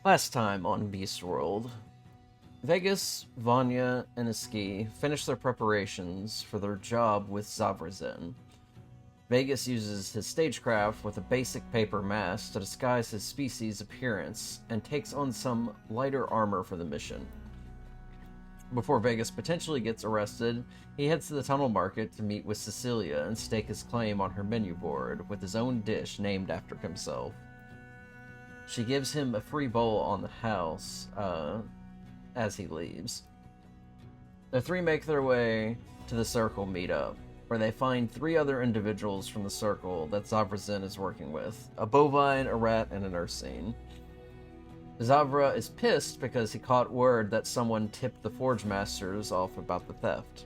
Last time on Beast World, Vegas, Vanya, and Iski finish their preparations for their job with Zavrazen. Vegas uses his stagecraft with a basic paper mask to disguise his species' appearance and takes on some lighter armor for the mission. Before Vegas potentially gets arrested, he heads to the tunnel market to meet with Cecilia and stake his claim on her menu board with his own dish named after himself. She gives him a free bowl on the house as he leaves. The three make their way to the Circle meetup, where they find three other individuals from the Circle that Zavrazin is working with: a bovine, a rat, and an ursine. Zavra is pissed because he caught word that someone tipped the Forge Masters off about the theft.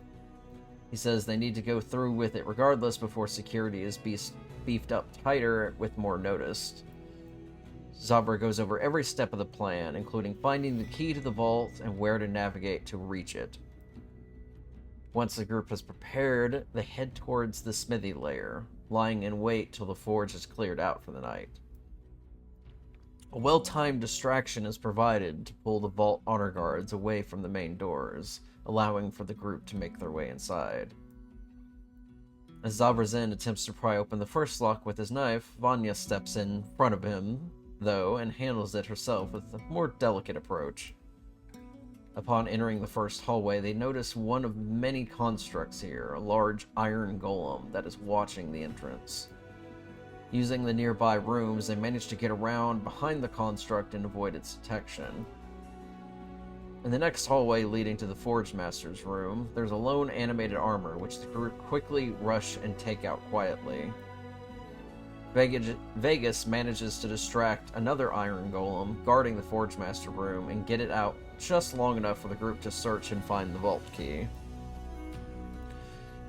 He says they need to go through with it regardless before security is beefed up tighter with more notice. Zavra goes over every step of the plan, including finding the key to the vault and where to navigate to reach it. Once the group is prepared, they head towards the smithy lair, lying in wait till the forge is cleared out for the night. A well-timed distraction is provided to pull the vault honor guards away from the main doors, allowing for the group to make their way inside. As Zavrazin attempts to pry open the first lock with his knife, Vanya steps in front of him, though, and handles it herself with a more delicate approach. Upon entering the first hallway, they notice one of many constructs here, a large iron golem that is watching the entrance. Using the nearby rooms, they manage to get around behind the construct and avoid its detection. In the next hallway leading to the Forge Master's room, there's a lone animated armor, which the group quickly rush and take out quietly. Vegas manages to distract another iron golem guarding the Forge Master room and get it out just long enough for the group to search and find the vault key.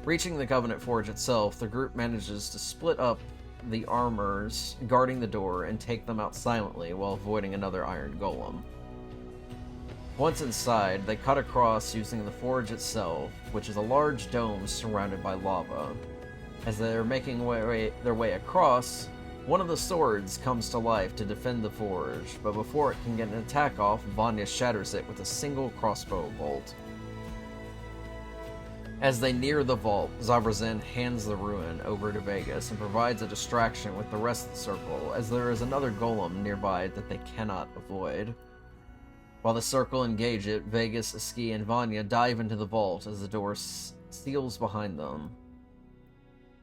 Reaching the Covenant Forge itself, the group manages to split up the armors guarding the door and take them out silently while avoiding another iron golem. Once inside, they cut across using the forge itself, which is a large dome surrounded by lava. As they're making their way across, one of the swords comes to life to defend the forge, but before it can get an attack off, Vanya shatters it with a single crossbow bolt. As they near the vault, Zavrazin hands the ruin over to Vegas and provides a distraction with the rest of the circle, as there is another golem nearby that they cannot avoid. While the circle engage it, Vegas, Iski, and Vanya dive into the vault as the door seals behind them.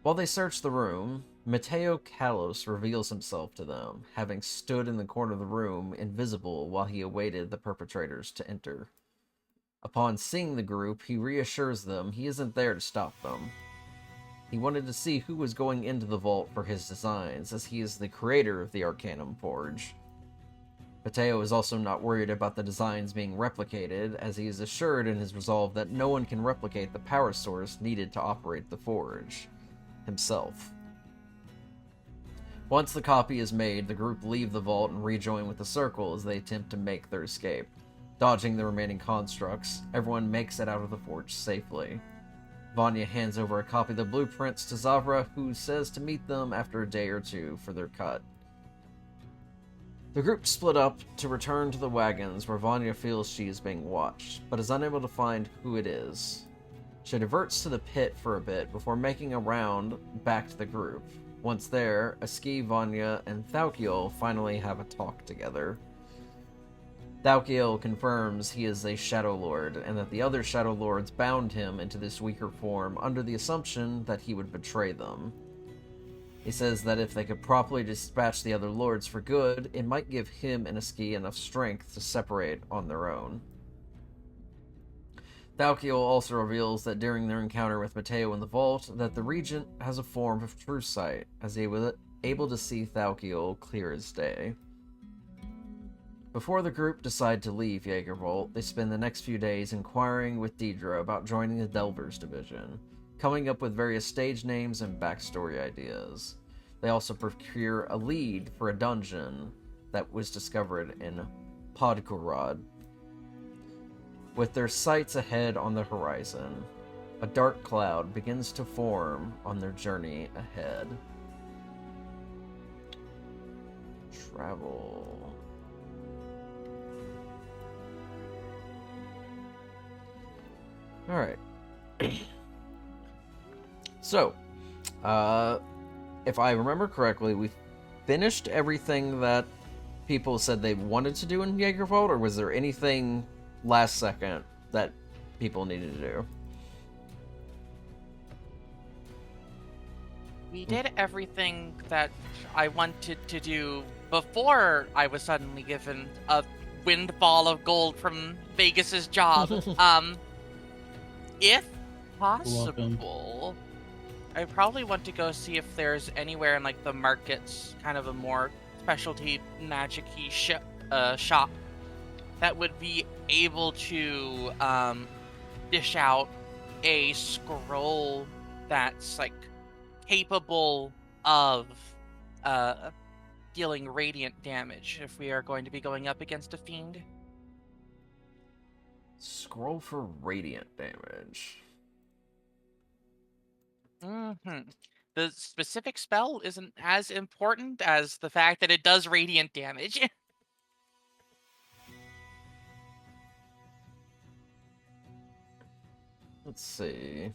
While they search the room, Mateo Kalos reveals himself to them, having stood in the corner of the room, invisible, while he awaited the perpetrators to enter. Upon seeing the group, he reassures them he isn't there to stop them. He wanted to see who was going into the vault for his designs, as he is the creator of the Arcanum Forge. Mateo is also not worried about the designs being replicated, as he is assured in his resolve that no one can replicate the power source needed to operate the forge himself. Once the copy is made, the group leave the vault and rejoin with the circle as they attempt to make their escape. Dodging the remaining constructs, everyone makes it out of the forge safely. Vanya hands over a copy of the blueprints to Zavra, who says to meet them after a day or two for their cut. The group split up to return to the wagons, where Vanya feels she is being watched, but is unable to find who it is. She diverts to the pit for a bit before making a round back to the group. Once there, Iski, Vanya, and Thaukiel finally have a talk together. Thaukiel confirms he is a Shadow Lord, and that the other Shadow Lords bound him into this weaker form under the assumption that he would betray them. He says that if they could properly dispatch the other Lords for good, it might give him and Iski enough strength to separate on their own. Thaukiel also reveals that during their encounter with Mateo in the vault, that the Regent has a form of true sight, as he was able to see Thaukiel clear as day. Before the group decide to leave Jaegervault, they spend the next few days inquiring with Deidre about joining the Delvers Division, coming up with various stage names and backstory ideas. They also procure a lead for a dungeon that was discovered in Podgorod. With their sights ahead on the horizon, a dark cloud begins to form on their journey ahead. Travel. All right. So, if I remember correctly, we finished everything that people said they wanted to do in Jaegervault, or was there anything last second that people needed to do? We did everything that I wanted to do before I was suddenly given a windfall of gold from Vegas's job. If Welcome. possible, I probably want to go see if there's anywhere in like the markets, kind of a more specialty magic-y shop that would be able to dish out a scroll that's like capable of uh dealing radiant damage if we are going to be going up against a fiend. Scroll for radiant damage. The specific spell isn't as important as the fact that it does radiant damage. Let's see.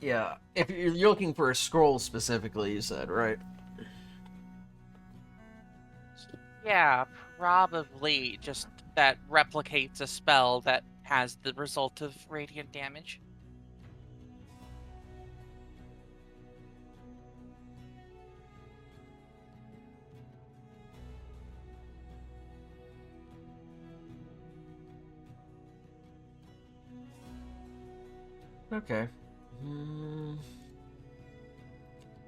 Yeah. If you're looking for a scroll specifically, you said, right? Yeah, probably just that replicates a spell that has the result of radiant damage. Okay.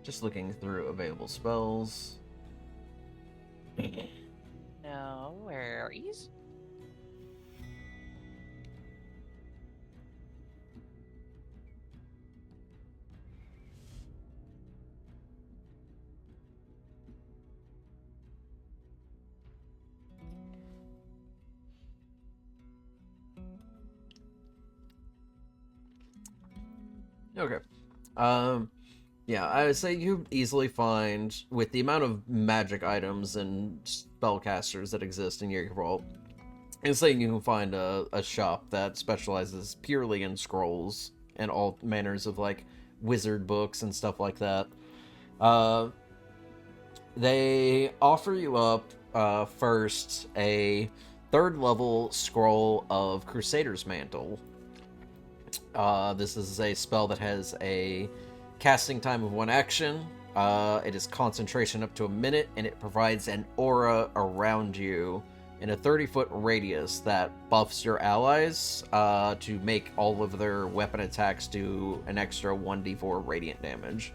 Just looking through available spells. No worries. Okay. Yeah, I would say you easily find, with the amount of magic items and spellcasters that exist in Jaeger Vault, I'd say you can find a shop that specializes purely in scrolls and all manners of, like, wizard books and stuff like that. Uh, they offer you up, first, a third level scroll of Crusader's Mantle. This is a spell that has a casting time of 1 action. It is concentration up to a minute, and it provides an aura around you in a 30-foot radius that buffs your allies to make all of their weapon attacks do an extra 1d4 radiant damage.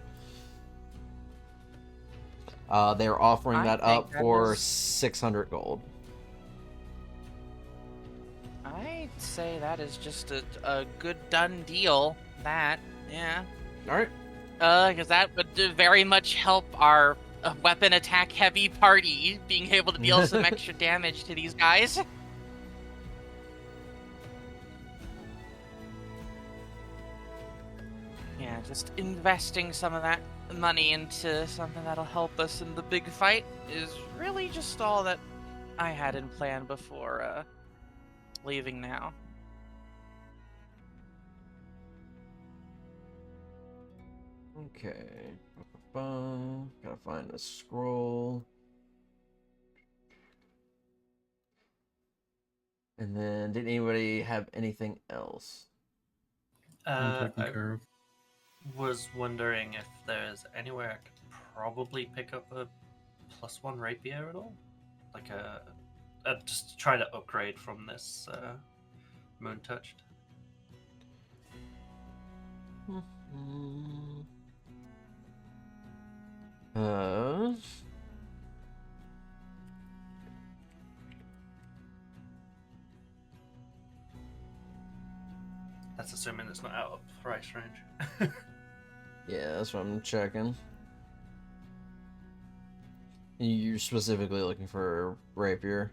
They're offering that up for 600 gold. I'd say that is just a good done deal. That, yeah. Alright. Because that would very much help our weapon attack heavy party being able to deal some extra damage to these guys. Yeah, just investing some of that money into something that'll help us in the big fight is really just all that I had in plan before leaving now. Okay. Gotta find a scroll. And then, did anybody have anything else? I'm taking I care of. was wondering if there's anywhere I could probably pick up a +1 rapier at all, like just try to upgrade from this moon touched. That's assuming it's not out of price range. Yeah, that's what I'm checking. You're specifically looking for a rapier?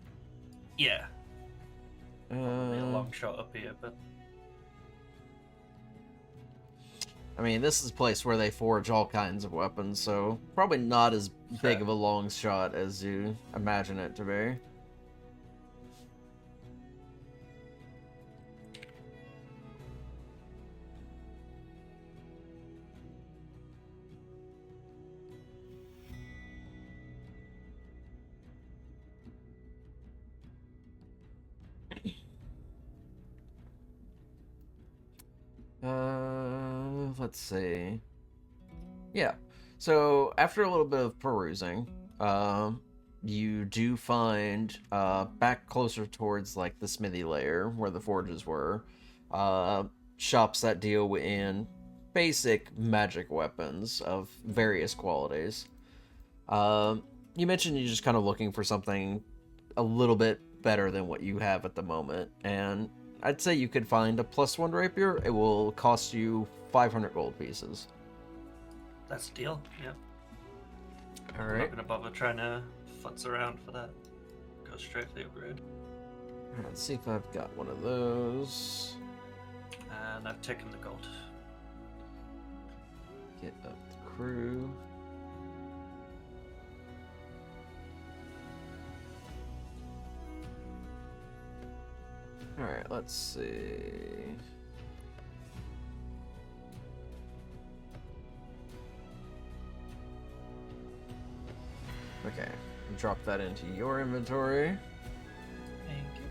Yeah. Probably a long shot up here, but I mean, this is a place where they forge all kinds of weapons, so probably not as big Fair. of a long shot as you imagine it to be. Let's see. Yeah. So after a little bit of perusing, you do find back closer towards like the smithy layer where the forges were, shops that deal in basic magic weapons of various qualities. You mentioned you're just kind of looking for something a little bit better than what you have at the moment, and I'd say you could find a +1 rapier. It will cost you 500 gold pieces. that's a deal. Yeah. All I'm right. not gonna bother trying to futz around for that. Go straight for the upgrade. Let's see if I've got one of those. And I've taken the gold. Get up the crew. Alright, let's see. Okay, drop that into your inventory. Thank you.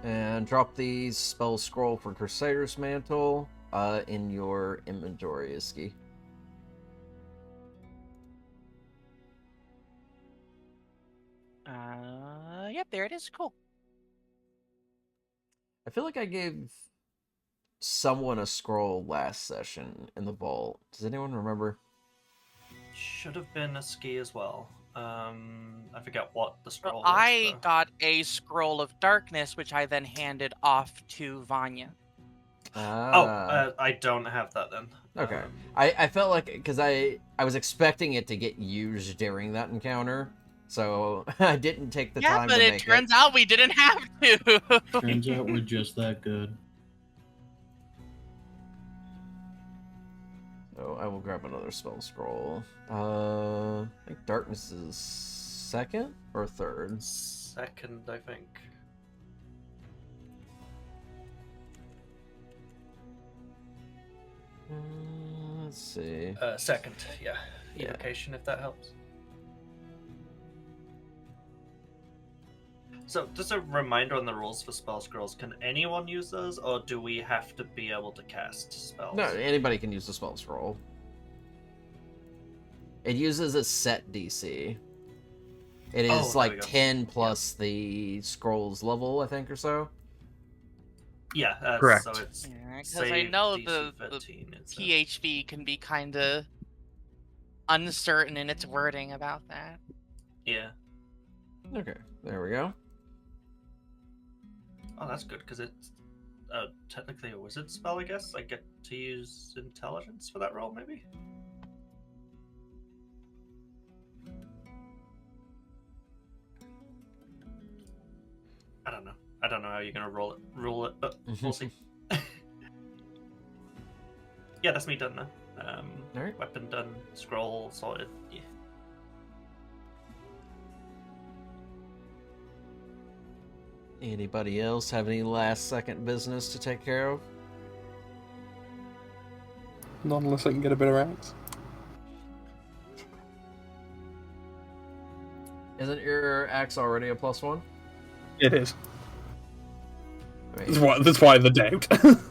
And drop the spell scroll for Crusader's Mantle in your inventory, Iski. Yep, there it is. Cool. I feel like I gave someone a scroll last session in the vault. Does anyone remember? Should have been a ski as well. I forget what the scroll was. I though. got a scroll of darkness, which I then handed off to Vanya. I don't have that then. Okay. I felt like, because I was expecting it to get used during that encounter, so I didn't take the Yeah, time but to it make turns out we didn't have to. Turns out we're just that good. So I will grab another spell scroll. I think darkness is second or third. Second, I think. Let's see. Second, yeah. Yeah. Evocation, if that helps. So, just a reminder on the rules for spell scrolls. Can anyone use those, or do we have to be able to cast spells? No, anybody can use the spell scroll. It uses a set DC. It is Oh, there we like go. 10 plus the scroll's level, I think, or so. Yeah, Correct. So it's Because I save know DC the 13, it's a- PHB can be kind of uncertain in its wording about that. Yeah. Okay, there we go. Oh, that's good because it's technically a wizard spell. I guess I get to use intelligence for that roll, maybe. I don't know. I don't know how you're gonna rule it, but we'll see. Yeah, that's me done now. Alright. Weapon done, scroll sorted. Yeah. Anybody else have any last second business to take care of? Not unless I can get a better axe. Isn't your axe already a +1? It is. I That's mean, why the doubt.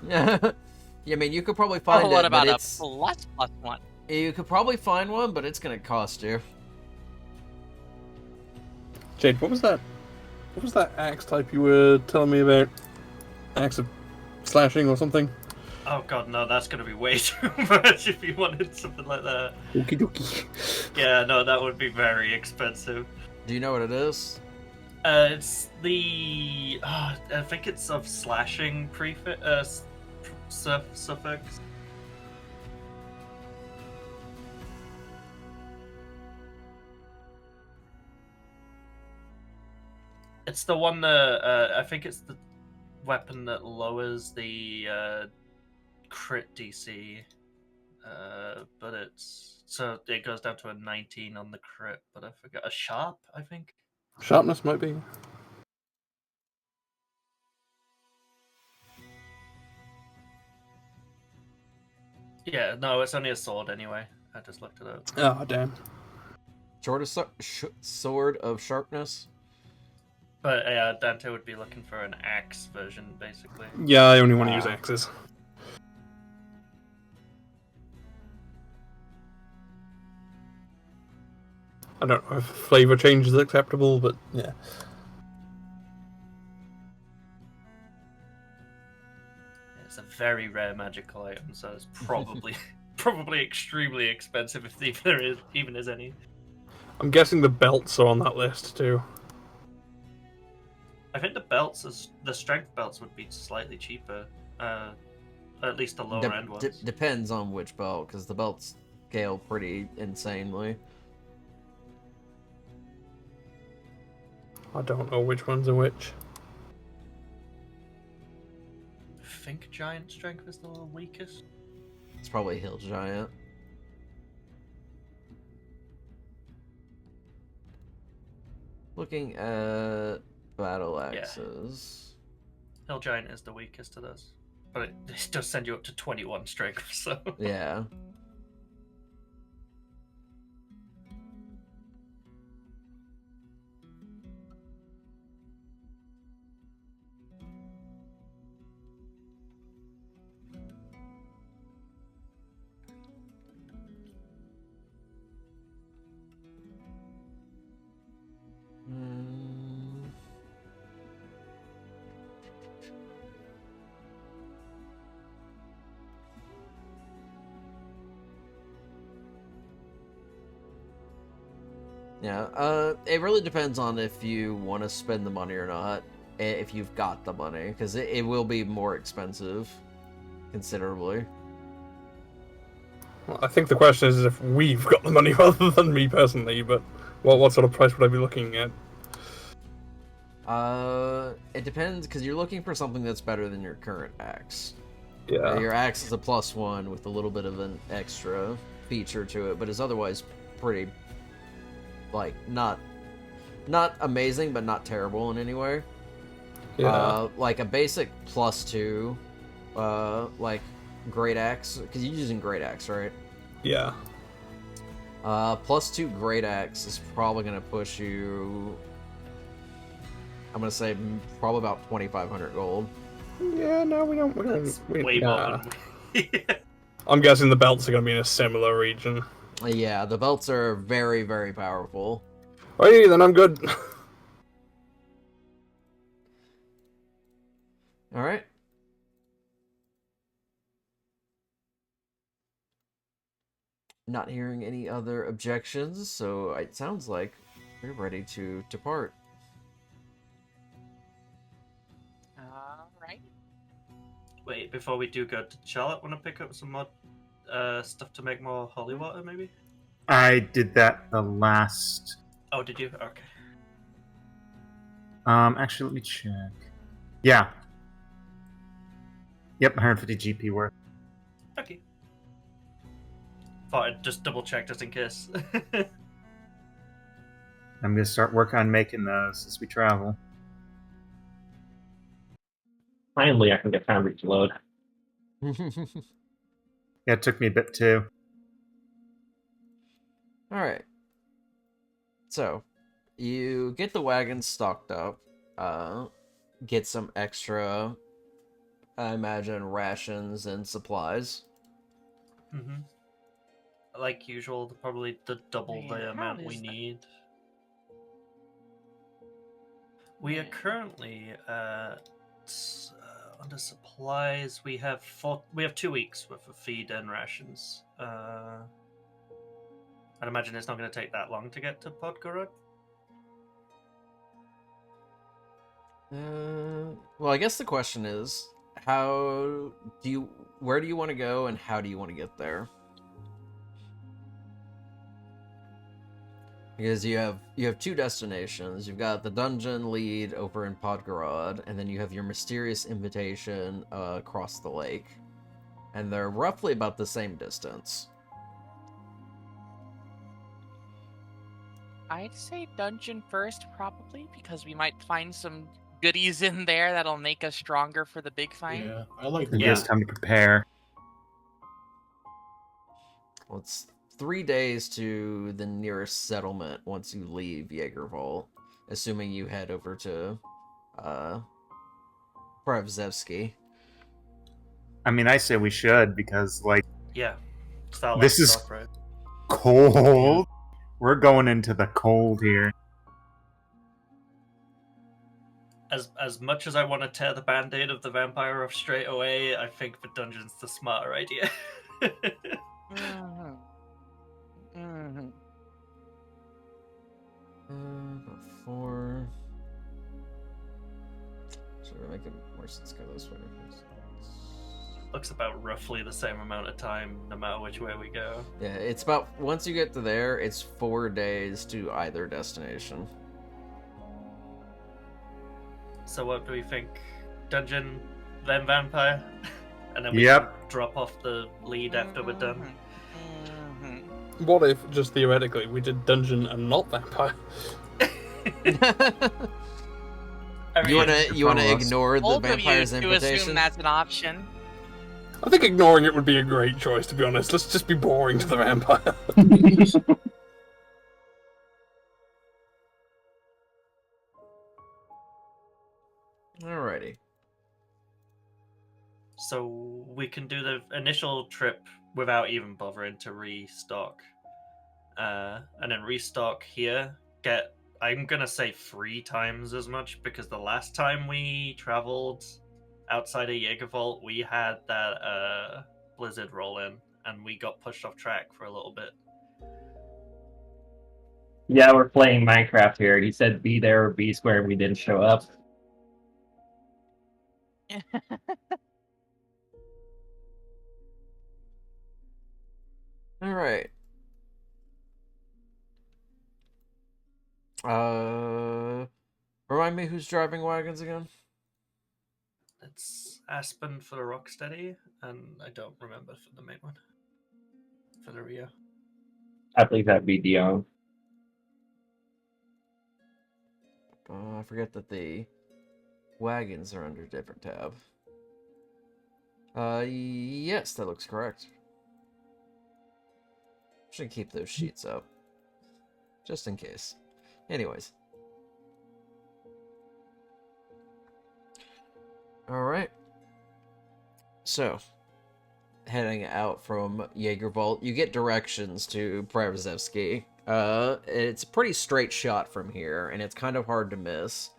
yeah, I mean, you could probably find Oh, what it, about but a it's... +1? You could probably find one, but it's gonna cost you. Jade, what was that? What was that axe type you were telling me about? Axe of slashing or something? Oh god, no, that's gonna be way too much if you wanted something like that. Okie dokie. Yeah, no, that would be very expensive. Do you know what it is? It's the I think it's of slashing prefix suffix. It's the one that I think it's the weapon that lowers the crit DC, but it's so it goes down to a 19 on the crit. But I forgot a sharp, I think. Sharpness might be. Yeah, no, it's only a sword anyway. I just looked it up. Oh, damn. Sword of sharpness. But Dante would be looking for an axe version, basically. Yeah, I only want to use axes. I don't know if flavor change is acceptable, but yeah. It's a very rare magical item, so it's probably probably extremely expensive if there is even is any. I'm guessing the belts are on that list too. I think the strength belts would be slightly cheaper, at least the lower end ones. Depends on which belt, because the belts scale pretty insanely. I don't know which ones are which. I think giant strength is the weakest. It's probably Hill Giant. Looking at battle axes. Hill giant is the weakest of those, but it does send you up to 21 strength. So Yeah. Yeah, it really depends on if you want to spend the money or not, if you've got the money, because it will be more expensive, considerably. Well, I think the question is if we've got the money rather than me personally, but what sort of price would I be looking at? It depends, because you're looking for something that's better than your current axe. Yeah. Your axe is a +1 with a little bit of an extra feature to it, but is otherwise pretty, like, not amazing, but not terrible in any way. Yeah. Like a basic +2, like great axe, because you're using great axe, right? Yeah. +2 great axe is probably gonna push you. I'm gonna say probably about 2,500 gold. Yeah, no, we don't. that's way more. Than I'm guessing the belts are going to be in a similar region. Yeah, the belts are very, very powerful. Hey, then I'm good. All right. Not hearing any other objections, so it sounds like we're ready to depart. Alright. Wait, before we do go, did Charlotte want to pick up some more stuff to make more holy water, maybe? I did that the last. Oh, did you? Okay. Actually, let me check. Yeah. Yep, 150 GP worth. Okay. Thought I'd just double check just in case. I'm gonna start working on making those as we travel. Finally, I can get Foundry to load. Yeah, it took me a bit too. All right. So, you get the wagon stocked up, get some extra, I imagine, rations and supplies. Mm-hmm. Like usual, probably double Man, the how amount we is that? need. We are currently at under supplies, we have 2 weeks worth of feed and rations. I'd imagine it's not going to take that long to get to Podgorod. Well, I guess the question is, where do you want to go, and how do you want to get there? Because you have two destinations. You've got the dungeon lead over in Podgorod, and then you have your mysterious invitation across the lake, and they're roughly about the same distance. I'd say dungeon first, probably, because we might find some goodies in there that'll make us stronger for the big fight. Yeah, I like It that. gives time to prepare. Well, it's 3 days to the nearest settlement once you leave Jaegervault, assuming you head over to Pravzevsky. I mean, I say we should because, like, Yeah. Starlight This is- Stock Road. cold. We're going into the cold here. As much as I want to tear the band-aid of the vampire off straight away, I think the dungeon's the smarter idea. About 4. Should we make it more sense go this way? Looks about roughly the same amount of time, no matter which way we go. Yeah, it's about, once you get to there, it's 4 days to either destination. So what do we think? Dungeon, then vampire, and then we Yep. can drop off the lead after we're done. What if, just theoretically, we did dungeon and not vampire? I mean, You wanna follow us. ignore the Both of you vampire's to invitation? assume that's an option. I think ignoring it would be a great choice, to be honest. Let's just be boring to the vampire. Alrighty. So we can do the initial trip without even bothering to restock. And then restock here, get, I'm gonna say 3 times as much, because the last time we traveled outside of Jaegervault, we had that blizzard roll in, and we got pushed off track for a little bit. Yeah, we're playing Minecraft here. He said be there or be square, and we didn't show up. Alright. Remind me who's driving wagons again? It's Aspen for the Rocksteady, and I don't remember for the main one. For the Rio. I believe that'd be Dion. I forget that the wagons are under a different tab. Yes, that looks correct. Should keep those sheets up. Just in case. Anyways. Alright. So, heading out from Jaegervault, you get directions to Pravzevsky. It's a pretty straight shot from here, and it's kind of hard to miss.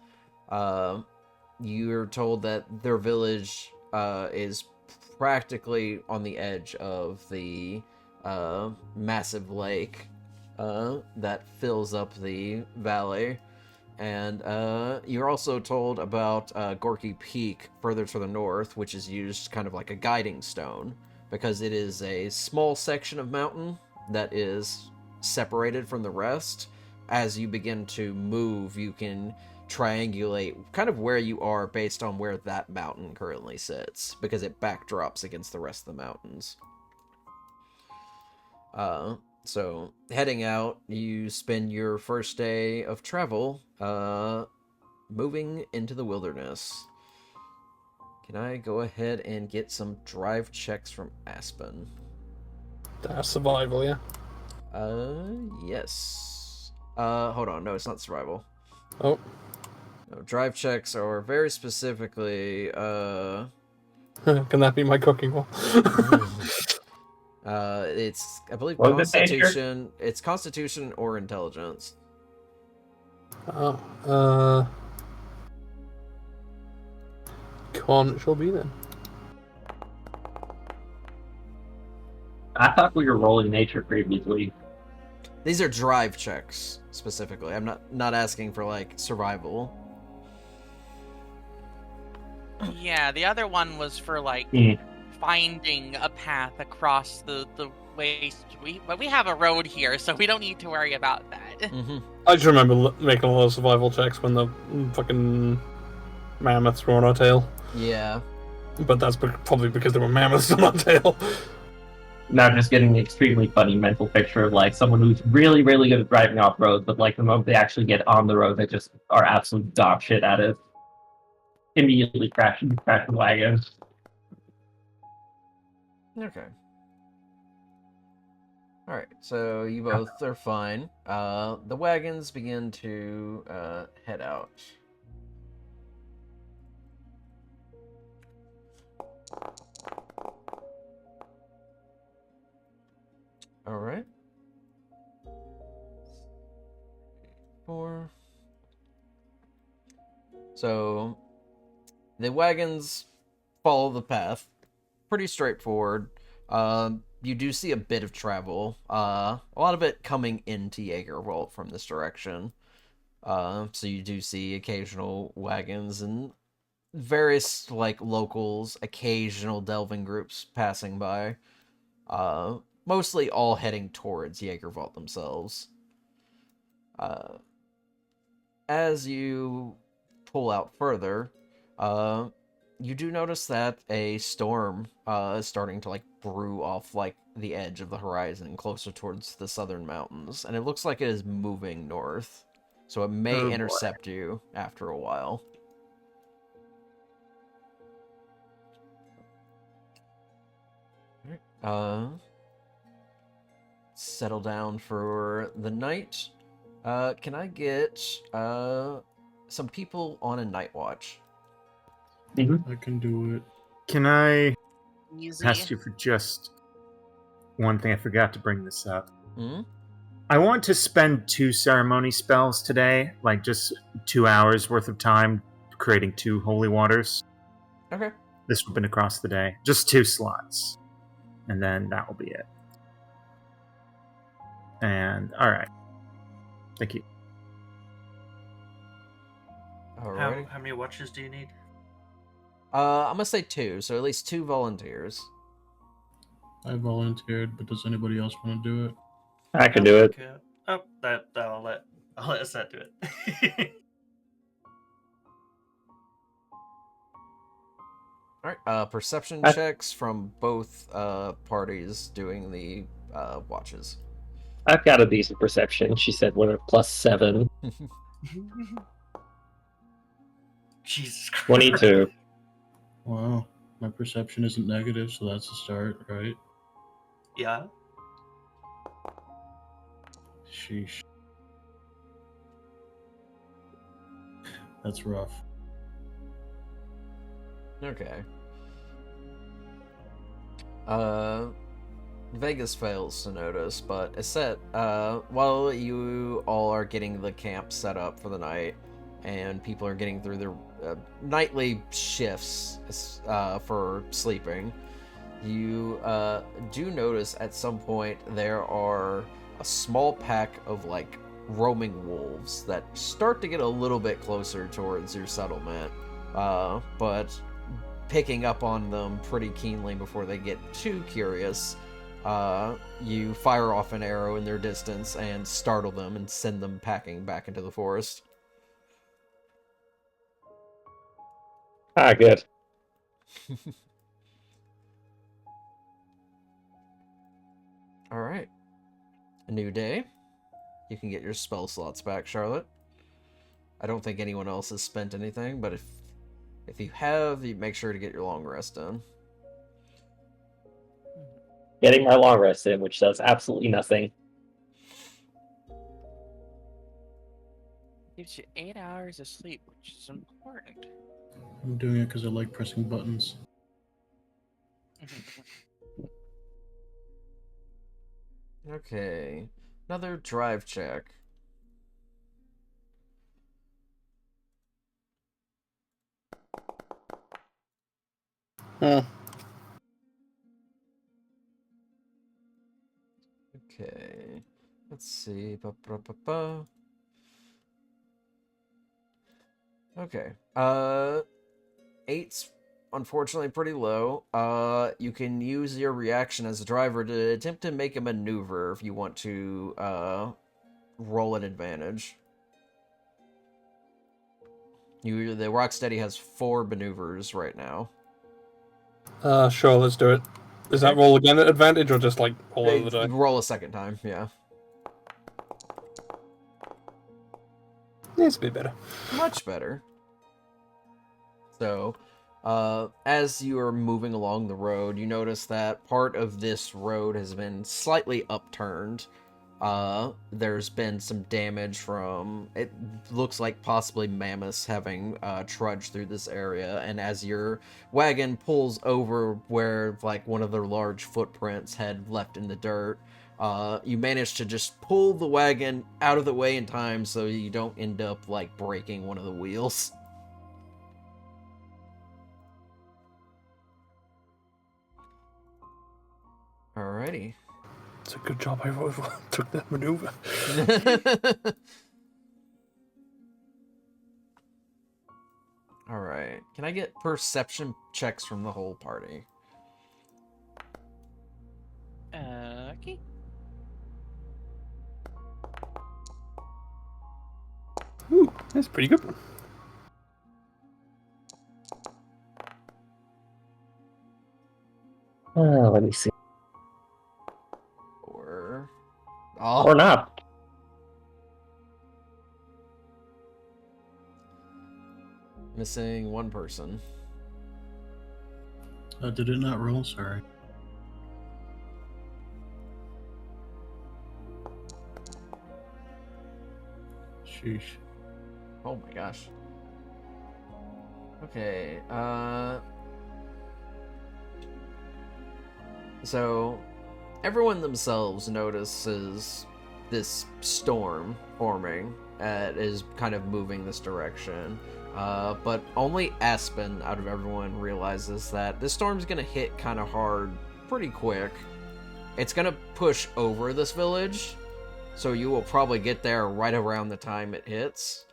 You're told that their village is practically on the edge of the massive lake that fills up the valley. And you're also told about Gorky Peak further to the north, which is used kind of like a guiding stone, because it is a small section of mountain that is separated from the rest. As you begin to move, you can triangulate kind of where you are based on where that mountain currently sits, because it backdrops against the rest of the mountains. So, heading out, you spend your first day of travel, moving into the wilderness. Can I go ahead and get some drive checks from Aspen? That's survival, yeah. Yes. Hold on, no, it's not survival. Oh. No, drive checks are very specifically, Can that be my cooking one? it's, I believe, What was it, Andrew? Constitution. It's Constitution or Intelligence. Con it shall be then. I thought we were rolling nature previously. These are drive checks specifically. I'm not asking for like survival. Yeah, the other one was for like Hmm. finding a path across the waste. But we have a road here, so we don't need to worry about that. Mm-hmm. I just remember making a lot of survival checks when the fucking mammoths were on our tail. Yeah. But that's probably because there were mammoths on our tail. Now just getting an extremely funny mental picture of like someone who's really, really good at driving off road, but like the moment they actually get on the road, they just are absolute dog shit at it. Immediately crashing wagons. Okay. Alright, so you both are fine. The wagons begin to head out. Alright. 4. So, the wagons follow the path. Pretty straightforward. You do see a bit of travel. A lot of it coming into Jaegerwald from this direction. So you do see occasional wagons and various like locals, occasional delving groups passing by. Mostly all heading towards Jaegerwald themselves. As you pull out further, you do notice that a storm is starting to like brew off like the edge of the horizon closer towards the southern mountains, and it looks like it is moving north, so it may Oh, boy. intercept you after a while. Settle down for the night. Can I get some people on a night watch? I can do it. Can I Easy. ask you for just one thing? I forgot to bring this up. Hmm? I want to spend 2 ceremony spells today, like just 2 hours worth of time creating 2 holy waters. Okay. This will be across the day. Just 2 slots. And then that will be it. And, alright. Thank you. Alright. How many watches do you need? I'm gonna say 2, so at least 2 volunteers. I volunteered, but does anybody else want to do it? I can do it. Okay. Oh, that I'll let Seth do it. Alright, perception I- checks from both parties doing the watches. I've got a decent perception. She said we're at +7. Jesus Christ. 22. Wow. My perception isn't negative, so that's a start, right? Yeah. Sheesh. That's rough. Okay. Vegas fails to notice, but Aset, while you all are getting the camp set up for the night, and people are getting through their nightly shifts for sleeping, you do notice at some point there are a small pack of like roaming wolves that start to get a little bit closer towards your settlement, but picking up on them pretty keenly before they get too curious. You fire off an arrow in their distance and startle them and send them packing back into the forest. Ah, good. Alright. A new day. You can get your spell slots back, Charlotte. I don't think anyone else has spent anything, but if you have, you make sure to get your long rest done. Getting my long rest in, which does absolutely nothing. Gives you 8 hours of sleep, which is important. I'm doing it because I like pressing buttons. Okay. Another drive check. Hmm. Okay. Let's see. Ba. Okay. 8's unfortunately pretty low. You can use your reaction as a driver to attempt to make a maneuver if you want to roll an advantage. The Rocksteady has 4 maneuvers right now. Sure, let's do it. Is that Okay. roll again at advantage or just like all over the You die? roll a second time, yeah. Needs to be better. Much better. So, as you are moving along the road, you notice that part of this road has been slightly upturned. There's been some damage from, it looks like possibly mammoths having trudged through this area, and as your wagon pulls over where like one of their large footprints had left in the dirt, you manage to just pull the wagon out of the way in time so you don't end up like breaking one of the wheels. Alrighty. It's a good job I took that maneuver. Alright. Can I get perception checks from the whole party? Okay. Ooh, that's pretty good. Let me see. Or Or not. missing one person. Did it not roll? Sorry. Sheesh. Oh my gosh. Okay, so everyone themselves notices this storm forming is kind of moving this direction. But only Aspen out of everyone realizes that this storm's gonna hit kind of hard pretty quick. It's gonna push over this village, so you will probably get there right around the time it hits.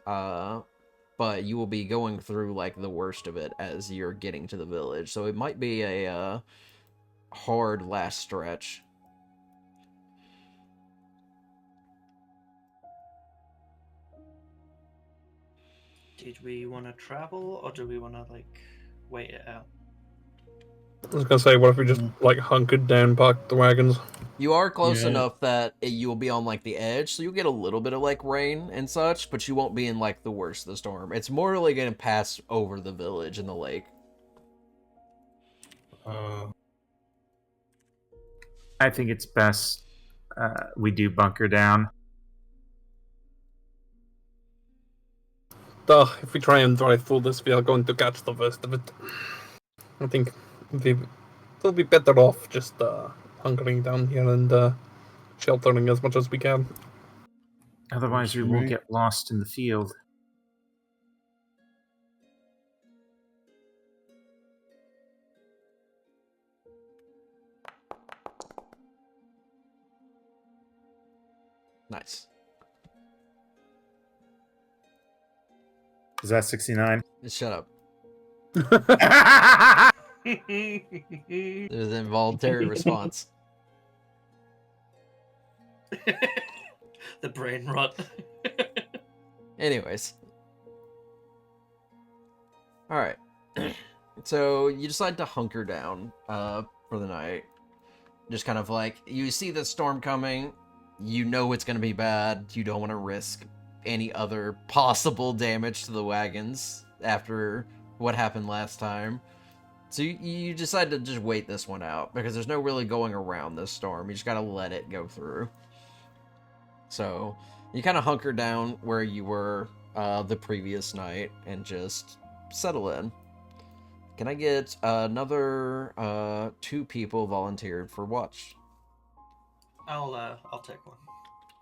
But you will be going through like the worst of it as you're getting to the village. So it might be a hard last stretch. Did we want to travel or do we want to like wait it out? I was gonna say, what if we just like hunkered down, parked the wagons? You are close Yeah. enough that you will be on like the edge, so you'll get a little bit of like rain and such, but you won't be in like the worst of the storm. It's more really going to pass over the village and the lake. I think it's best we do bunker down. If we try and drive through this, we are going to catch the worst of it. I think we'll be better off just hunkering down here and sheltering as much as we can. Otherwise, we will get lost in the field. Nice. Is that 69? Shut up. It was an involuntary response. The brain rot. Anyways. Alright. So you decide to hunker down for the night. Just kind of like, you see the storm coming, you know it's going to be bad, you don't want to risk any other possible damage to the wagons after what happened last time. So you decide to just wait this one out, because there's no really going around this storm, you just gotta let it go through. So you kind of hunker down where you were the previous night and just settle in. Can I get another 2 people volunteered for watch? I'll take one.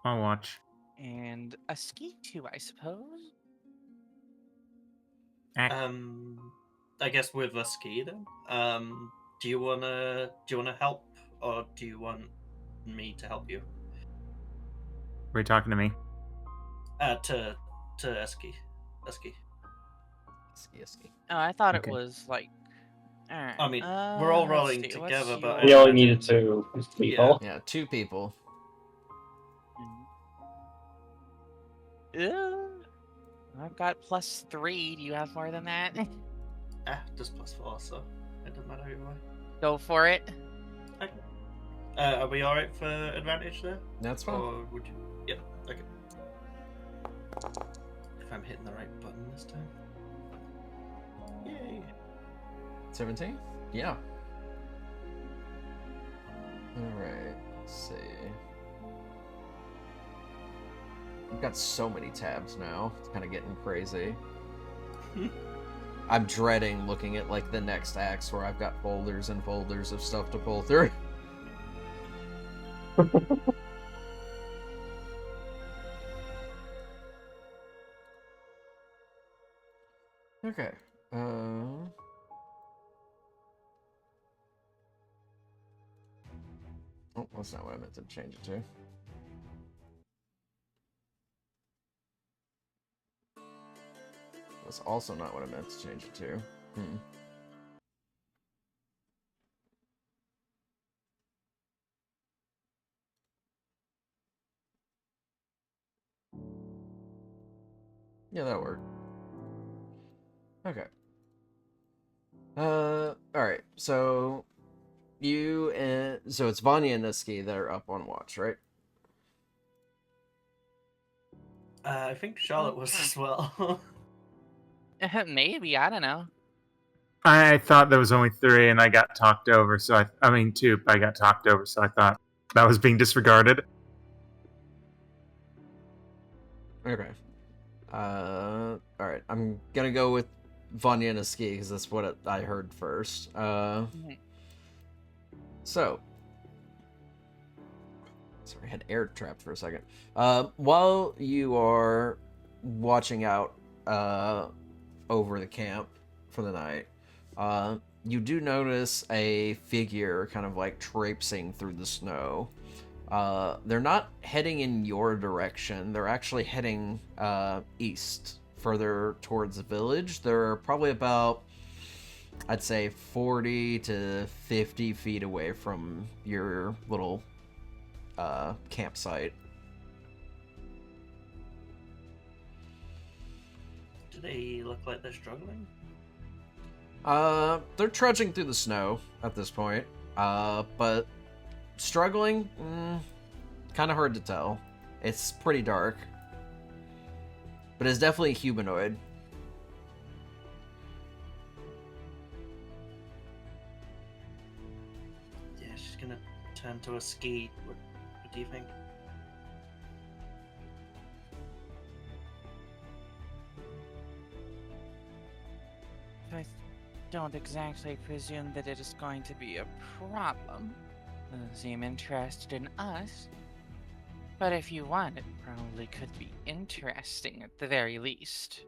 I'll watch. And a ski too, I suppose. Act. I guess with a ski then. Do you wanna help, or do you want me to help you? Were you talking to me? To Eski. Ski. Oh, I thought Okay. it was like. Alright. I mean, we're all let's rolling see, together, what's but I We your- only imagine- needed 2 people. Yeah, 2 people. I've got +3. Do you have more than that? Just +4, so it doesn't matter either way. Go for it. Are we alright for advantage there? That's fine. Or would you? Yeah, okay. If I'm hitting the right button this time. Yay! 17? Yeah. Alright, let's see. I've got so many tabs now. It's kind of getting crazy. I'm dreading looking at like the next acts where I've got folders and folders of stuff to pull through. Okay. Oh, that's not what I meant to change it to. That's also not what I meant to change it to. Yeah, that'll work. Okay. Alright, so you and so it's Vanya and Niski that are up on watch, right? I think Charlotte was as well. Maybe, I don't know. I thought there was only 3, and I got talked over. So I mean 2, but I got talked over. So I thought that was being disregarded. Okay. Alright, I'm gonna go with Vanya and Niski because that's what I heard first. So. Sorry, I had air trapped for a second. While you are watching out over the camp for the night, you do notice a figure kind of like traipsing through the snow. They're not heading in your direction. They're actually heading east, further towards the village. They're probably about, I'd say, 40 to 50 feet away from your little campsite. Do they look like they're struggling? They're trudging through the snow at this point. But struggling, kind of hard to tell. It's pretty dark. But it's definitely humanoid. Yeah, she's gonna turn to a ski. What do you think? I don't exactly presume that it is going to be a problem. Doesn't seem interested in us. But if you want, it probably could be interesting at the very least.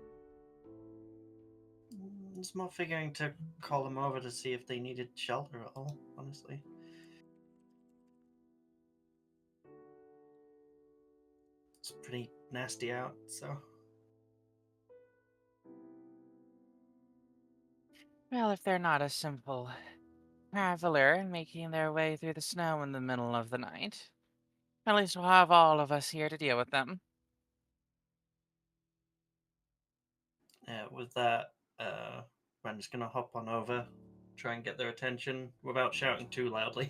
It's more figuring to call them over to see if they needed shelter at all, honestly. It's pretty nasty out, so. Well, if they're not a simple traveler making their way through the snow in the middle of the night, at least we'll have all of us here to deal with them. With that, I'm just gonna hop on over, try and get their attention without shouting too loudly.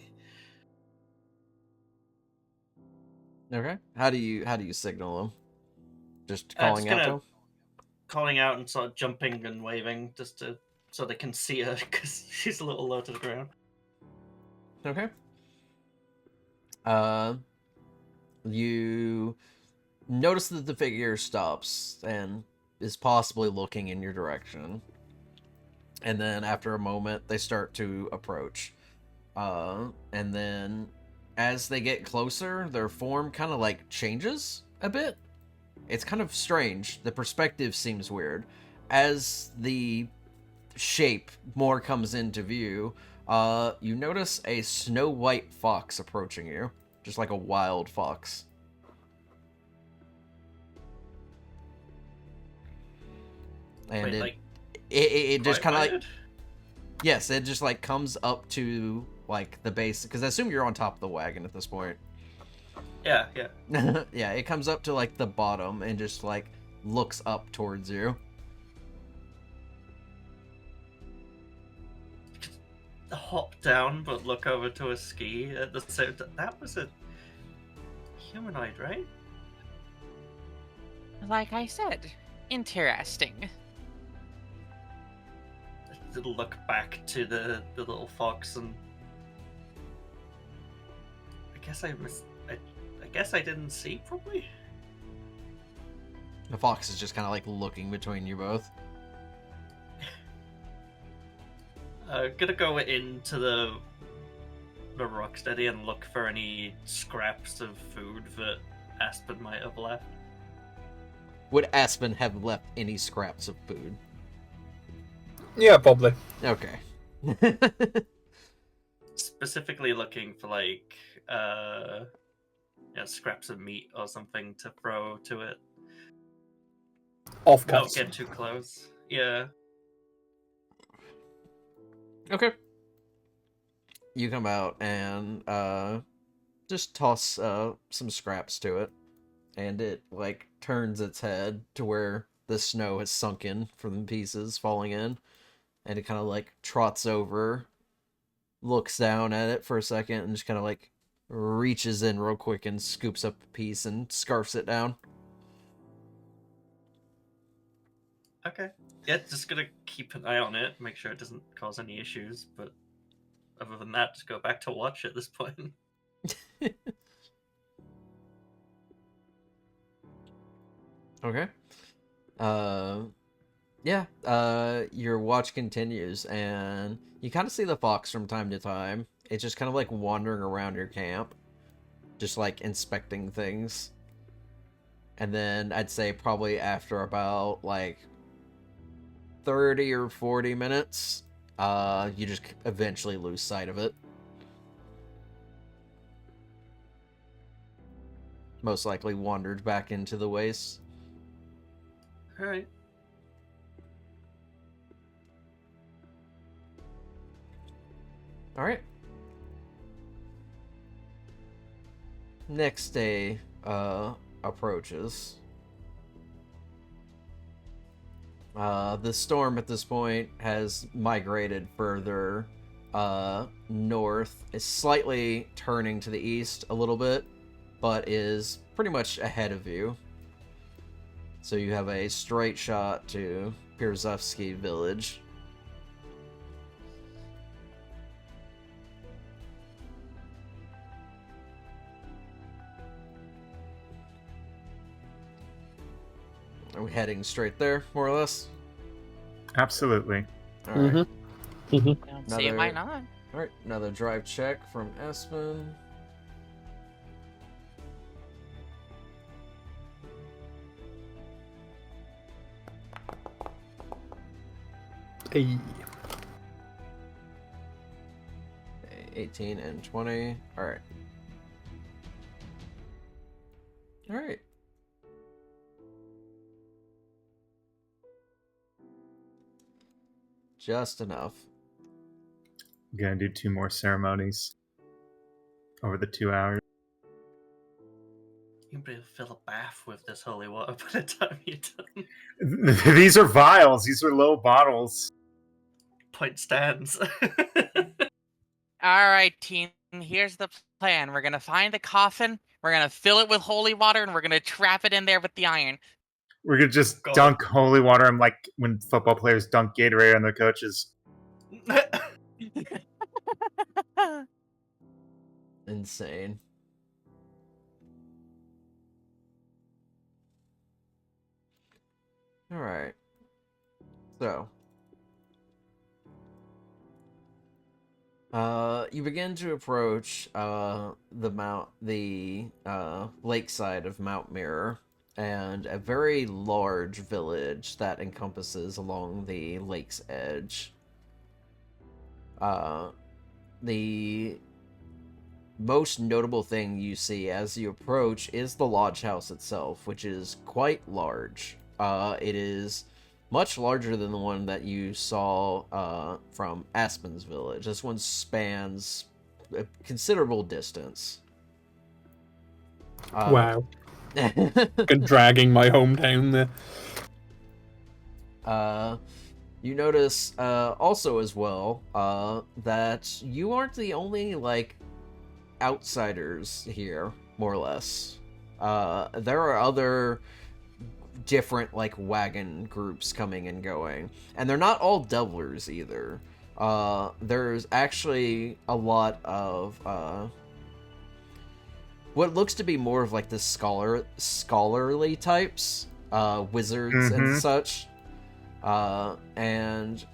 Okay. How do you signal them? Just calling out to them? Calling out and sort of jumping and waving just to so they can see her because she's a little low to the ground. Okay. You notice that the figure stops and is possibly looking in your direction. And then after a moment, they start to approach. And then as they get closer, their form kind of like changes a bit. It's kind of strange. The perspective seems weird. As the shape more comes into view, you notice a snow white fox approaching you, just like a wild fox. And Wait, like, it just kind of like, invited? yes, it just like comes up to like the base, because I assume you're on top of the wagon at this point. Yeah, yeah. Yeah, it comes up to like the bottom and just like looks up towards you. Hop down, but look over to a ski at the same time. That was a humanoid, right? Like I said, interesting. Look back to the little fox and I guess I didn't see properly. The fox is just kind of like looking between you both. Gonna go into the Rocksteady and look for any scraps of food that Aspen might have left. Would Aspen have left any scraps of food? Yeah, probably. Okay. Specifically looking for like scraps of meat or something to throw to it. Of Don't course. get too close. Yeah. Okay. You come out and just toss some scraps to it, and it like turns its head to where the snow has sunk in from the pieces falling in, and it kind of like trots over, looks down at it for a second, and just kind of like reaches in real quick and scoops up a piece and scarfs it down. Okay. Yeah, just gonna keep an eye on it, make sure it doesn't cause any issues, but other than that, just go back to watch at this point. Okay. Yeah, your watch continues, and you kind of see the fox from time to time. It's just kind of like wandering around your camp, just like inspecting things. And then I'd say probably after about like 30 or 40 minutes, you just eventually lose sight of it. Most likely wandered back into the waste. Alright. Alright. Next day approaches. The storm at this point has migrated further north. It's slightly turning to the east a little bit, but is pretty much ahead of you. So you have a straight shot to Pirzovsky village. Are we heading straight there, more or less? Absolutely. Alright. Don't see why Another- not. Alright, another drive check from Espen. Hey. 18 and 20. Alright. Alright. Just enough. I'm gonna do 2 more ceremonies over the 2 hours. You can be able to fill a bath with this holy water by the time you're done. These are vials. These are low bottles. Point stands. All right, team. Here's the plan. We're gonna find the coffin. We're gonna fill it with holy water, and we're gonna trap it in there with the iron. We're gonna just Go. dunk holy water and like when football players dunk Gatorade on their coaches. Insane. Alright. So. You begin to approach the lakeside of Mount Mirror, and a very large village that encompasses along the lake's edge. The most notable thing you see as you approach is the lodge house itself, which is quite large. It is much larger than the one that you saw from Aspen's village. This one spans a considerable distance. Wow. Dragging my hometown there. You notice also as well that you aren't the only like outsiders here, more or less. There are other different like wagon groups coming and going, and they're not all doublers either. There's actually a lot of what looks to be more of like the scholarly types, wizards and such. And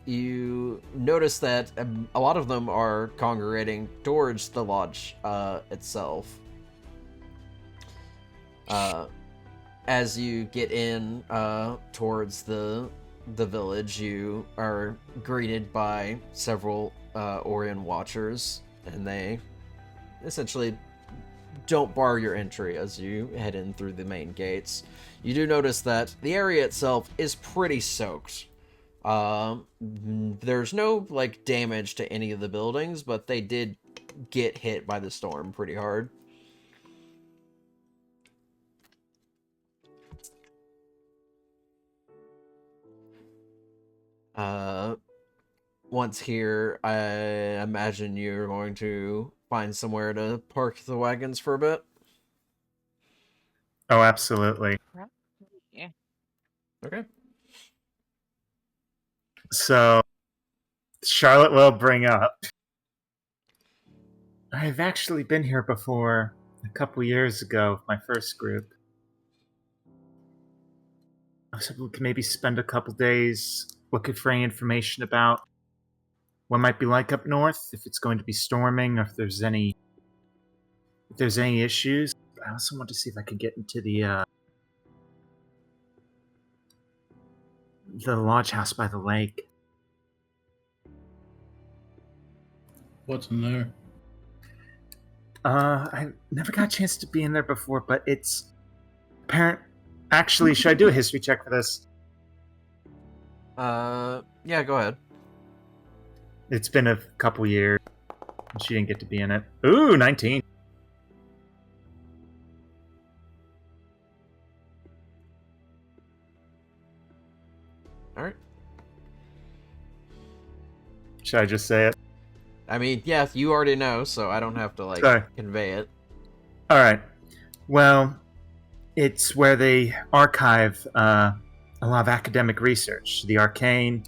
you notice that a lot of them are congregating towards the lodge itself. As you get in towards the village, you are greeted by several Orion Watchers, and they essentially don't bar your entry as you head in through the main gates. You do notice that the area itself is pretty soaked. There's no like damage to any of the buildings, but they did get hit by the storm pretty hard. Once here, I imagine you're going to find somewhere to park the wagons for a bit. Oh, absolutely. Yeah. Okay. So, Charlotte will bring up. I've actually been here before a couple years ago with my first group. I was able to maybe spend a couple days looking for any information about what it might be like up north, if it's going to be storming, or if there's any issues. I also want to see if I could get into the lodge house by the lake. What's in there? I never got a chance to be in there before, but it's apparent. Actually, should I do a history check for this? Yeah, go ahead. It's been a couple years, and she didn't get to be in it. Ooh, 19. Alright. Should I just say it? I mean, yeah, you already know, so I don't have to, like, Sorry. convey it. Alright. Well, it's where they archive a lot of academic research. The arcane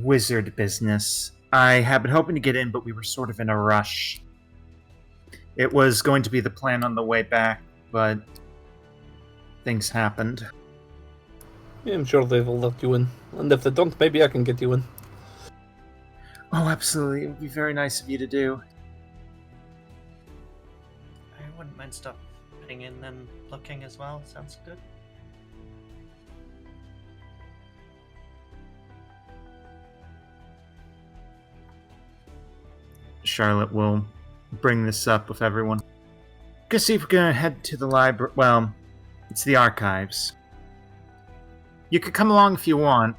wizard business. I had been hoping to get in, but we were sort of in a rush. It was going to be the plan on the way back, but things happened. Yeah, I'm sure they will let you in. And if they don't, maybe I can get you in. Oh, absolutely. It would be very nice of you to do. I wouldn't mind stopping in and looking as well. Sounds good. Charlotte will bring this up with everyone. Gonna see if we're gonna head to the library. Well, it's the archives. You could come along if you want.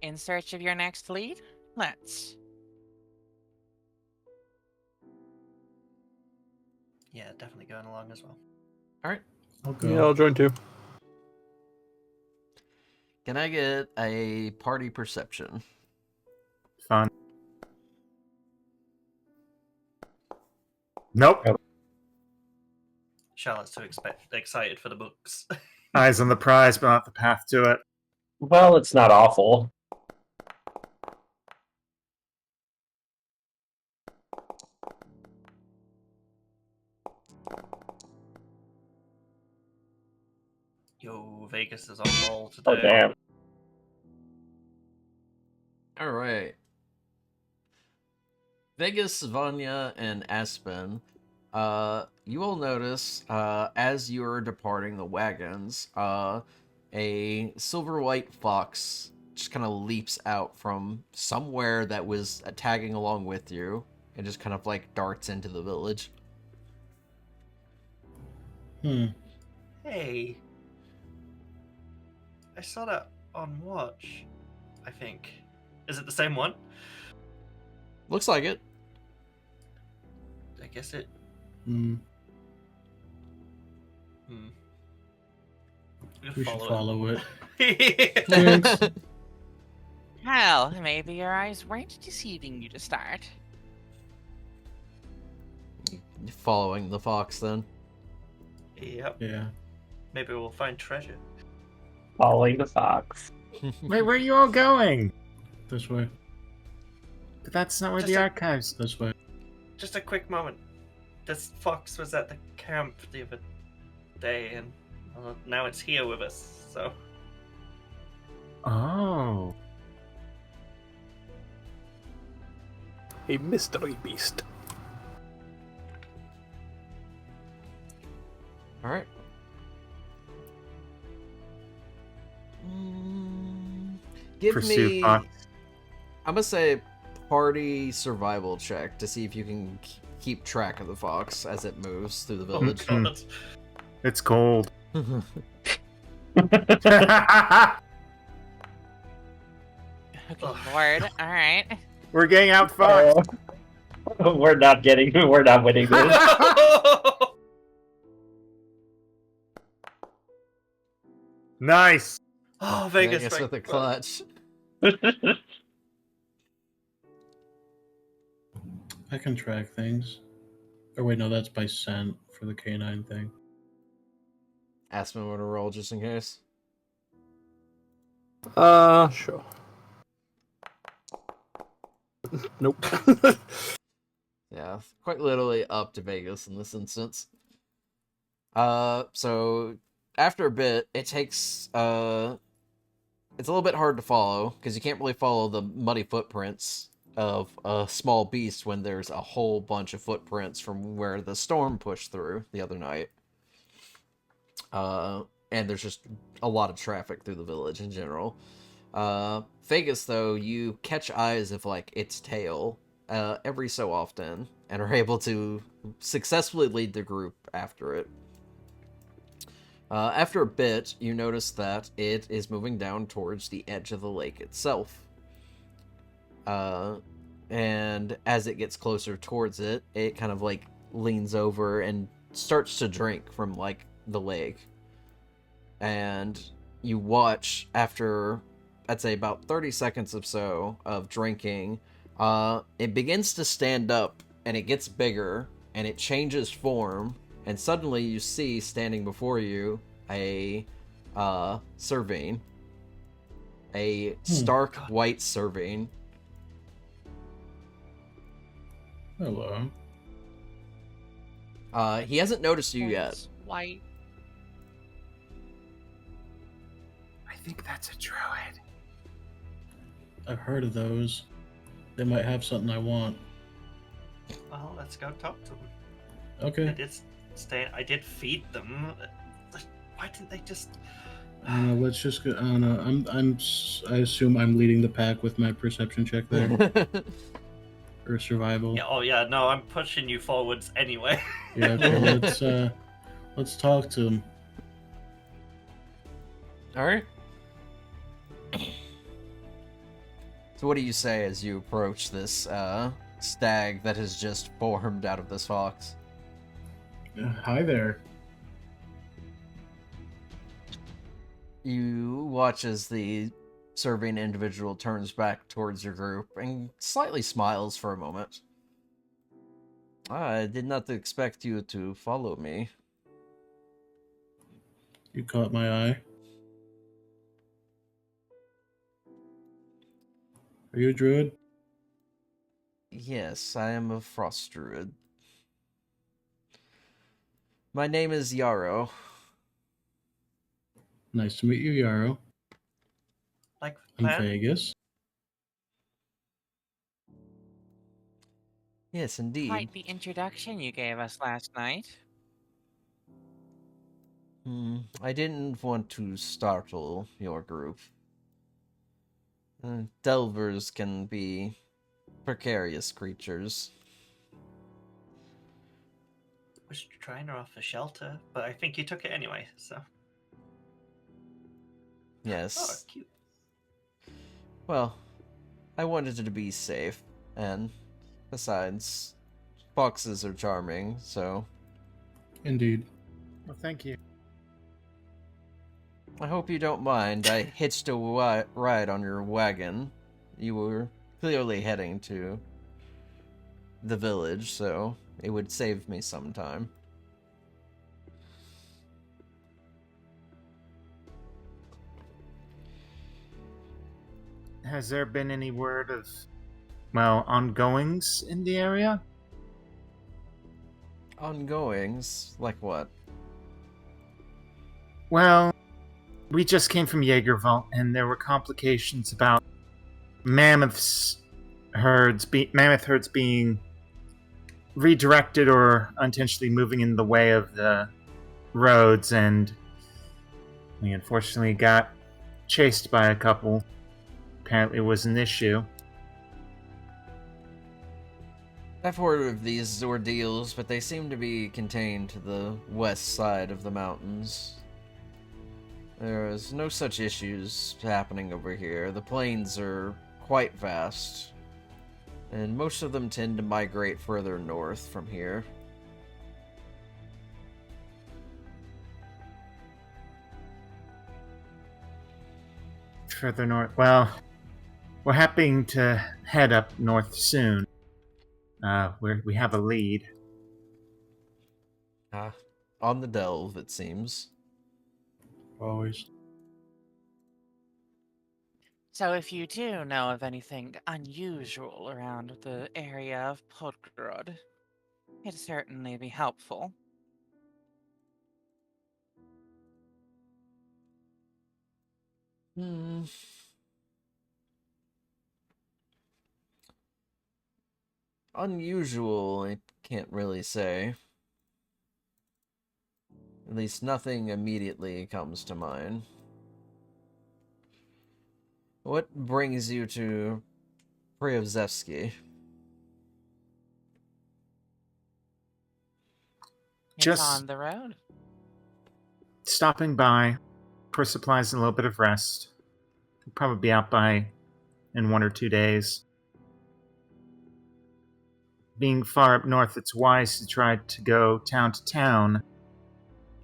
In search of your next lead? Let's. Yeah, definitely going along as well. Alright. I'll go. Yeah, I'll join too. Can I get a party perception? Fun. Nope. Charlotte's too excited for the books. Eyes on the prize, but not the path to it. Well, it's not awful. Yo, Vegas is on ball today. Oh, damn. Alright. Vegas, Vanya, and Aspen, you will notice as you are departing the wagons, a silver white fox just kind of leaps out from somewhere that was tagging along with you and just kind of like darts into the village. Hey, I saw that on watch. I think. Is it the same one? Looks like it. I guess it. Hmm. We should follow it. it. Thanks. Well, maybe your eyes weren't deceiving you to start. Following the fox then. Yep. Yeah. Maybe we'll find treasure. Following the fox. Wait, where are you all going? This way. But that's not where Just the a- archives. This way. Just a quick moment. This fox was at the camp the other day, and now it's here with us. So Oh. A mystery beast. All right. Give Pursue me. fox. I'm gonna say party survival check to see if you can keep track of the fox as it moves through the oh village. god. It's cold. Okay, Ugh. Lord. All right. We're getting out fox. We're not winning this. Nice. Oh, Vegas, Vegas right. with a clutch. I can track things. Or wait, no, that's by scent for the canine thing. Aspen want to roll just in case. Sure. Nope. Yeah, quite literally up to Vegas in this instance. So after a bit, it takes it's a little bit hard to follow because you can't really follow the muddy footprints of a small beast when there's a whole bunch of footprints from where the storm pushed through the other night. And there's just a lot of traffic through the village in general. Vegas, though, you catch eyes of like its tail every so often and are able to successfully lead the group after it. After a bit, you notice that it is moving down towards the edge of the lake itself. And as it gets closer towards it, it kind of like leans over and starts to drink from like the lake. And you watch after, I'd say about 30 seconds or so of drinking, it begins to stand up and it gets bigger and it changes form. And suddenly you see standing before you a Servine. A stark white Servine. Hello. He hasn't noticed you yet. It's white. I think that's a druid. I've heard of those. They might have something I want. Well, let's go talk to them. I Okay. did I did feed them. Why didn't they just? I don't know. Let's just go. I don't know. I assume I'm leading the pack with my perception check there or survival. Yeah, oh yeah, no, I'm pushing you forwards anyway. Yeah. Okay, let's talk to him. All right. So what do you say as you approach this stag that has just formed out of this fox? Hi there. You watch as the serving individual turns back towards your group and slightly smiles for a moment. I did not expect you to follow me. You caught my eye. Are you a druid? Yes, I am a frost druid. My name is Yarrow. Nice to meet you, Yarrow. Like I'm plan? Vegas. Yes, indeed. Quite the introduction you gave us last night. I didn't want to startle your group. Delvers can be precarious creatures. Was trying to offer shelter, but I think you took it anyway, so. Oh, Yes. cute. Well, I wanted it to be safe, and besides, foxes are charming, so Indeed. Well, thank you. I hope you don't mind. I hitched a ride on your wagon. You were clearly heading to the village, so it would save me some time. Has there been any word of, well, ongoings in the area? Ongoings? Like what? Well, we just came from Jaegerville, and there were complications about mammoth herds being redirected or unintentionally moving in the way of the roads, and we unfortunately got chased by a couple. Apparently, it was an issue. I've heard of these ordeals, but they seem to be contained to the west side of the mountains. There is no such issues happening over here. The plains are quite vast, and most of them tend to migrate further north from here. Further north. Well, we're happening to head up north soon. We have a lead. On the delve, it seems. Always. So if you do know of anything unusual around the area of Podgorod, it'd certainly be helpful. Unusual, I can't really say. At least nothing immediately comes to mind. What brings you to Priozevsky? It's Just- on the road. Stopping by for supplies and a little bit of rest. We'll probably be out in 1 or 2 days. Being far up north, it's wise to try to go town to town,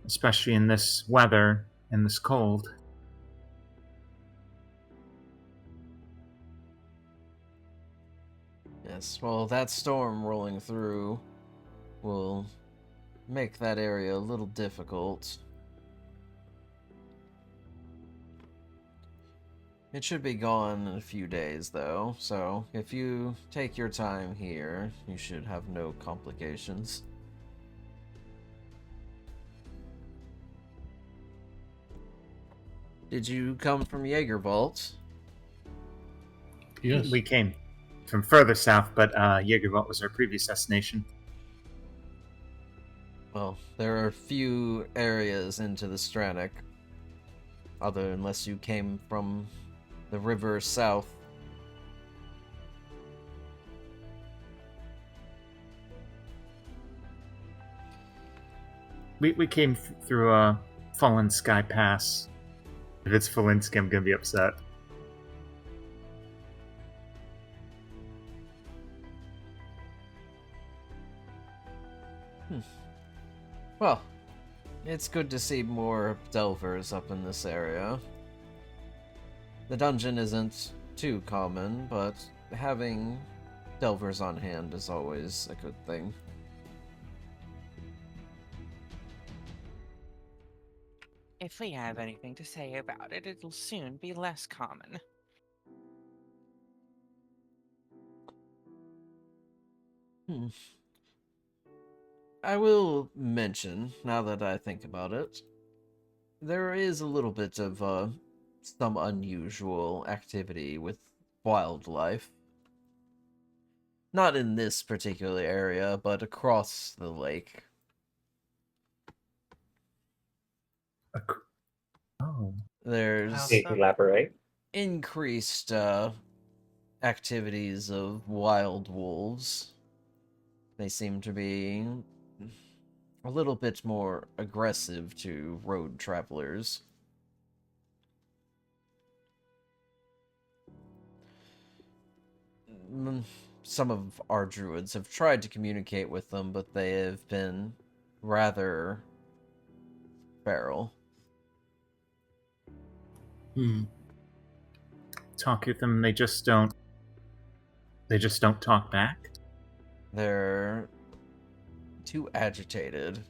especially in this weather and this cold. Yes, well, that storm rolling through will make that area a little difficult. It should be gone in a few days, though, so if you take your time here, you should have no complications. Did you come from Jaegervault? Yes. We came from further south, but Jaegervault was our previous destination. Well, there are few areas into the Stranic, unless you came from the river south. We came through Fallen Sky Pass. If it's Falinski, I'm gonna be upset. Well, it's good to see more delvers up in this area. The dungeon isn't too common, but having delvers on hand is always a good thing. If we have anything to say about it, it'll soon be less common. I will mention, now that I think about it, there is a little bit of some unusual activity with wildlife. Not in this particular area, but across the lake. Oh. There's How Can you so? elaborate? increased activities of wild wolves. They seem to be a little bit more aggressive to road travelers. Some of our druids have tried to communicate with them, but they have been rather feral. Talk with them, they just don't talk back. They're too agitated.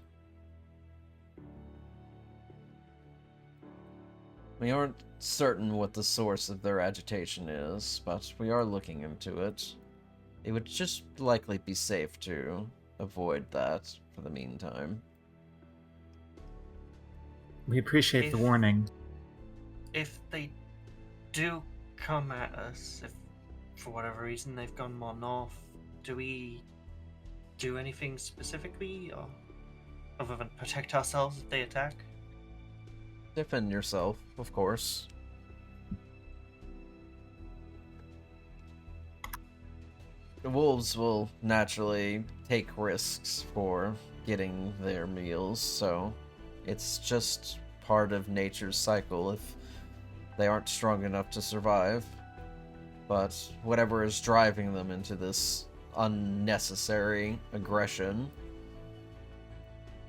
We aren't certain what the source of their agitation is, but we are looking into it. It would just likely be safe to avoid that for the meantime. We appreciate the warning. If they do come at us, if for whatever reason they've gone more north, do we do anything specifically, or other than protect ourselves if they attack? Defend yourself, of course. The wolves will naturally take risks for getting their meals, so it's just part of nature's cycle if they aren't strong enough to survive. But whatever is driving them into this unnecessary aggression,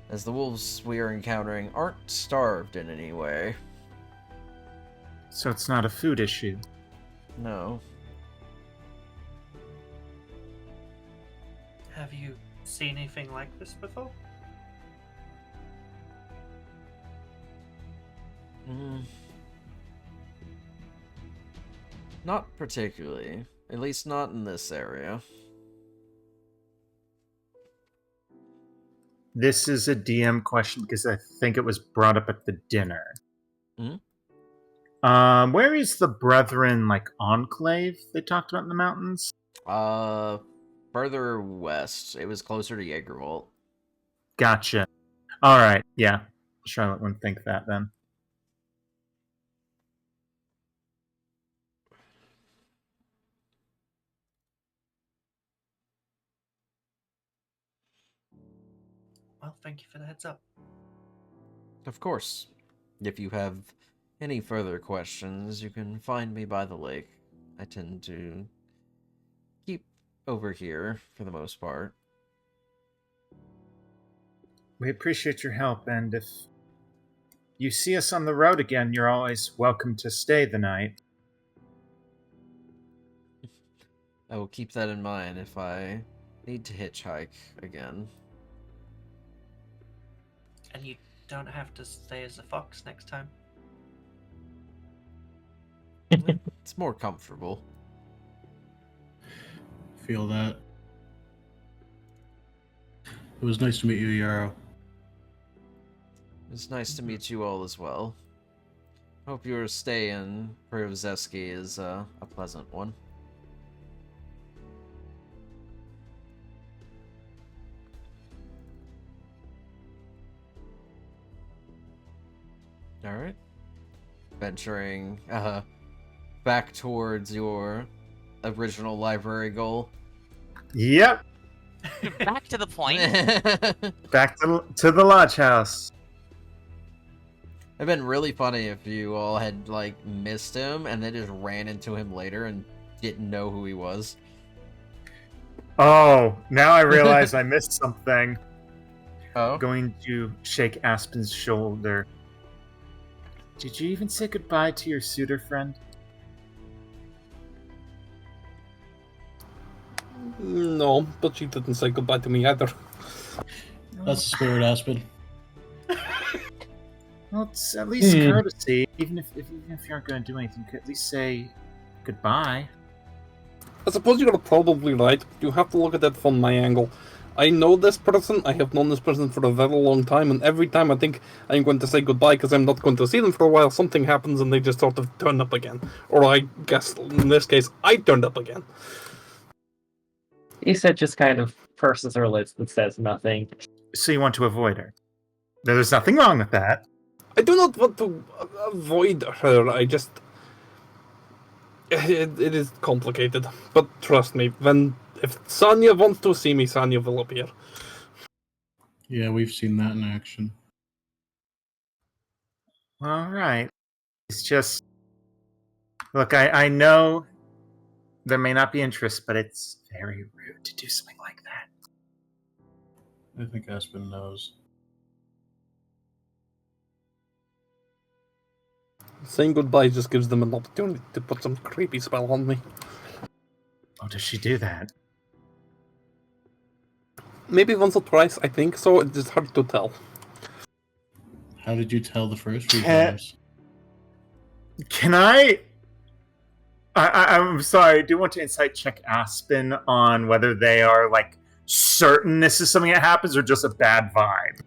as the wolves we are encountering aren't starved in any way. So it's not a food issue. No. Have you seen anything like this before? Not particularly. At least not in this area. This is a DM question because I think it was brought up at the dinner. Where is the Brethren, enclave they talked about in the mountains? Further west. It was closer to Jaegerwald. Gotcha. Alright, yeah. Charlotte wouldn't think that then. Well, thank you for the heads up. Of course. If you have any further questions, you can find me by the lake. I tend to keep over here for the most part. We appreciate your help, and if you see us on the road again, you're always welcome to stay the night. I will keep that in mind if I need to hitchhike again. And you don't have to stay as a fox next time. It's more comfortable. Feel that. It was nice to meet you, Yarrow. It's nice to meet you all as well. Hope your stay in Priozeski is a pleasant one. Alright. Venturing back towards your original library goal. Yep. Back to the point. Back to the lodge house. It'd been really funny if you all had, missed him and then just ran into him later and didn't know who he was. Oh, now I realize I missed something. Oh? Going to shake Aspen's shoulder. Did you even say goodbye to your suitor friend? No, but she didn't say goodbye to me either. That's the spirit, Aspen. Well, it's at least courtesy. Even if you aren't going to do anything, at least say goodbye. I suppose you're probably right. You have to look at that from my angle. I know this person, I have known this person for a very long time, and every time I think I'm going to say goodbye because I'm not going to see them for a while, something happens and they just sort of turn up again. Or I guess, in this case, I turned up again. Issa just kind of purses her lips but says nothing. So you want to avoid her? There's nothing wrong with that. I do not want to avoid her. I just. It is complicated. But trust me, if Sanya wants to see me, Sanya will appear. Yeah, we've seen that in action. All right. It's just. Look, I know there may not be interest, but it's very rude to do something like that. I think Aspen knows. Saying goodbye just gives them an opportunity to put some creepy spell on me. Oh, does she do that? Maybe once or twice, I think so. It's just hard to tell. How did you tell the first few Cat- times? Can I'm sorry, I do want to insight check Aspen on whether they are, like, certain this is something that happens or just a bad vibe.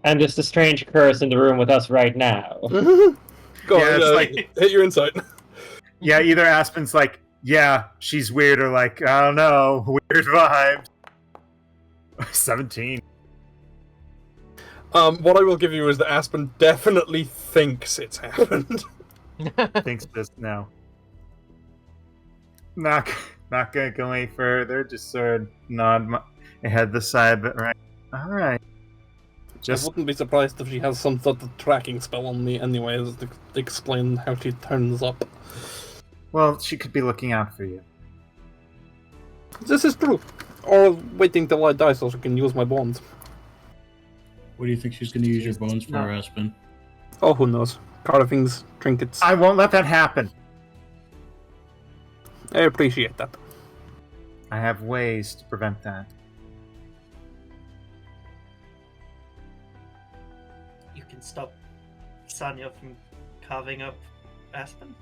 And just a strange curse in the room with us right now. Go Yeah, on, it's like- hit your insight. Yeah, either Aspen's like, yeah, she's weird, or like, I don't know, weird vibes. 17. What I will give you is that Aspen definitely thinks it's happened. Thinks this now. Not gonna go any further, just sort of nod my head the side, but right. Alright. I Just wouldn't be surprised if she has some sort of tracking spell on me anyways to explain how she turns up. well, she could be looking out for you. This is true. Or waiting till I die so she can use my bonds. What do you think she's going to use your bones for, No. Aspen? Oh, who knows? Carvings, trinkets. I won't let that happen. I appreciate that. I have ways to prevent that. You can stop Sanya from carving up Aspen.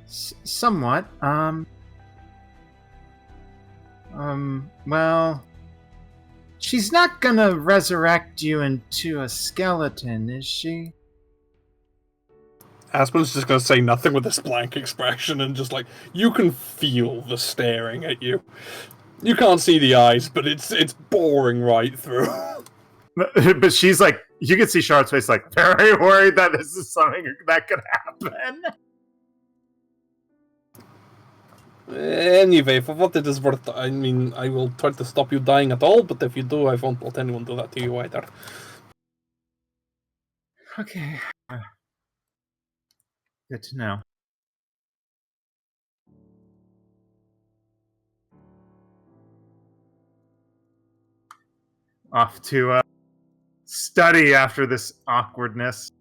Somewhat. Well, she's not gonna resurrect you into a skeleton, is she? Aspen's just gonna say nothing with this blank expression and just like, you can feel the staring at you. You can't see the eyes, but it's boring right through. But she's like, you can see Charlotte's face, like, very worried that this is something that could happen. Anyway, for what it is worth, I mean, I will try to stop you dying at all, but if you do, I won't let anyone do that to you either. Okay. Good to know. Off to study after this awkwardness.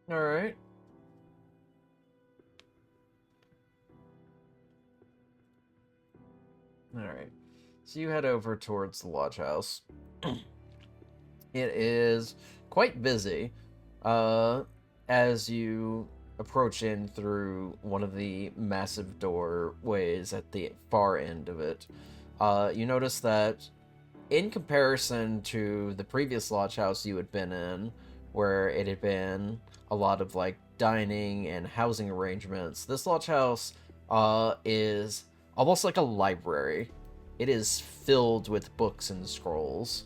Alright. Alright. So you head over towards the lodge house. It is quite busy. As you approach in through one of the massive doorways at the far end of it, you notice that in comparison to the previous lodge house you had been in, where it had been a lot of like dining and housing arrangements, this lodge house is almost like a library. It is filled with books and scrolls.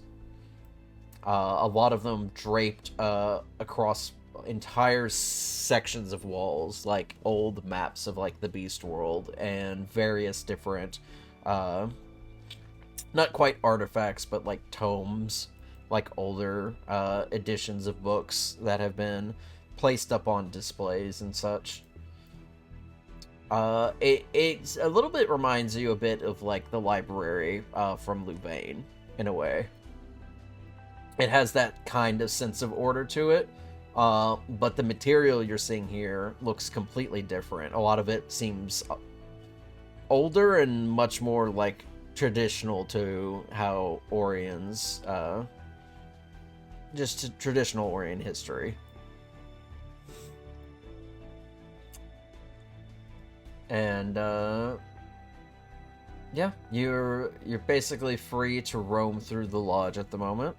A lot of them draped across entire sections of walls, like old maps of like the Beast World and various different, not quite artifacts, but like tomes, like older editions of books that have been placed up on displays and such. It's a little bit reminds you a bit of like the library from Louvain in a way. It has that kind of sense of order to it, but the material you're seeing here looks completely different. A lot of it seems older and much more like traditional to how Orion's, just to traditional Orion history. And yeah, you're basically free to roam through the lodge at the moment.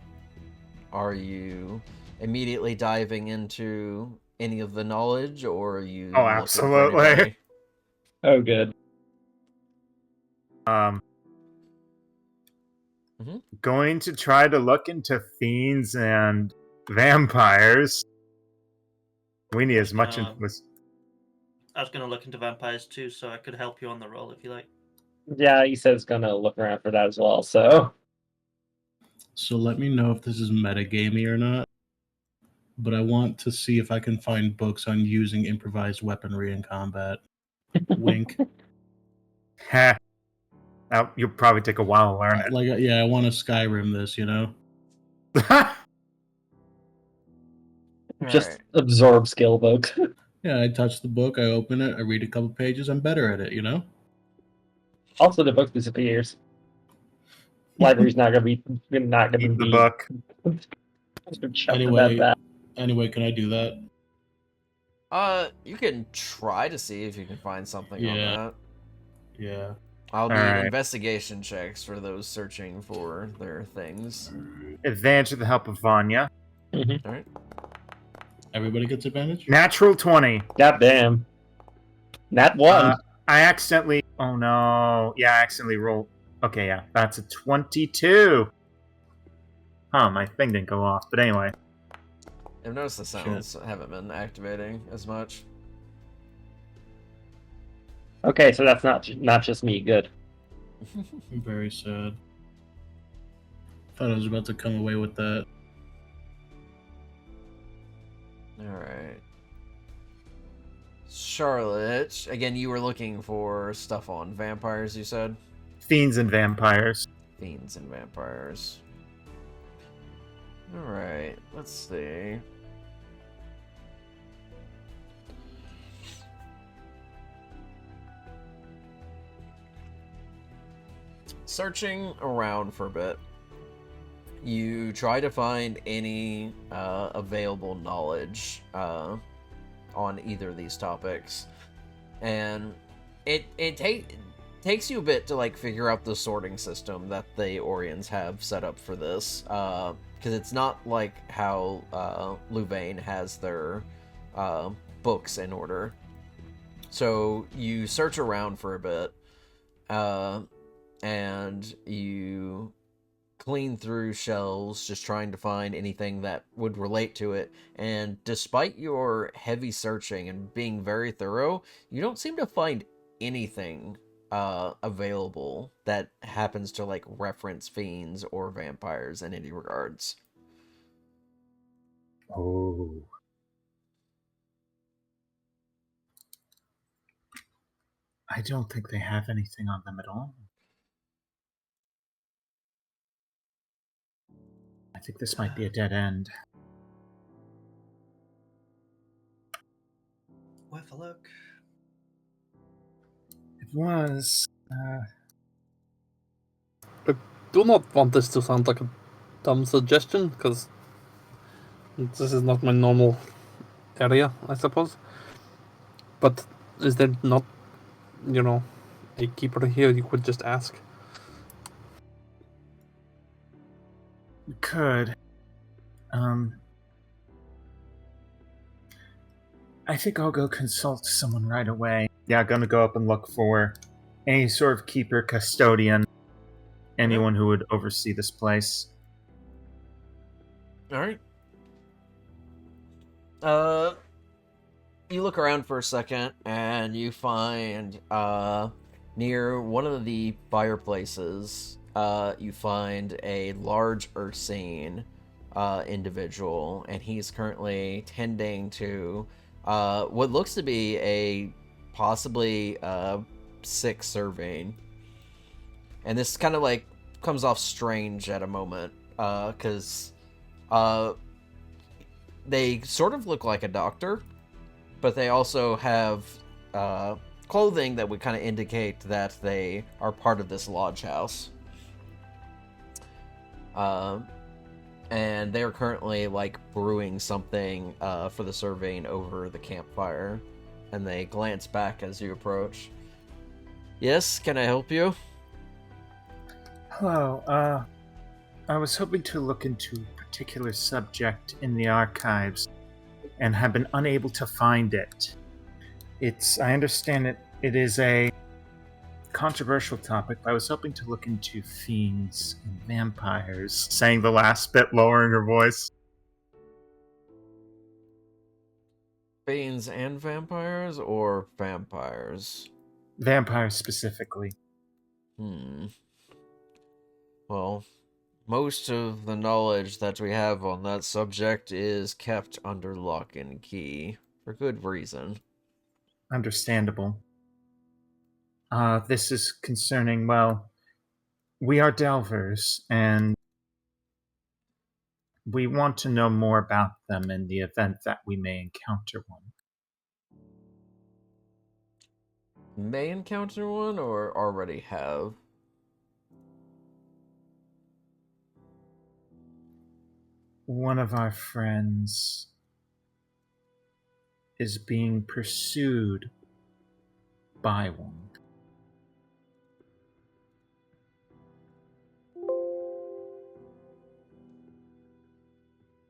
Are you immediately diving into any of the knowledge, or are you Oh, looking for absolutely. anybody? Oh, good. Mhm. Going to try to look into fiends and vampires. We need as much info. I was going to look into vampires too, so I could help you on the roll if you like. Yeah, he says gonna look around for that as well. So So let me know if this is metagamey or not. But I want to see if I can find books on using improvised weaponry in combat. Wink. Heh. You'll probably take a while to learn it. Like, yeah, I want to Skyrim this, you know? just Alright. absorb skill book. Yeah, I touch the book, I open it, I read a couple pages, I'm better at it, you know? Also, the book disappears. Library's not gonna be Keep the be book. Anyway, can I do that? You can try to see if you can find something on Yeah. that. Yeah. I'll need Alright. investigation checks for those searching for their things. Advantage with the help of Vanya. Alright. Everybody gets advantage? Natural 20. God damn. Nat 1. I accidentally. Oh no. Yeah, I accidentally rolled. Okay, yeah. That's a 22. Huh, my thing didn't go off. But anyway. I've noticed the sounds haven't been activating as much. Okay, so that's not just me. Good. I'm very sad. Thought I was about to come away with that. Alright. Charlotte, again, you were looking for stuff on vampires, you said? Fiends and vampires. Fiends and vampires. Alright, let's see. Searching around for a bit, you try to find any available knowledge on either of these topics, and it takes you a bit to like figure out the sorting system that the Orions have set up for this, because it's not like how Louvain has their books in order. So you search around for a bit, and you clean through shelves just trying to find anything that would relate to it, and despite your heavy searching and being very thorough, you don't seem to find anything available that happens to like reference fiends or vampires in any regards. Oh. I don't think they have anything on them at all. I think this might be a dead end. Worth a look. It was. I do not want this to sound like a dumb suggestion, because this is not my normal area, I suppose. But is there not, a keeper here you could just ask? We could. I think I'll go consult someone right away. Yeah, I'm gonna go up and look for any sort of keeper, custodian, anyone who would oversee this place. Alright. You look around for a second, and you find, near one of the fireplaces, you find a large Ursine, individual, and he's currently tending to, what looks to be a possibly, sick serving. And this kind of, like, comes off strange at a moment, because, they sort of look like a doctor, but they also have clothing that would kind of indicate that they are part of this lodge house. And they're currently like brewing something for the surveying over the campfire, and they glance back as you approach. Yes, can I help you? Hello, I was hoping to look into a particular subject in the archives and have been unable to find it. I understand it is a controversial topic, but I was hoping to look into fiends and vampires. Saying the last bit, lowering her voice. Fiends and vampires, or vampires? Vampires specifically. Well, most of the knowledge that we have on that subject is kept under lock and key, for good reason. Understandable. This is concerning, well, we are Delvers, and we want to know more about them in the event that we may encounter one. May encounter one, or already have? One of our friends is being pursued by one.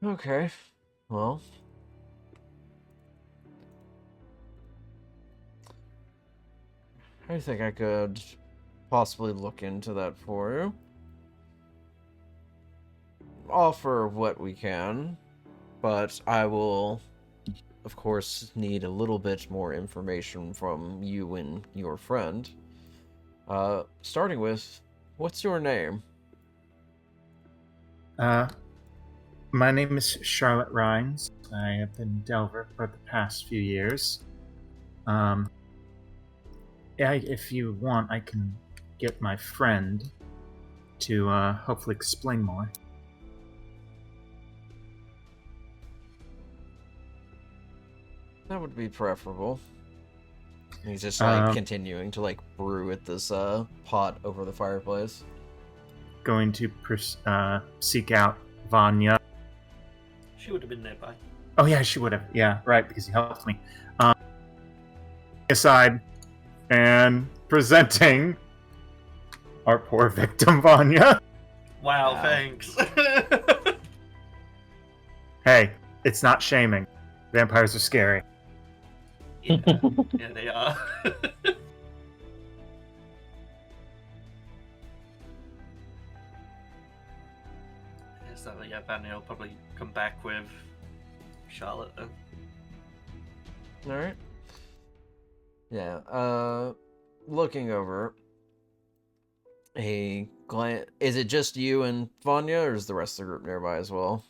Okay, well. I think I could possibly look into that for you. Offer what we can, but I will, of course, need a little bit more information from you and your friend. Starting with, what's your name? My name is Charlotte Rhines. I have been Delver for the past few years. If you want, I can get my friend to hopefully explain more. That would be preferable. He's just like continuing to like brew at this pot over the fireplace. Going to seek out Vanya. She would have been nearby. Oh yeah, she would have. Yeah, right, because he helped me. Aside and presenting our poor victim, Vanya. Wow, thanks. Hey, it's not shaming. Vampires are scary. Yeah, they are. So yeah, Vanya will probably come back with Charlotte then. Alright. Yeah, looking over, is it just you and Vanya, or is the rest of the group nearby as well?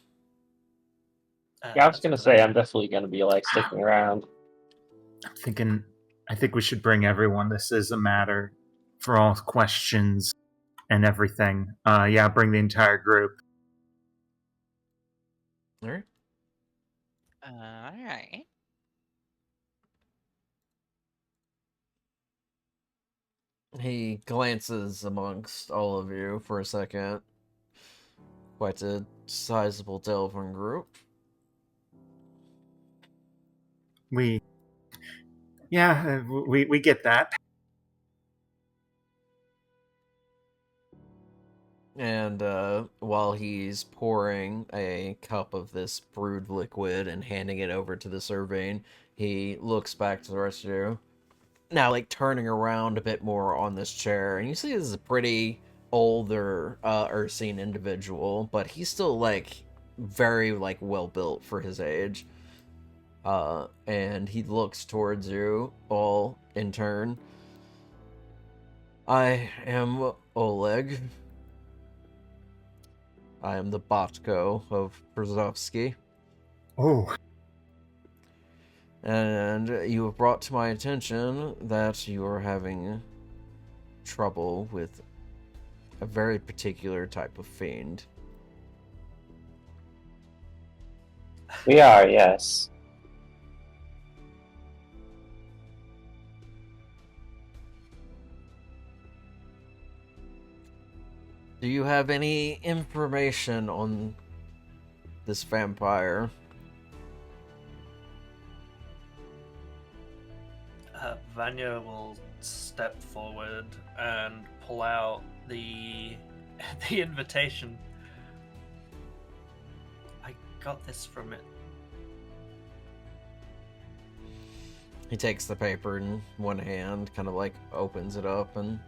Yeah, I was gonna say I'm definitely gonna be like sticking around. I think we should bring everyone. This is a matter for all questions and everything. Yeah, bring the entire group. Alright. Alright. He glances amongst all of you for a second. Quite a sizable Delvin group. We get that. And while he's pouring a cup of this brewed liquid and handing it over to the Servain, he looks back to the rest of you. Now, like, turning around a bit more on this chair, and you see this is a pretty older Ursine individual, but he's still, like, very, like, well-built for his age. And he looks towards you all in turn. I am Oleg. I am the Botko of Brzozowski. Oh. And you have brought to my attention that you are having trouble with a very particular type of fiend. We are, yes. Do you have any information on this vampire? Vanya will step forward and pull out the invitation got this from it. He takes the paper in one hand, kind of like opens it up and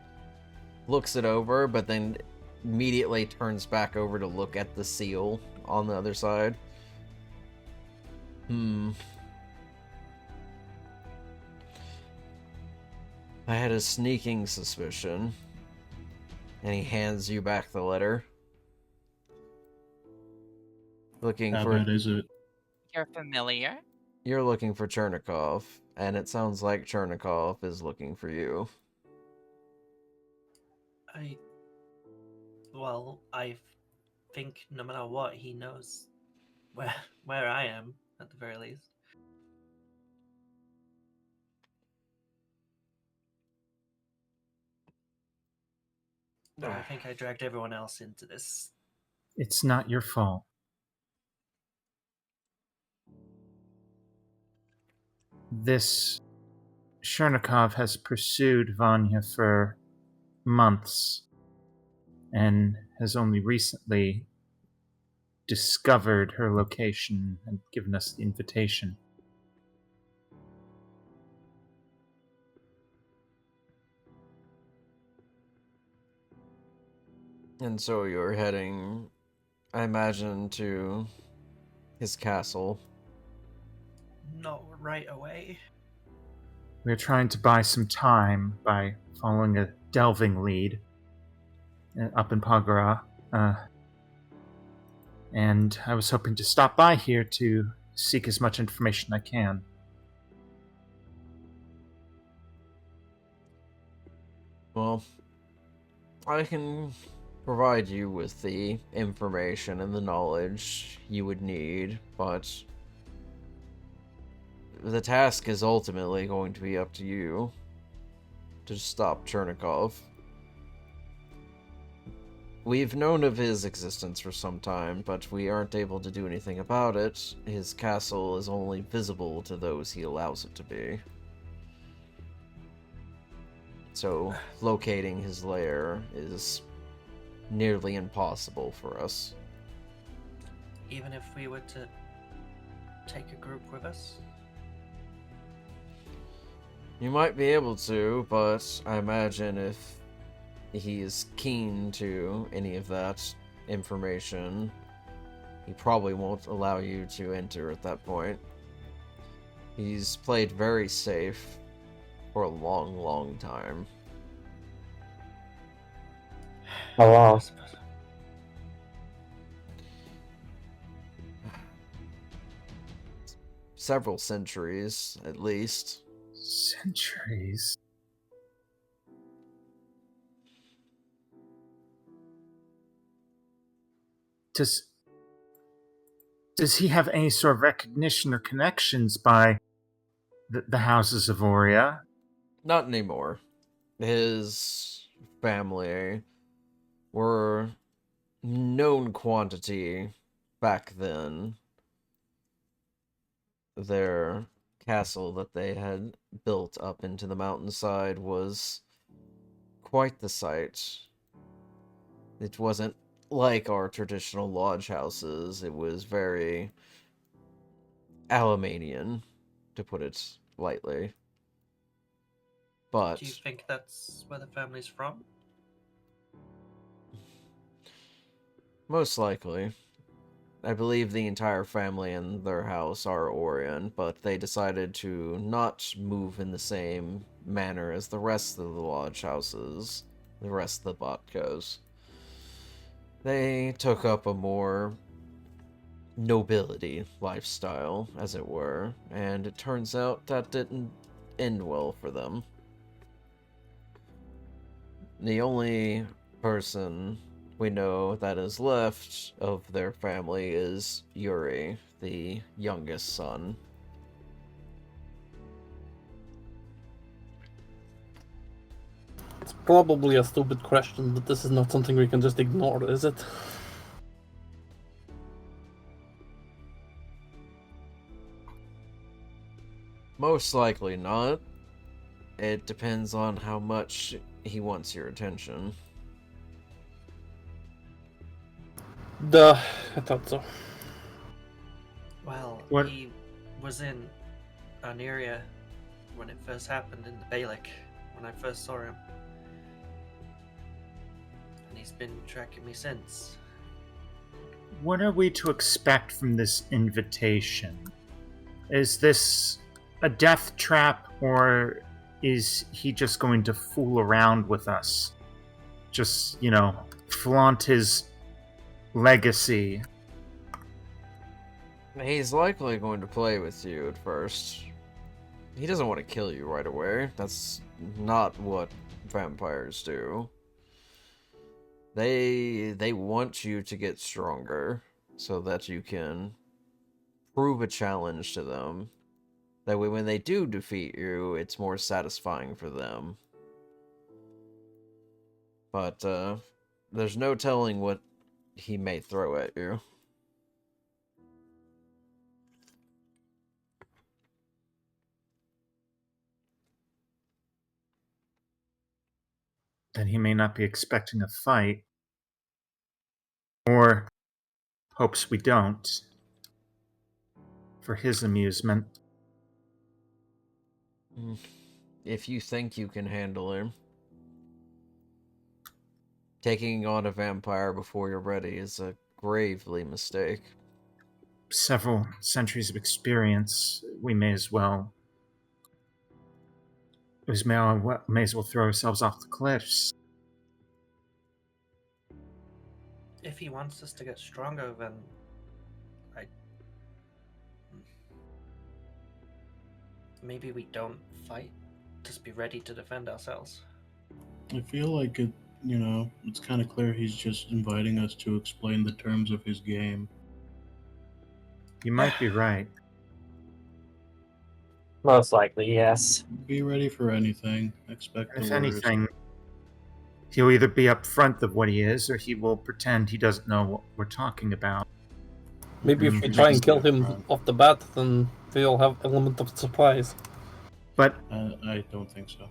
looks it over, but then immediately turns back over to look at the seal on the other side. I had a sneaking suspicion. And he hands you back the letter. Looking How for... bad is it? You're familiar? You're looking for Chernikov, and it sounds like Chernikov is looking for you. Well, I think no matter what, he knows where I am, at the very least. No, I think I dragged everyone else into this. It's not your fault. This Chernikov has pursued Vanya for months and has only recently discovered her location and given us the invitation. And so you're heading, I imagine, to his castle. Not right away. We're trying to buy some time by following a delving lead up in Pagara. And I was hoping to stop by here to seek as much information I can. Well, I can provide you with the information and the knowledge you would need, but the task is ultimately going to be up to you to stop Chernikov. We've known of his existence for some time, but we aren't able to do anything about it. His castle is only visible to those he allows it to be. So, locating his lair is nearly impossible for us. Even if we were to take a group with us? You might be able to, but I imagine if he is keen to any of that information, he probably won't allow you to enter at that point. He's played very safe for a long, long time. Oh, wow. Several centuries, at least. Centuries? Does he have any sort of recognition or connections by the houses of Oria? Not anymore. His family were known quantity back then. Their castle that they had built up into the mountainside was quite the sight. It wasn't like our traditional lodge houses. It was very Alamanian, to put it lightly. But Do you think that's where the family's from? most likely. I believe the entire family and their house are Orion, but they decided to not move in the same manner as the rest of the lodge houses, the rest of the Botkos. They took up a more nobility lifestyle, as it were, and it turns out that didn't end well for them. The only person we know that is left of their family is Yuri, the youngest son. It's probably a stupid question, but this is not something we can just ignore, is it? Most likely not. It depends on how much he wants your attention. Duh, I thought so. What? He was in an area when it first happened in the Balik, when I first saw him. And he's been tracking me since. What are we to expect from this invitation? Is this a death trap, or is he just going to fool around with us? Just, flaunt his legacy. He's likely going to play with you at first. He doesn't want to kill you right away. That's not what vampires do. They want you to get stronger so that you can prove a challenge to them. That way when they do defeat you, it's more satisfying for them. But there's no telling what he may throw at you. Then he may not be expecting a fight. Or hopes we don't. For his amusement. If you think you can handle him. Taking on a vampire before you're ready is a gravely mistake. Several centuries of experience, we may as well throw ourselves off the cliffs. If he wants us to get stronger, then maybe we don't fight. Just be ready to defend ourselves. I feel like it's kind of clear he's just inviting us to explain the terms of his game. You might be right. Most likely, yes. Be ready for anything. Expect the If worst. anything, he'll either be upfront of what he is, or he will pretend he doesn't know what we're talking about. Maybe if we try and kill him off the bat, then we'll have element of surprise. But I don't think so.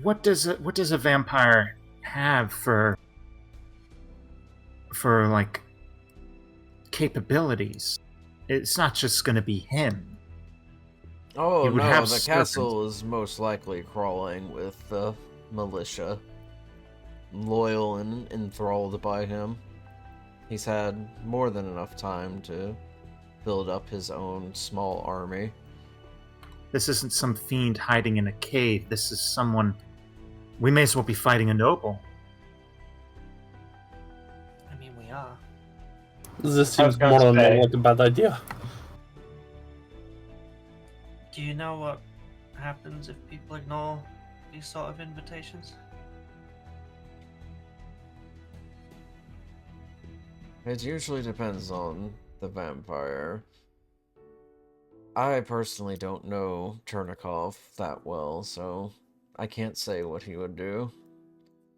what does a vampire have for like capabilities? It's not just going to be him. Oh He would no, have the servants. castle is most likely crawling with the militia. Loyal and enthralled by him. He's had more than enough time to build up his own small army. This isn't some fiend hiding in a cave. This is someone... We may as well be fighting a noble. I mean, we are. This I was seems gonna more and say- more like a bad idea. Do you know what happens if people ignore these sort of invitations? It usually depends on the vampire. I personally don't know Chernikov that well, so I can't say what he would do.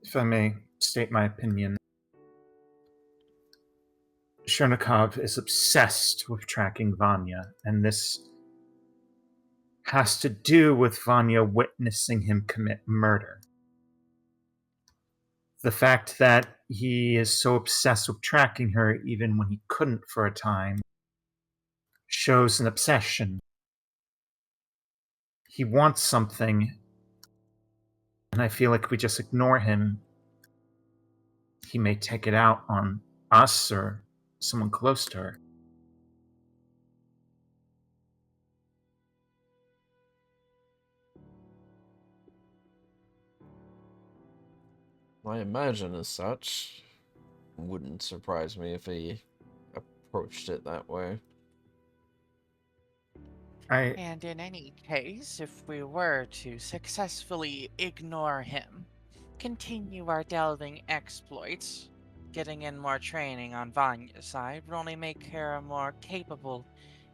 If I may state my opinion, Chernikov is obsessed with tracking Vanya, and this has to do with Vanya witnessing him commit murder. The fact that he is so obsessed with tracking her, even when he couldn't for a time, shows an obsession. He wants something, and I feel like if we just ignore him, he may take it out on us or someone close to her. I imagine as such. Wouldn't surprise me if he approached it that way. And in any case, if we were to successfully ignore him, continue our delving exploits, getting in more training on Vanya's side would only make her a more capable,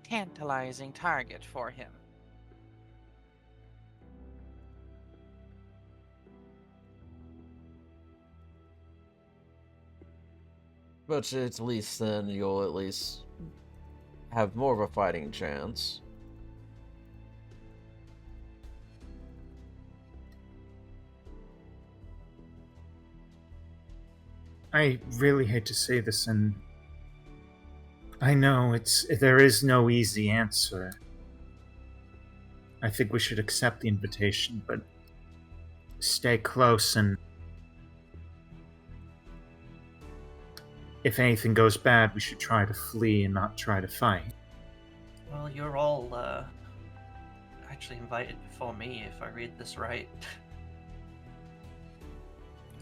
tantalizing target for him. But at least then you'll at least have more of a fighting chance. I really hate to say this, and I know there is no easy answer. I think we should accept the invitation, but stay close, and if anything goes bad, we should try to flee and not try to fight. Well, you're all actually invited before me, if I read this right.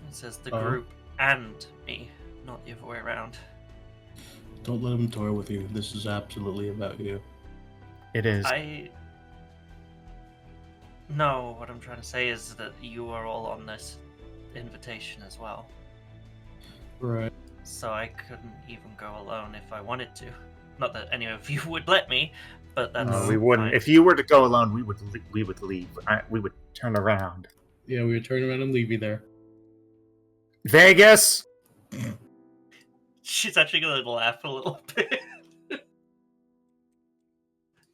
It says the Oh. group and me, not the other way around. Don't let him toy with you. This is absolutely about you. It is. No, what I'm trying to say is that you are all on this invitation as well. Right. So I couldn't even go alone if I wanted to. Not that any of you would let me, but that's No, we wouldn't. fine. If you were to go alone, we would leave. We would turn around. Yeah, we would turn around and leave you there. Vegas. She's actually gonna laugh a little bit.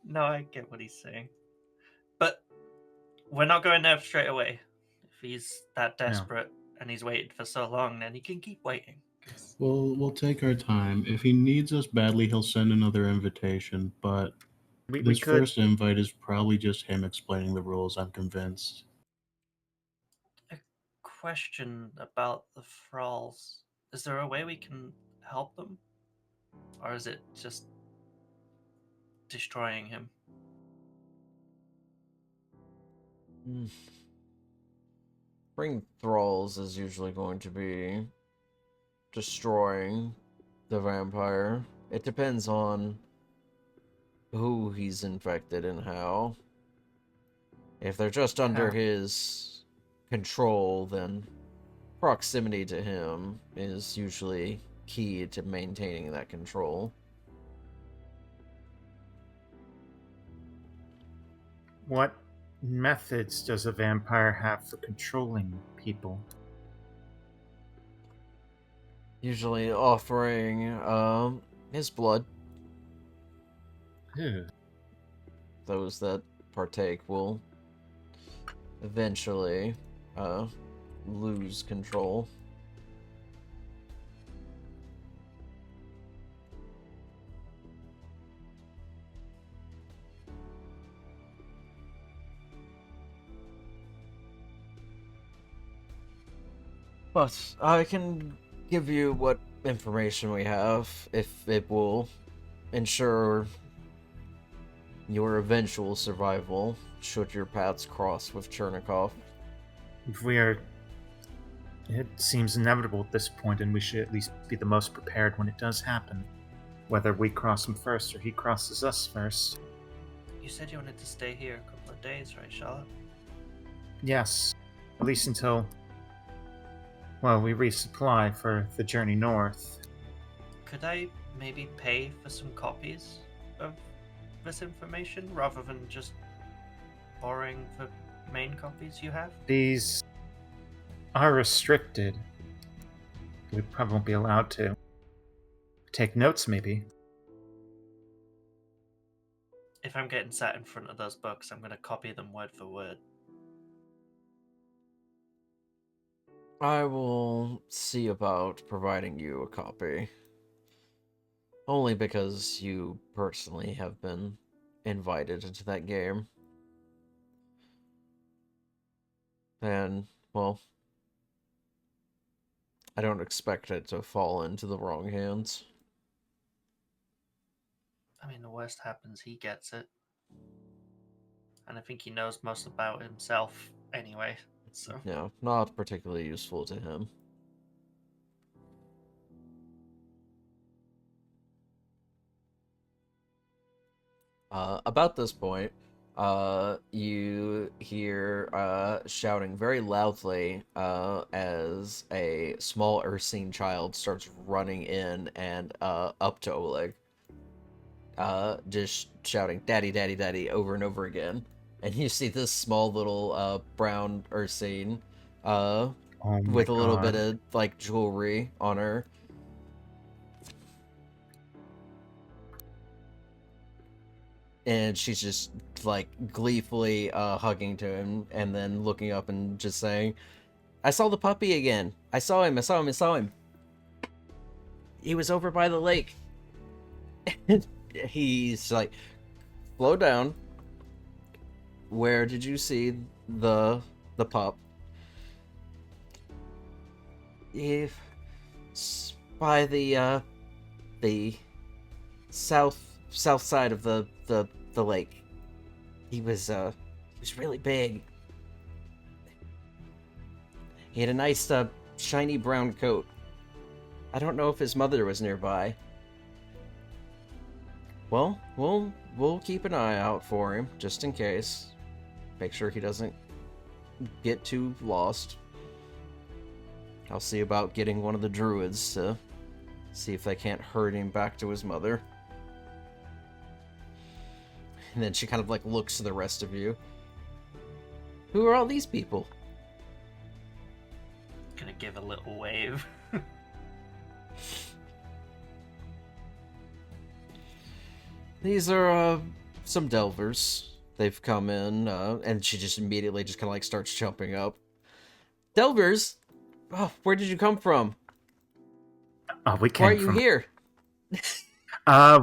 No, I get what he's saying. But we're not going there straight away. If he's that desperate and he's waited for so long, then he can keep waiting. We'll take our time. If he needs us badly, he'll send another invitation. But We this could. first invite is probably just him explaining the rules. I'm convinced. A question about the thralls. Is there a way we can help them? Or is it just destroying him? Bring thralls is usually going to be destroying the vampire. It depends on who he's infected and how. If they're just under his control, then proximity to him is usually key to maintaining that control. What methods does a vampire have for controlling people? Usually offering his blood. Ew. Those that partake will eventually lose control. But I can give you what information we have if it will ensure your eventual survival should your paths cross with Chernikov. If we are... It seems inevitable at this point, and we should at least be the most prepared when it does happen. Whether we cross him first or he crosses us first. You said you wanted to stay here a couple of days, right, Charlotte? Yes. At least until... Well, we resupply for the journey north. Could I maybe pay for some copies of this information rather than just borrowing the main copies you have? These are restricted. We probably won't be allowed to. Take notes, maybe. If I'm getting sat in front of those books, I'm going to copy them word for word. I will see about providing you a copy. Only because you personally have been invited into that game. And, well, I don't expect it to fall into the wrong hands. I mean, the worst happens, he gets it. And I think he knows most about himself anyway, so... Yeah, not particularly useful to him. About this point, you hear shouting very loudly as a small Ursine child starts running in and up to Oleg. Just shouting, "Daddy, Daddy, Daddy," over and over again. And you see this small little brown Ursine Oh my with a little God. bit of like jewelry on her. And she's just like gleefully hugging to him and then looking up and just saying, "I saw the puppy again. I saw him. I saw him. I saw him. He was over by the lake." He's like, slow down. Where did you see the pup? If by the south side of the lake. He was really big. He had a nice shiny brown coat. I don't know if his mother was nearby. Well, we'll keep an eye out for him just in case. Make sure he doesn't get too lost. I'll see about getting one of the druids to see if they can't herd him back to his mother. And then she kind of like looks to the rest of you. Who are all these people? Gonna give a little wave. These are some delvers. They've come in, and she just immediately just kind of like starts jumping up. Delvers? Oh, where did you come from? Oh, we Why are came you from. here?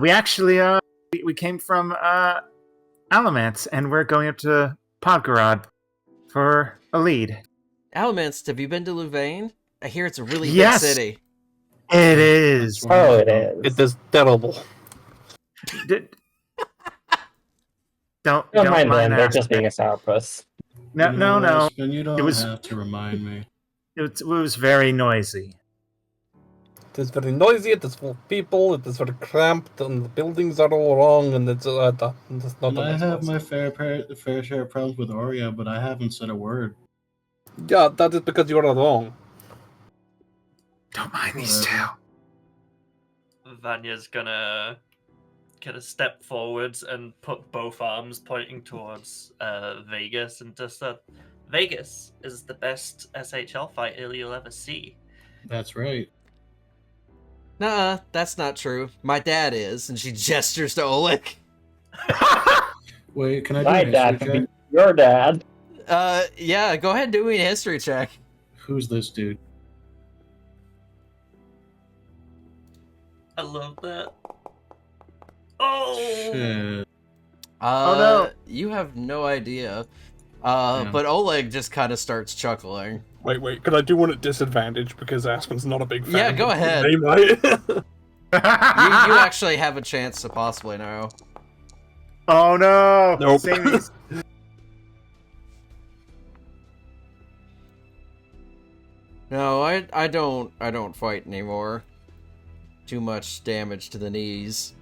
We actually we came from Alamance, and we're going up to Podgorod for a lead. Alamance, have you been to Louvain? I hear it's a really Yes. big city. It is. That's where Oh, I'm it from. is. It is terrible. D- Don't don't mind them. They're Aspen. just being a sourpuss. No, You know, no. Aspen, you don't was- have to remind me. It was very noisy. It is very noisy, it is full of people, it is very cramped, and the buildings are all wrong, and it's not And a I nice have place. my fair share of problems with Oria, but I haven't said a word. Yeah, that is because you are wrong. Don't mind these two. Vanya's gonna step forwards and put both arms pointing towards Vegas and just said, Vegas is the best SHL fighter you'll ever see. That's right. Nuh-uh, that's not true. My dad is, and she gestures to Oleg. Wait, can I do My a dad history could be check? your dad. Yeah, go ahead and do me a history check. Who's this dude? I love that. Oh! Shit. Oh, no. You have no idea. Yeah. But Oleg just kind of starts chuckling. Wait, could I do one at disadvantage because Aspen's not a big fan? Yeah, of go the ahead. name, right? You actually have a chance to possibly know. Oh no! Nope. Sammy's- No, I don't fight anymore. Too much damage to the knees.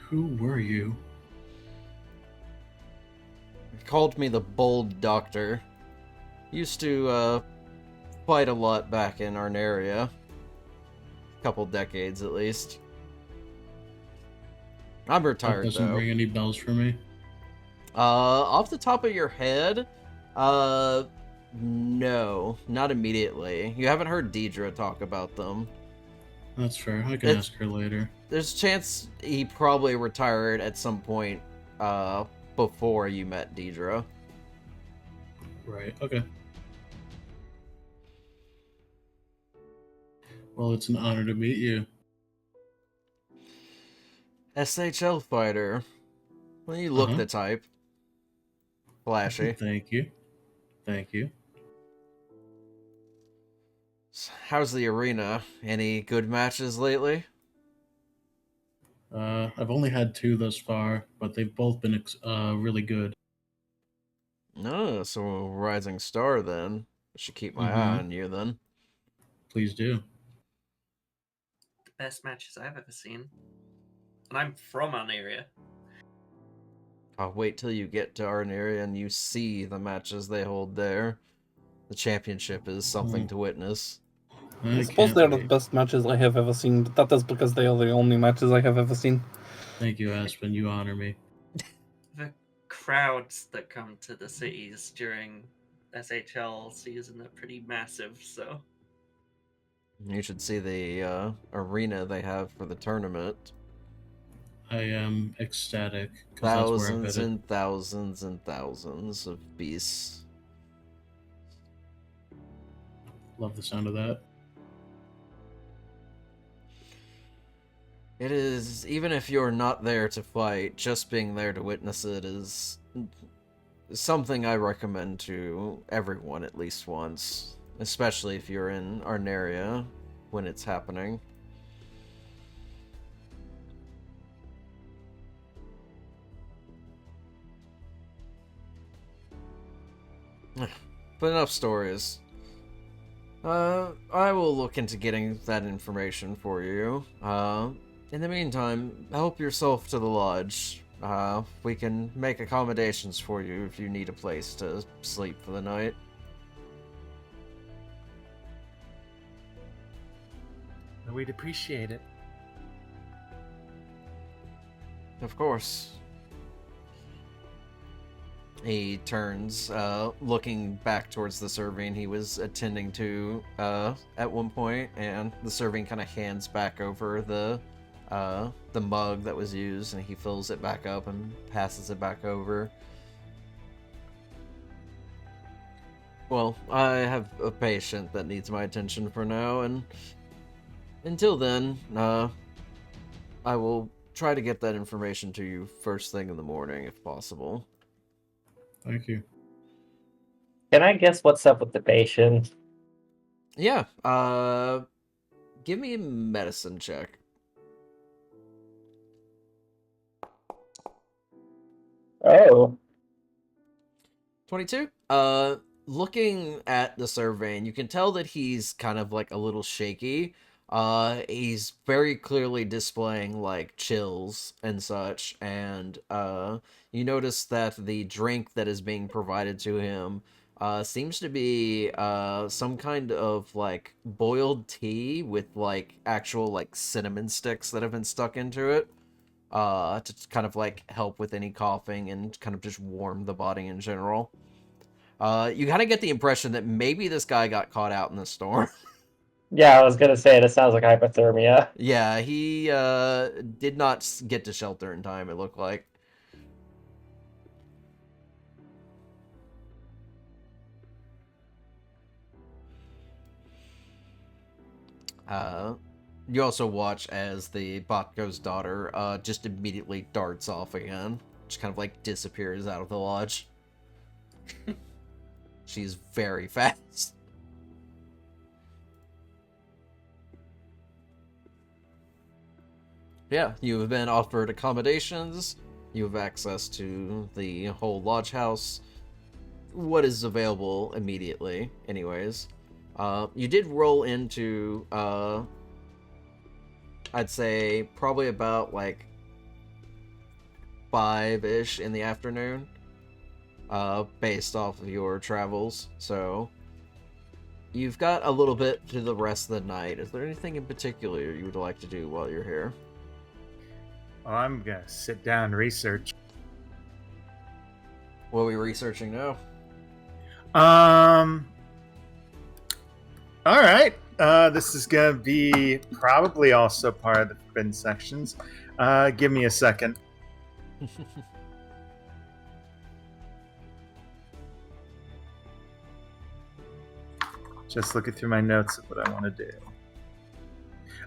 Who were you? He called me the Bold Doctor. Used to fight a lot back in Arnaria. Couple decades at least. I'm That retired doesn't though. ring any bells for me. Off the top of your head, no, not immediately. You haven't heard Deidre talk about them. That's fair. I can It's- ask her later. There's a chance he probably retired at some point, before you met Deidre. Right, okay. Well, it's an honor to meet you. SHL fighter. Well, you look Uh-huh. the type. Flashy. Thank you. Thank you. How's the arena? Any good matches lately? I've only had 2 thus far, but they've both been really good. No, so rising star then. I should keep my eye Mhm. on you then. Please do. The best matches I've ever seen. And I'm from an area. I'll wait till you get to Arnaria and you see the matches they hold there. The championship is something to witness. I I suppose can't they're the wait. best matches I have ever seen, but that is because they are the only matches I have ever seen. Thank you, Aspen. You honor me. The crowds that come to the cities during SHL season are pretty massive, so You should see the arena they have for the tournament. I am ecstatic. 'cause that's where I'm Thousands headed. and thousands and thousands of beasts. Love the sound of that. It is, even if you're not there to fight, just being there to witness it is something I recommend to everyone at least once, especially if you're in Arneria when it's happening. But enough stories. I will look into getting that information for you. In the meantime, help yourself to the lodge. We can make accommodations for you if you need a place to sleep for the night. We'd appreciate it. Of course. He turns, looking back towards the serving he was attending to at one point, and the serving kind of hands back over the mug that was used, and he fills it back up and passes it back over. Well, I have a patient that needs my attention for now, and until then, I will try to get that information to you first thing in the morning if possible. Thank you. Can I guess what's up with the patient? Yeah, give me a medicine check. Oh. 22? Looking at the survey, you can tell that he's kind of like a little shaky. He's very clearly displaying like chills and such, and you notice that the drink that is being provided to him seems to be some kind of like boiled tea with like actual like cinnamon sticks that have been stuck into it to kind of like help with any coughing and kind of just warm the body in general. You kind of get the impression that maybe this guy got caught out in the storm. Yeah, I was gonna say, this sounds like hypothermia. Yeah, he did not get to shelter in time, it looked like. You also watch as the Botko's daughter just immediately darts off again. Just kind of like disappears out of the lodge. She's very fast. Yeah, you have been offered accommodations. You have access to the whole lodge house. What is available immediately, anyways. You did roll into, I'd say, probably about, like, 5-ish in the afternoon, based off of your travels, so you've got a little bit to the rest of the night. Is there anything in particular you would like to do while you're here? Well, I'm gonna sit down and research. What are we researching now? All right. This is gonna be probably also part of the forbidden sections. Give me a second. Just looking through my notes of what I want to do.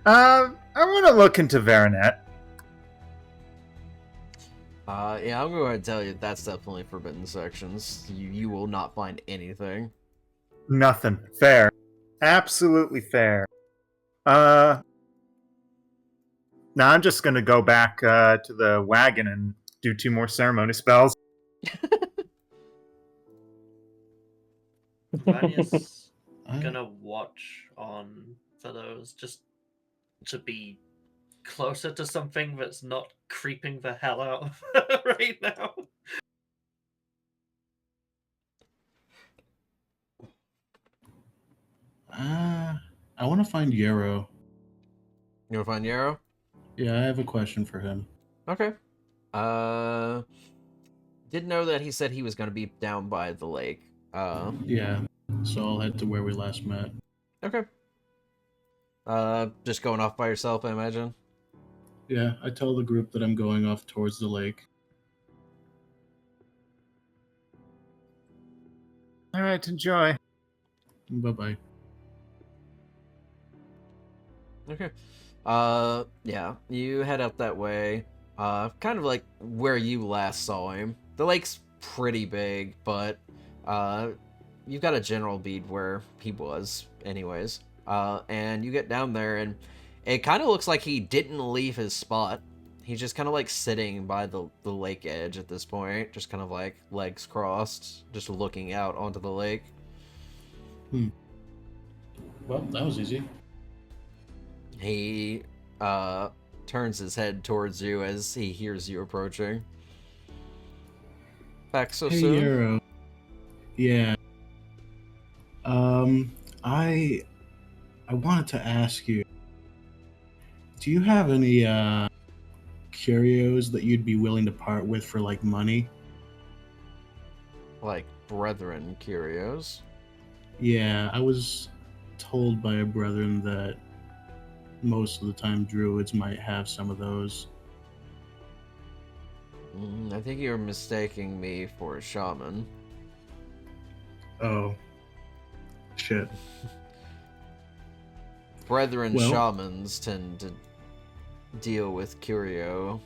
I want to look into Varanet. Yeah, I'm going to tell you that's definitely forbidden sections. You will not find anything. Nothing. Fair. Absolutely fair. Now I'm just gonna go back to the wagon and do 2 more ceremony spells. Vanya's gonna watch on for those, just to be closer to something that's not creeping the hell out of her right now. I want to find Yarrow. You want to find Yarrow? Yeah, I have a question for him. Okay. Didn't know that he said he was going to be down by the lake. Yeah, so I'll head to where we last met. Okay. Just going off by yourself, I imagine? Yeah, I tell the group that I'm going off towards the lake. All right, enjoy. Bye-bye. Okay. Yeah, you head out that way. Kind of like where you last saw him. The lake's pretty big, but you've got a general bead where he was, anyways. And you get down there, and it kind of looks like he didn't leave his spot. He's just kind of like sitting by the lake edge at this point, just kind of like legs crossed, just looking out onto the lake. Well, that was easy. He turns his head towards you as he hears you approaching. Back so Hey, soon? Yarrow. Yeah. I wanted to ask you, do you have any curios that you'd be willing to part with for like money? Like brethren curios. Yeah, I was told by a brethren that most of the time druids might have some of those. I think you're mistaking me for a shaman. Oh. Shit. Brethren Well- shamans tend to deal with curio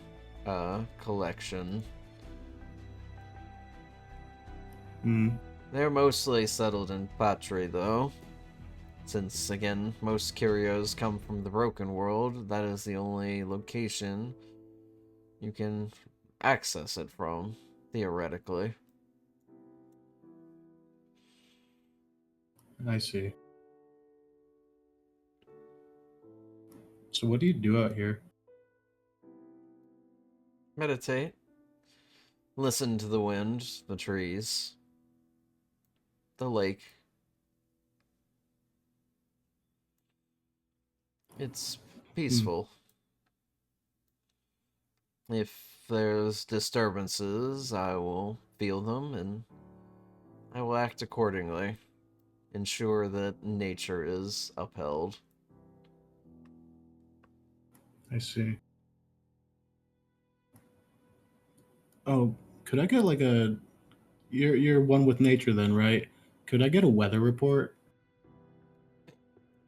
collection. Hmm. They're mostly settled in Patri, though. Since, again, most curios come from the Broken World, that is the only location you can access it from, theoretically. I see. So what do you do out here? Meditate. Listen to the wind, the trees, the lake. It's peaceful. If there's disturbances, I will feel them and I will act accordingly. Ensure that nature is upheld. I see. Oh, could I get like a... You're one with nature then, right? Could I get a weather report?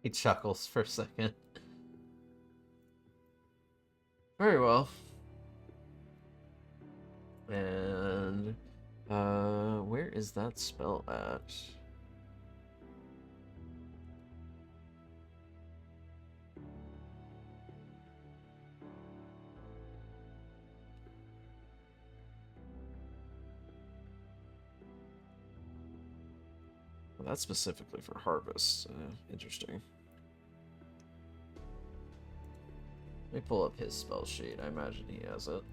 He chuckles for a second. Very well. And where is that spell at? Well, that's specifically for harvest. Interesting. Let me pull up his spell sheet. I imagine he has it.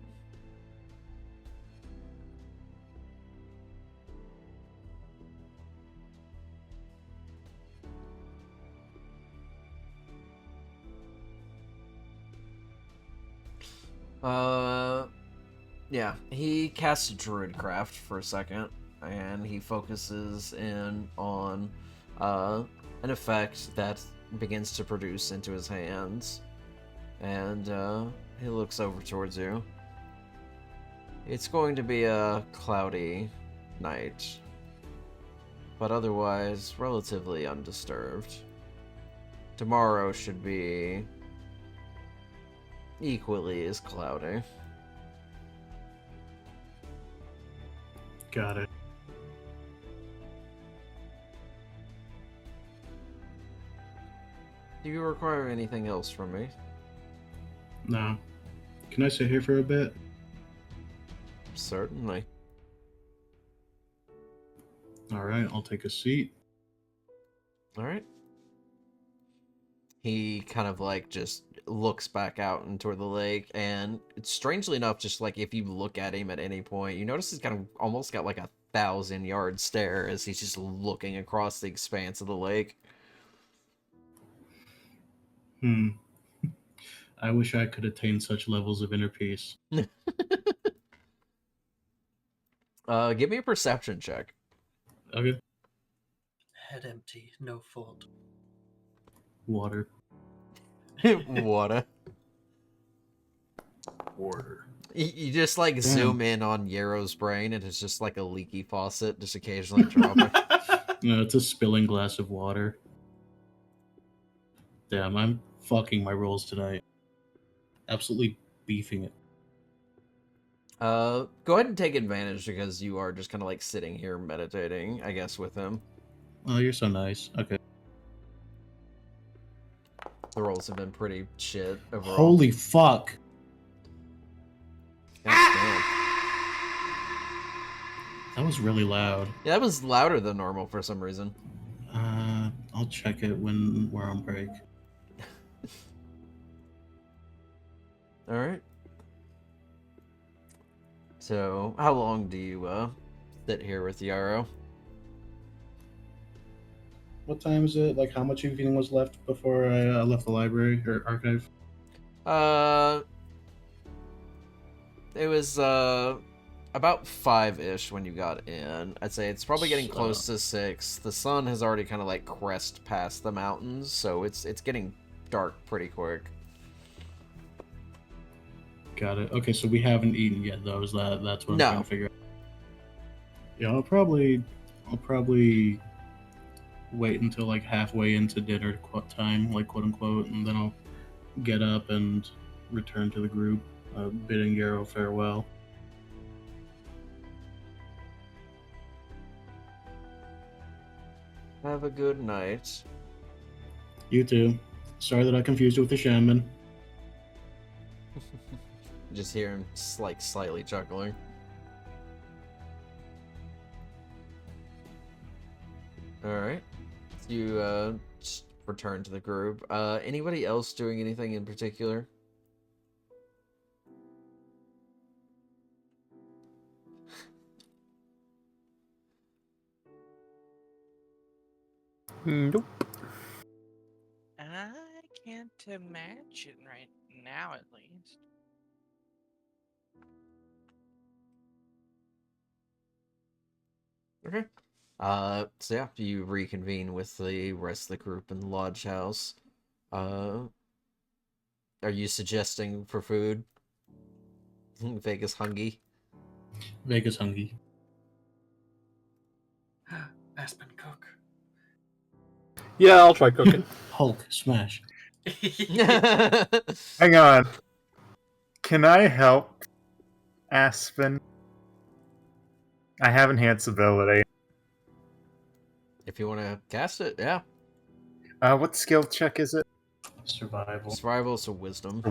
Yeah, he casts Druidcraft for a second, and he focuses in on an effect that begins to produce into his hands, and he looks over towards you. It's going to be a cloudy night, but otherwise relatively undisturbed. Tomorrow should be equally as cloudy. Got it. Do you require anything else from me? No. Can I sit here for a bit? Certainly. All right, I'll take a seat. Alright. He kind of like just looks back out into the lake, and it's strangely enough, just like if you look at him at any point, you notice he's kind of almost got like a 1,000-yard stare as he's just looking across the expanse of the lake. I wish I could attain such levels of inner peace. Give me a perception check. Okay. Head empty, no fault. Water. Water. Water. You just like zoom in on Yarrow's brain, and it's just like a leaky faucet, just occasionally dropping. No, it's a spilling glass of water. Damn, I'm fucking my rolls tonight. absolutely beefing it. Go ahead and take advantage because you are just kind of like sitting here meditating, I guess, with him. Oh, you're so nice. Okay. The rolls have been pretty shit overall. Holy fuck! God damn. That was really loud. Yeah, that was louder than normal for some reason. I'll check it when we're on break. All right. So, how long do you sit here with Yarrow? What time is it? Like, how much evening was left before I left the library or archive? It was about 5-ish when you got in. I'd say it's probably getting close to 6. The sun has already kind of like crest past the mountains, so it's getting dark pretty quick. Got it. Okay, so we haven't eaten yet, though. That's what I'm No. trying to figure out. Yeah, I'll probably wait until like halfway into dinner time, like quote unquote, and then I'll get up and return to the group, bidding Yarrow farewell. Have a good night. You too. Sorry that I confused you with the shaman. Just hear him like slightly chuckling. Alright. So you just return to the group. Anybody else doing anything in particular? Nope. I can't imagine right now, at least. Okay. So yeah, you reconvene with the rest of the group in the lodge house. Are you suggesting for food? Vegas hungry? Vegas hungry. Aspen cook. Yeah, I'll try cooking. Hulk smash. Hang on. Can I help Aspen? I have enhanced ability. If you want to cast it, yeah. What skill check is it? Survival. Survival, so wisdom.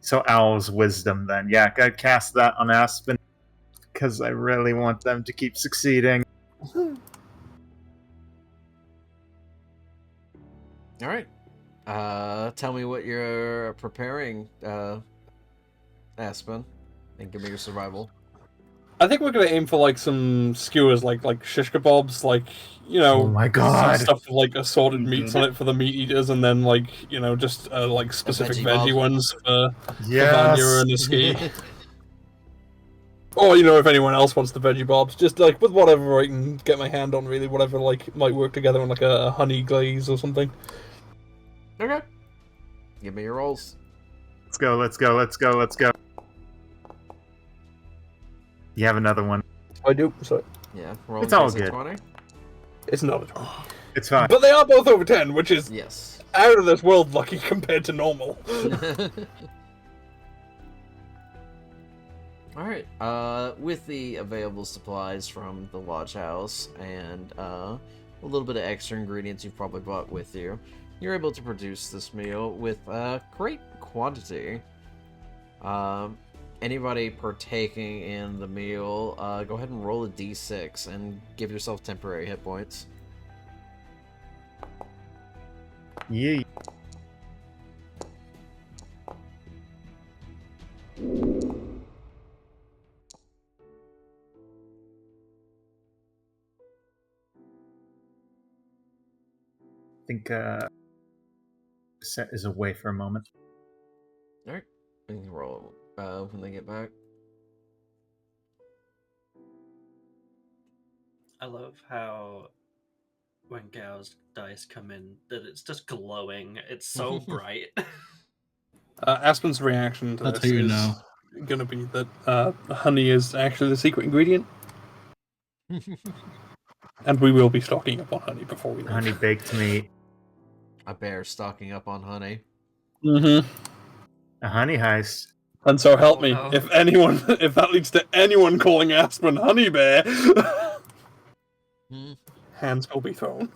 So Owl's wisdom then. Yeah, gotta cast that on Aspen. Because I really want them to keep succeeding. Alright. Tell me what you're preparing, Aspen. And give me your survival. I think we're gonna aim for like some skewers, like shish kebabs, like Oh my some god. stuff with like assorted meats on it for the meat eaters, and then like just like specific veggie veggie bob. ones for Yes. Vanya and the ski. Or if anyone else wants the veggie bobs, just like with whatever I can get my hand on, really, whatever like might work together on like a honey glaze or something. Okay. Give me your rolls. Let's go. You have another one. I do. So Yeah, roll It's all a good. 20. it's not a 20. It's fine. But they are both over 10, which is Yes. out of this world lucky compared to normal. Alright, with the available supplies from the lodge house and a little bit of extra ingredients you've probably brought with you, you're able to produce this meal with a great quantity. Anybody partaking in the meal, go ahead and roll a d6 and give yourself temporary hit points. Yeah. I think Set is away for a moment. Alright, we can roll when they get back. I love how when Gao's dice come in, that it's just glowing. It's so bright. Aspen's reaction to That's this how you is know. going to be that honey is actually the secret ingredient, and we will be stocking up on honey before we leave. Honey baked meat. A bear stocking up on honey. Mm-hmm. A honey heist. And so help Oh, me, no. if that leads to anyone calling Aspen Honey Bear, Hmm. hands will be thrown.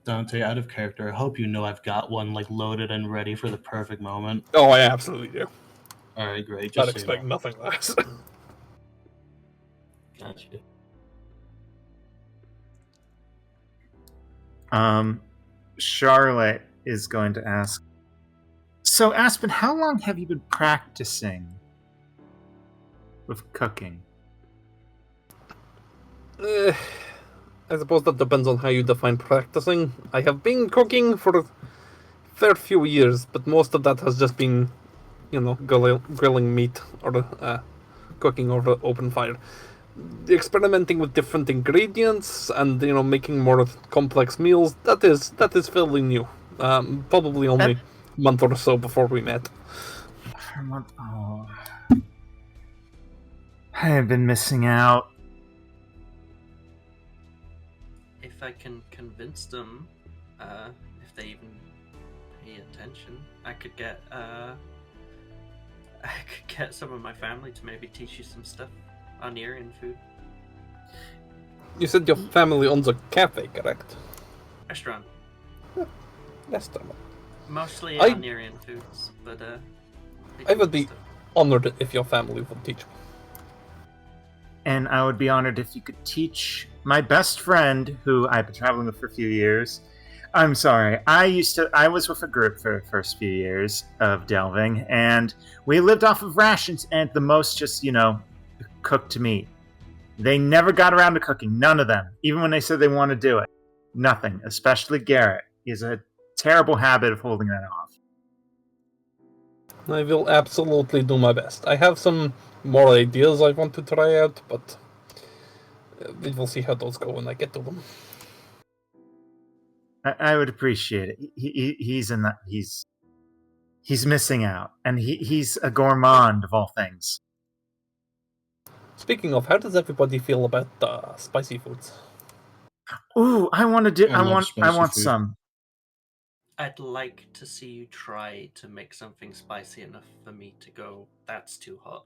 Dante, out of character, I hope you know I've got one like loaded and ready for the perfect moment. Oh, I absolutely do. All right, great. I'd Just so you expect know. nothing less. Gotcha. Charlotte is going to ask. So, Aspen, how long have you been practicing with cooking? I suppose that depends on how you define practicing. I have been cooking for a fair few years, but most of that has just been, grilling meat or cooking over open fire. Experimenting with different ingredients and making more complex meals. That is fairly new. Probably only a month or so before we met. Oh, I have been missing out. If I can convince them, if they even pay attention, I could get some of my family to maybe teach you some stuff on Irian food. You said your family owns a cafe, correct? Restaurant. Restaurant. Mostly I- on Irian foods, but they I do would be stuff. honored if your family would teach me. And I would be honored if you could teach my best friend, who I've been traveling with for a few years. I'm sorry. I was with a group for the first few years of delving, and we lived off of rations and at the most just, cooked meat. They never got around to cooking. None of them. Even when they said they want to do it. Nothing. Especially Garrett. He has a terrible habit of holding that off. I will absolutely do my best. I have some more ideas I want to try out, but we will see how those go when I get to them. I would appreciate it. He's in that. He's missing out, and he's a gourmand of all things. Speaking of, how does everybody feel about spicy foods? Ooh, I want to do. I love I spicy want food. some. I'd like to see you try to make something spicy enough for me to go, that's too hot.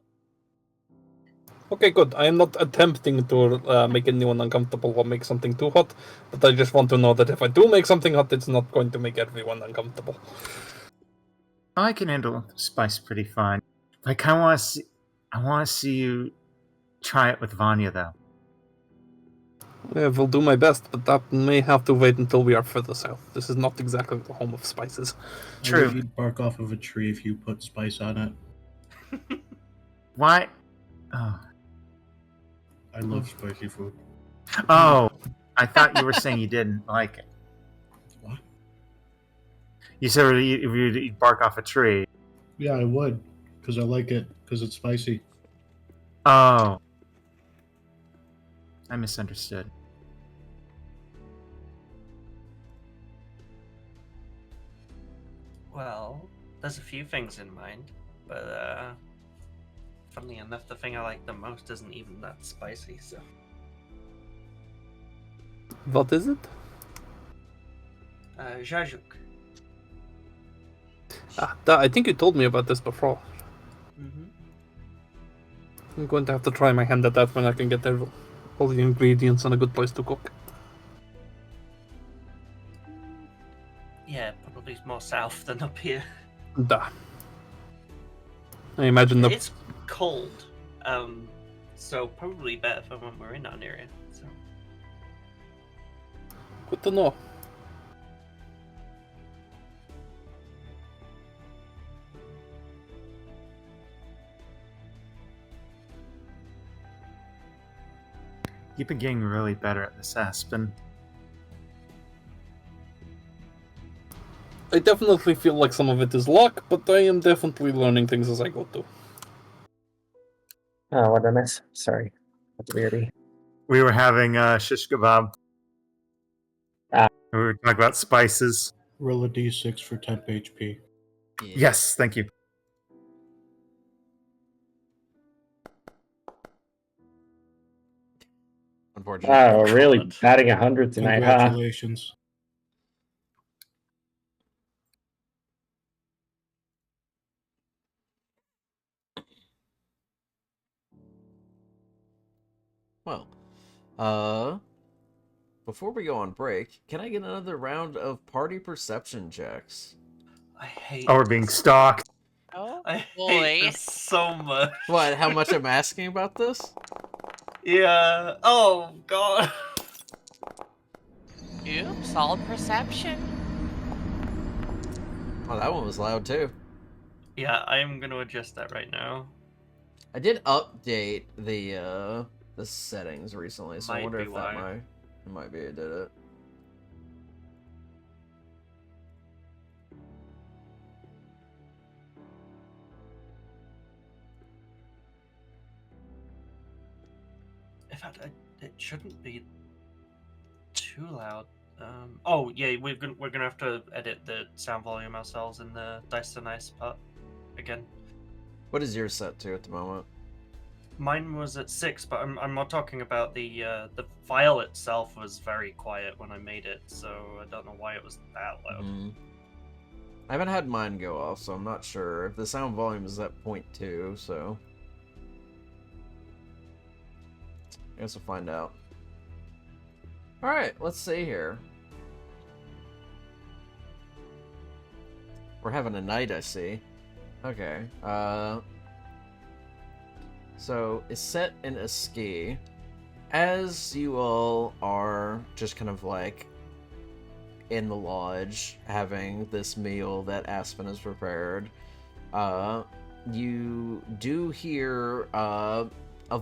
Okay, good. I am not attempting to make anyone uncomfortable or make something too hot, but I just want to know that if I do make something hot, it's not going to make everyone uncomfortable. I can handle spice pretty fine. I kind of want to see. I want to see you try it with Vanya, though. I will do my best, but that may have to wait until we are further south. This is not exactly the home of spices. True. You'd bark off of a tree if you put spice on it. Why? Oh. I love spicy food. Oh, I thought you were saying you didn't like it. What? You said you'd bark off a tree. Yeah, I would, because I like it, because it's spicy. Oh. I misunderstood. Well, there's a few things in mind, but funnily enough, the thing I like the most isn't even that spicy, so. What is it? Zajuk. I think you told me about this before. Mm-hmm. I'm going to have to try my hand at that when I can get all the ingredients and a good place to cook. Yeah, probably more south than up here. Da. I imagine the It's cold, so probably better for when we're in our area. So. good to know. You've been getting really better at this, Aspen. I definitely feel like some of it is luck, but I am definitely learning things as I go too. Oh, what a mess. Sorry. That's weirdy. We were having shish kebab. Ah. We were talking about spices. Roll a d6 for temp HP. Yeah. Yes, thank you. Unfortunately. Oh, really? Batting 100 tonight, huh? Congratulations. Well, before we go on break, can I get another round of party perception checks? I hate. Oh, we're being this. stalked. Oh I hate boy. this so much. What? How much I'm asking about this? Yeah. Oh god. Oops, all perception. Oh, that one was loud too. Yeah, I'm gonna adjust that right now. I did update the settings recently, so I Might wonder be if that why. might be it did it. In fact, it shouldn't be too loud. Oh yeah, we're gonna have to edit the sound volume ourselves in the Dice to Nice part again. What is yours set to at the moment? Mine was at 6, but I'm not talking about the file itself was very quiet when I made it, so I don't know why it was that loud. Mhm. I haven't had mine go off, so I'm not sure. If the sound volume is at 0.2, so I guess we'll find out. Alright, let's see here. We're having a night, I see. Okay, so it's set in a ski. As you all are just kind of like in the lodge having this meal that Aspen has prepared, you do hear a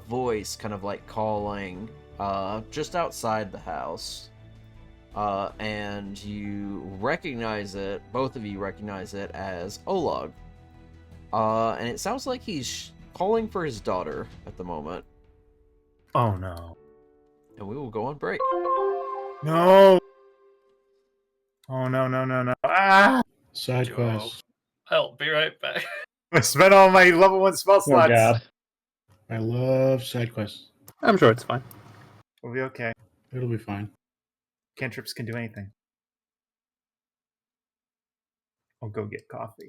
voice kind of like calling just outside the house. And you recognize it, both of you recognize it as Olag. And it sounds like he's calling for his daughter at the moment. Oh no. And we will go on break. No. Oh no, no, no, no. Ah! Side Joe. quest. I'll be right back. I spent all my level 1 spell Oh slots. god. I love side quests. I'm sure it's fine. We'll be okay. It'll be fine. Cantrips can do anything. I'll go get coffee.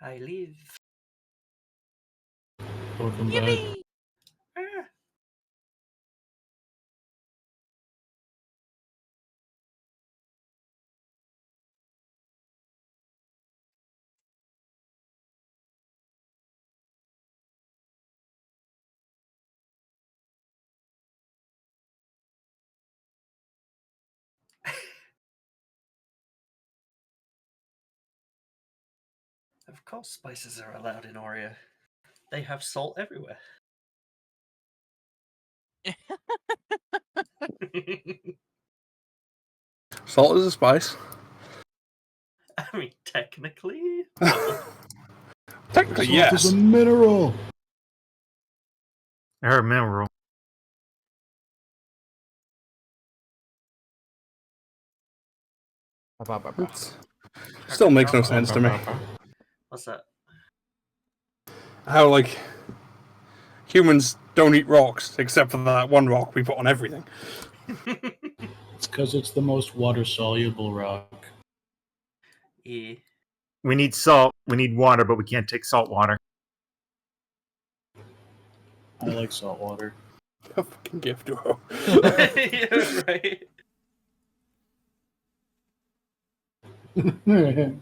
I live. Welcome back. Yippee! Ah. Of course, spices are allowed in Oria. They have salt everywhere. Salt is a spice. I mean, technically. Technically, Salt yes. is a mineral. Or mineral. It's- Still makes no sense to me. What's that? How, like, humans don't eat rocks, except for that one rock we put on everything. It's because it's the most water-soluble rock. Yeah. We need salt. We need water, but we can't take salt water. I like salt water. A fucking gift duo. Yeah, right. I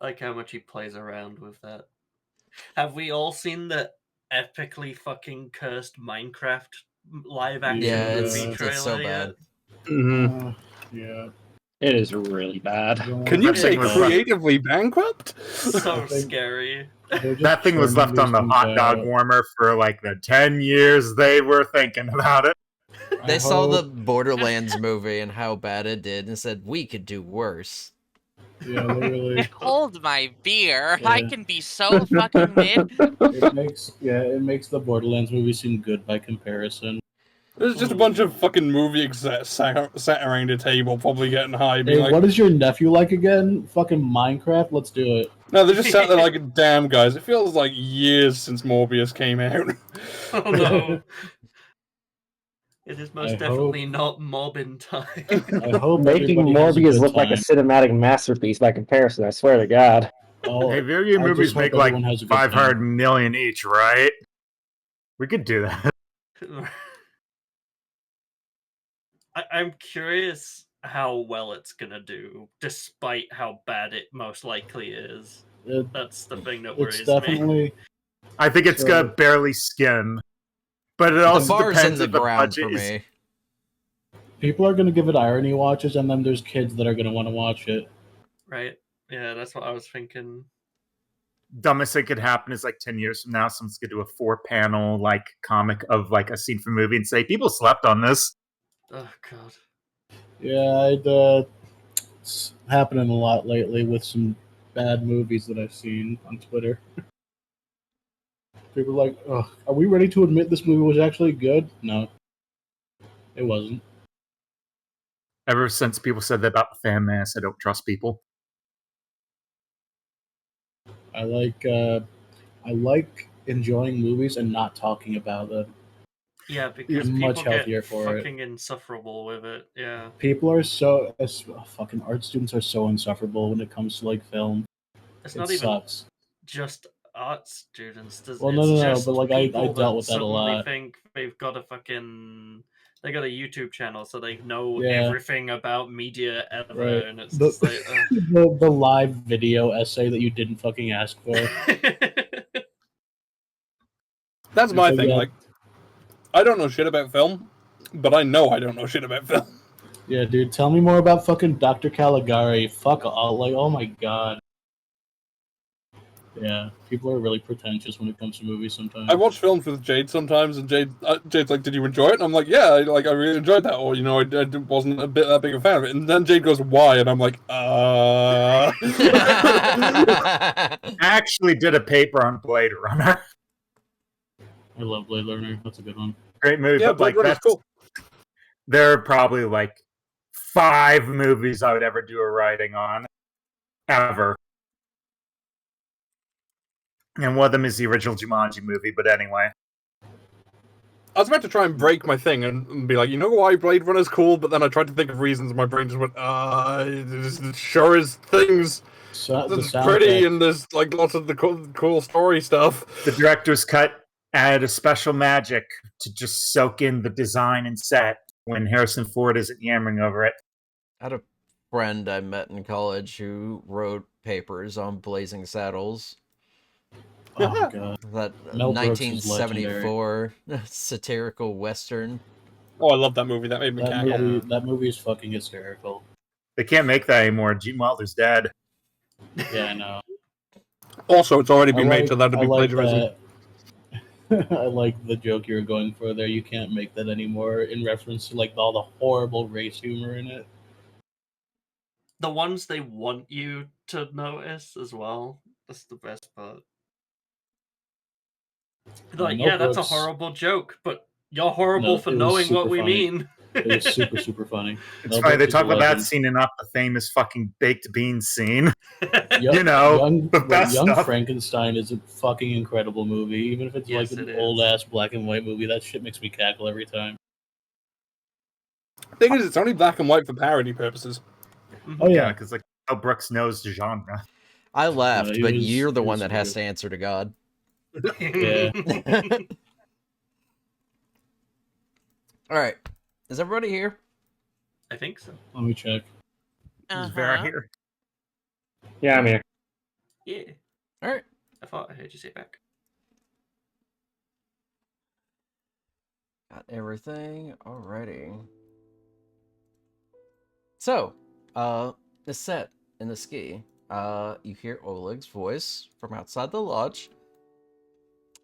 like how much he plays around with that. Have we all seen the epically fucking cursed Minecraft live action Yeah, movie it's trailer so yet? bad. Yeah. It is really bad. Can you That say thing was creatively bankrupt? So I think- scary. That thing was left on the hot dog warmer for like the 10 years they were thinking about it. They saw the Borderlands movie and how bad it did and said, we could do worse. Yeah, literally. Hold my beer. I Yeah. can be so fucking mid. It makes the Borderlands movie seem good by comparison. There's just a bunch of fucking movie execs sat around a table, probably getting high, being Hey, like, what is your nephew like again? Fucking Minecraft? Let's do it. no, they just sat there like, damn, guys, it feels like years since Morbius came out. Oh no. It is most I definitely not mobbing time. I hope Making everybody has a Morbius good look like a time. cinematic masterpiece by comparison, I swear to God. Oh, Hey, video I movies just hope make like everyone has a good time. 500 million each, right? We could do that. I'm curious how well it's gonna do, despite how bad it most likely is. That's the thing that worries It's definitely. I think it's So- gonna barely skim, but it The also bar's depends in if the the ground budget for is. me. People are going to give it irony watches, and then there's kids that are going to want to watch it. Right? Yeah, that's what I was thinking. Dumbest thing could happen is like 10 years from now, someone's gonna do a 4-panel like comic of like a scene from a movie and say people slept on this. Oh god. Yeah, it's happening a lot lately with some bad movies that I've seen on Twitter. People are like, "Ugh, are we ready to admit this movie was actually good?" No, it wasn't. Ever since people said that about the fan mass, I don't trust people. I like enjoying movies and not talking about them. Yeah, because I'm people much healthier get for it. fucking insufferable with it. Yeah. People are fucking art students are so insufferable when it comes to like film. It's It not even sucks. just art students. Well, It's no, just but, like, I people dealt with that a suddenly lot. think they've got a fucking. They got a YouTube channel, so they know Yeah. everything about media ever, Right. and it's The- just like. The live video essay that you didn't fucking ask for. That's my So, thing, yeah. like, I don't know shit about film, but I know I don't know shit about film. Yeah, dude, tell me more about fucking Dr. Caligari. Fuck all, like, oh my god. Yeah, people are really pretentious when it comes to movies sometimes. I watch films with Jade sometimes, and Jade's like, "Did you enjoy it?" And I'm like, "Yeah, I really enjoyed that." Or I wasn't that big a fan of it. And then Jade goes, "Why?" And I'm like, I actually did a paper on Blade Runner. I love Blade Runner. That's a good one. Great movie, "Yeah, but like Blade Runner's that's cool." there are probably like 5 movies I would ever do a writing on, ever. And one of them is the original Jumanji movie. But anyway, I was about to try and break my thing and be like, you know why Blade Runner's cool? But then I tried to think of reasons, and my brain just went, it sure is things. So, the It's pretty, soundtrack. and there's like lots of the cool story stuff. The director's cut added a special magic to just soak in the design and set when Harrison Ford isn't yammering over it. I had a friend I met in college who wrote papers on Blazing Saddles. Oh my god. That Mel Brooks is 1974 satirical western. Oh, I love that movie. That made me cackle. That movie is fucking hysterical. They can't make that anymore. Gene Wilder's dead. Yeah, I know. Also, it's already been made, so that'd be plagiarism. that. I like the joke you were going for there. You can't make that anymore in reference to like all the horrible race humor in it. The ones they want you to notice as well. That's the best part. Like, Mel yeah, that's a Brooks- horrible joke, but you're horrible No, for it was knowing what super we funny. mean. It was super, super funny. It's Mel funny, they Brooks is talk a about that legend. scene and not the famous fucking baked beans scene. Young- You know, Young, the best Young stuff. Frankenstein is a fucking incredible movie. Even if it's Yes, like it an is. old ass black and white movie, that shit makes me cackle every time. Thing is, it's only black and white for parody purposes. Oh Yeah, yeah, because like Mel Brooks knows the genre. I laughed, he but was- you're the he one was that so has good. to answer to God. Yeah. All right, is everybody here? I think so. let me check. Is Vera Uh-huh. here? Yeah, I'm here. Yeah. All right. I thought I heard you say back. Got everything. Alrighty. So, the set in the ski. You hear Oleg's voice from outside the lodge.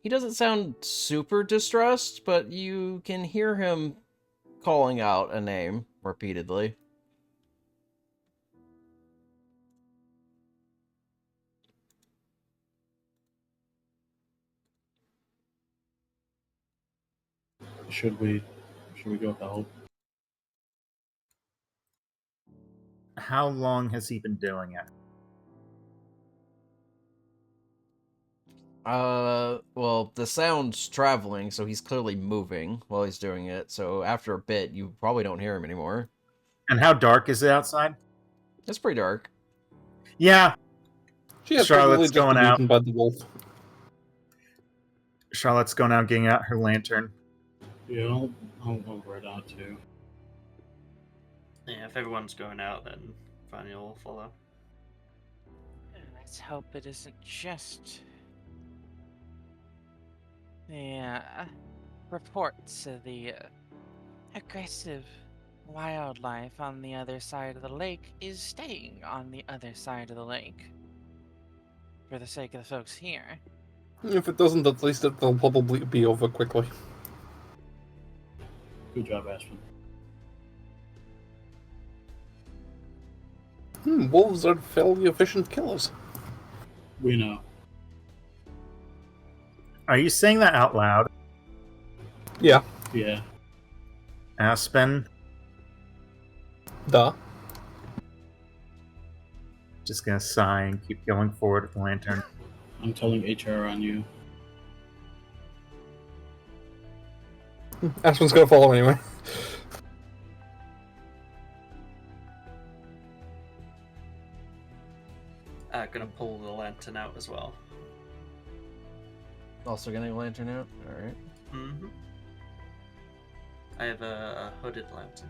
He doesn't sound super distressed, but you can hear him calling out a name repeatedly. Should we go help? How long has he been doing it? Well, the sound's traveling, so he's clearly moving while he's doing it. So after a bit, you probably don't hear him anymore. And how dark is it outside? It's pretty dark. Yeah, She has Charlotte's probably just going been out. eaten by the wolf. Charlotte's going out getting out her lantern. Yeah, I'll wear it out too. Yeah, if everyone's going out, then Vanya will follow. Let's hope it isn't just the reports of the aggressive wildlife on the other side of the lake is staying on the other side of the lake for the sake of the folks here. If it doesn't, at least it'll probably be over quickly. Good job, Aspen. Wolves are fairly efficient killers. We know. Are you saying that out loud, Yeah. Yeah. Aspen? Duh. Just gonna sigh and keep going forward with the lantern. I'm telling HR on you. Aspen's gonna follow anyway. Gonna pull the lantern out as well. Also getting a lantern out? Alright. Mm-hmm. I have a hooded lantern.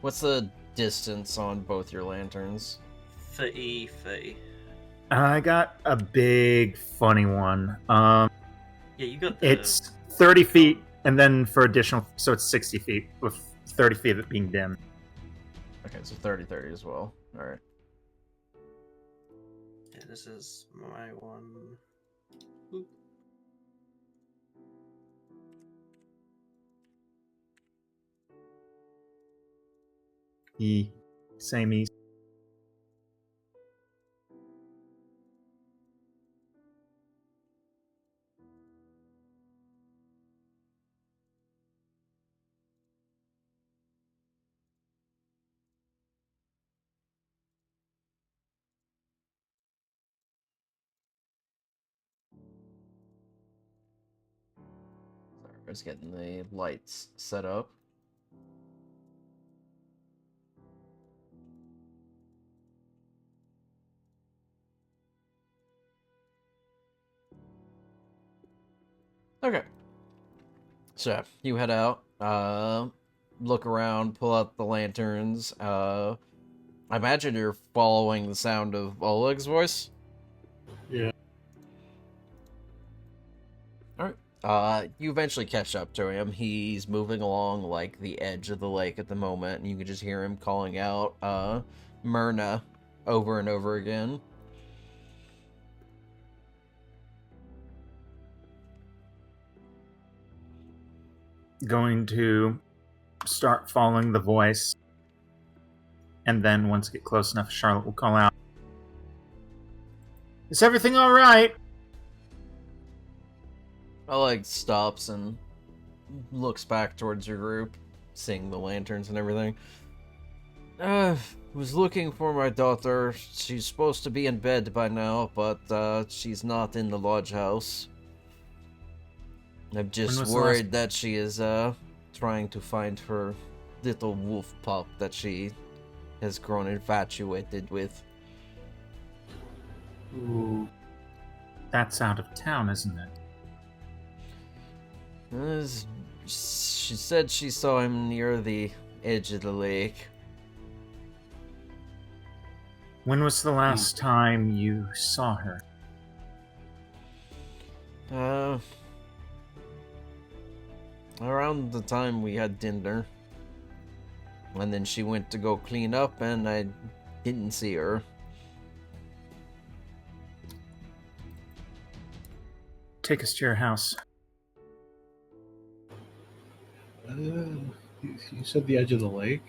What's the distance on both your lanterns? 30. I got a big funny one. Yeah, you got the... It's 30 feet, and then for additional, so it's 60 feet, with 30 feet of it being dim. Okay, so 30-30 as well. Alright. Yeah, this is my one. Oop. Same easy. Sorry, I was getting the lights set up. Okay. So, you head out, look around, pull out the lanterns. I imagine you're following the sound of Oleg's voice. Yeah. Alright. You eventually catch up to him. He's moving along, like, the edge of the lake at the moment, and you can just hear him calling out, Myrna over and over again. Going to start following the voice, and then once I get close enough, Charlotte will call out, "Is everything all right?" Oleg stops and looks back towards your group, seeing the lanterns and everything. Was looking for my daughter. She's supposed to be in bed by now, but she's not in the lodge house. I'm just worried that she is trying to find her little wolf pup that she has grown infatuated with. Ooh. That's out of town, isn't it? She said she saw him near the edge of the lake. When was the last time you saw her? Around the time we had dinner. And then she went to go clean up and I didn't see her. Take us to your house. You said the edge of the lake?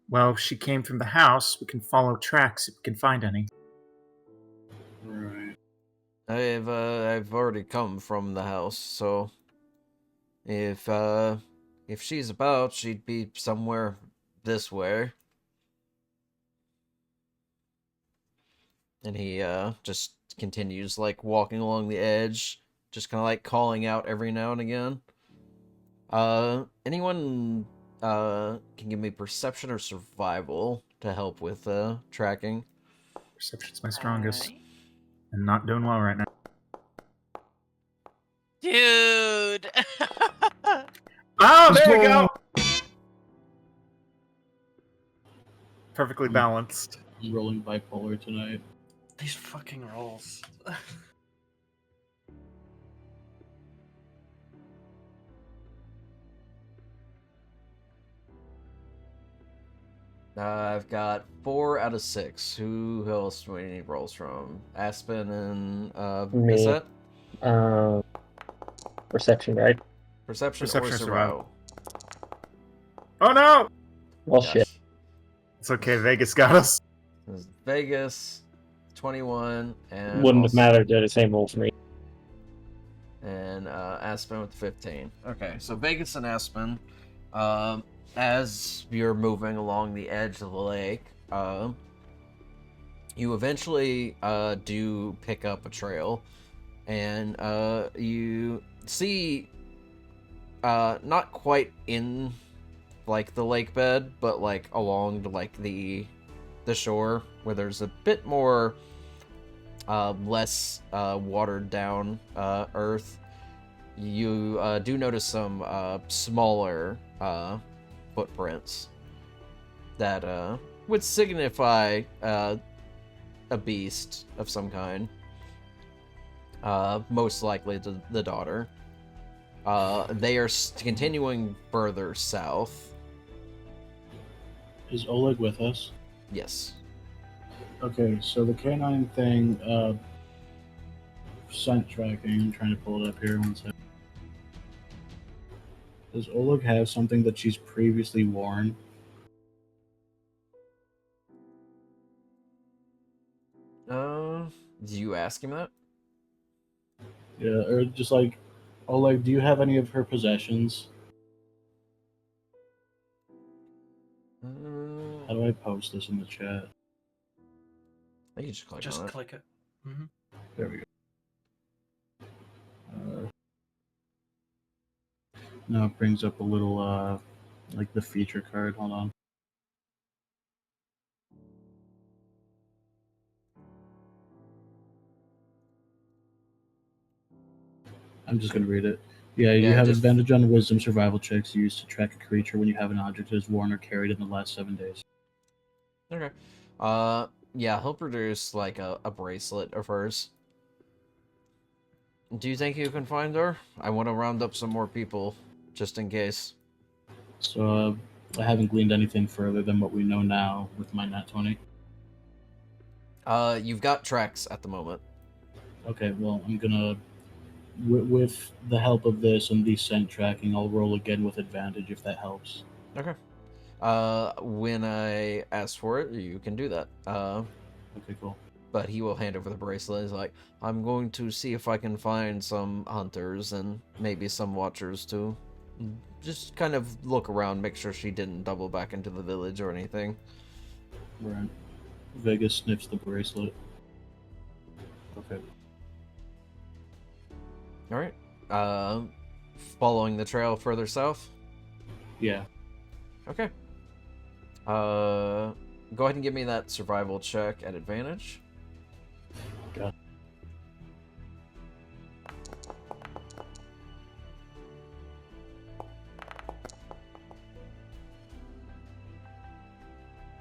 Well, she came from the house. We can follow tracks if we can find any. Right. I've already come from the house, so if she's about, she'd be somewhere this way. And he just continues like walking along the edge, just kind of like calling out every now and again. Anyone can give me perception or survival to help with tracking. Perception's my strongest. I'm not doing well right now. Dude! Oh, there you go! Perfectly balanced. I'm rolling bipolar tonight. These fucking rolls. I've got 4 out of 6. Who else do we need rolls from? Aspen and Me. Cassette? Perception, right? Perception or Perception or survival? Oh no! Well, Gosh. shit. It's okay, Vegas got us. This is Vegas, 21, and Wouldn't have also- mattered. They're the same roll for me. and Aspen with 15. Okay, so Vegas and Aspen, as you're moving along the edge of the lake, you eventually do pick up a trail, and you see, not quite in like the lake bed, but like along like the shore where there's a bit more less watered down earth. You do notice some smaller footprints that would signify a beast of some kind. Most likely the daughter. They are continuing further south. Is Oleg with us? Yes. Okay, so the canine thing, scent tracking, I'm trying to pull it up here one second. Does Oleg have something that she's previously worn? Did you ask him that? Yeah, or just like, Oleg, do you have any of her possessions? How do I post this in the chat? I can just click Just on it. click it. Mm-hmm. There we go. Now it brings up a little, like the feature card. Hold on. I'm just gonna read it. Yeah, you Yeah, have just- advantage on wisdom survival checks used to track a creature when you have an object that is worn or carried in the last 7 days. Okay. Yeah, he'll produce like a bracelet of hers. Do you think you can find her? I want to round up some more people, just in case. So I haven't gleaned anything further than what we know now with my nat 20. You've got tracks at the moment. Okay, well, I'm gonna, with the help of this and the scent tracking, I'll roll again with advantage if that helps. Okay. When I ask for it, you can do that. Okay, cool. But he will hand over the bracelet. He's like, I'm going to see if I can find some hunters and maybe some watchers too. Just kind of look around, make sure she didn't double back into the village or anything. Right. Vegas sniffs the bracelet. Okay. Alright. Following the trail further south? Yeah. Okay. Go ahead and give me that survival check at advantage. Got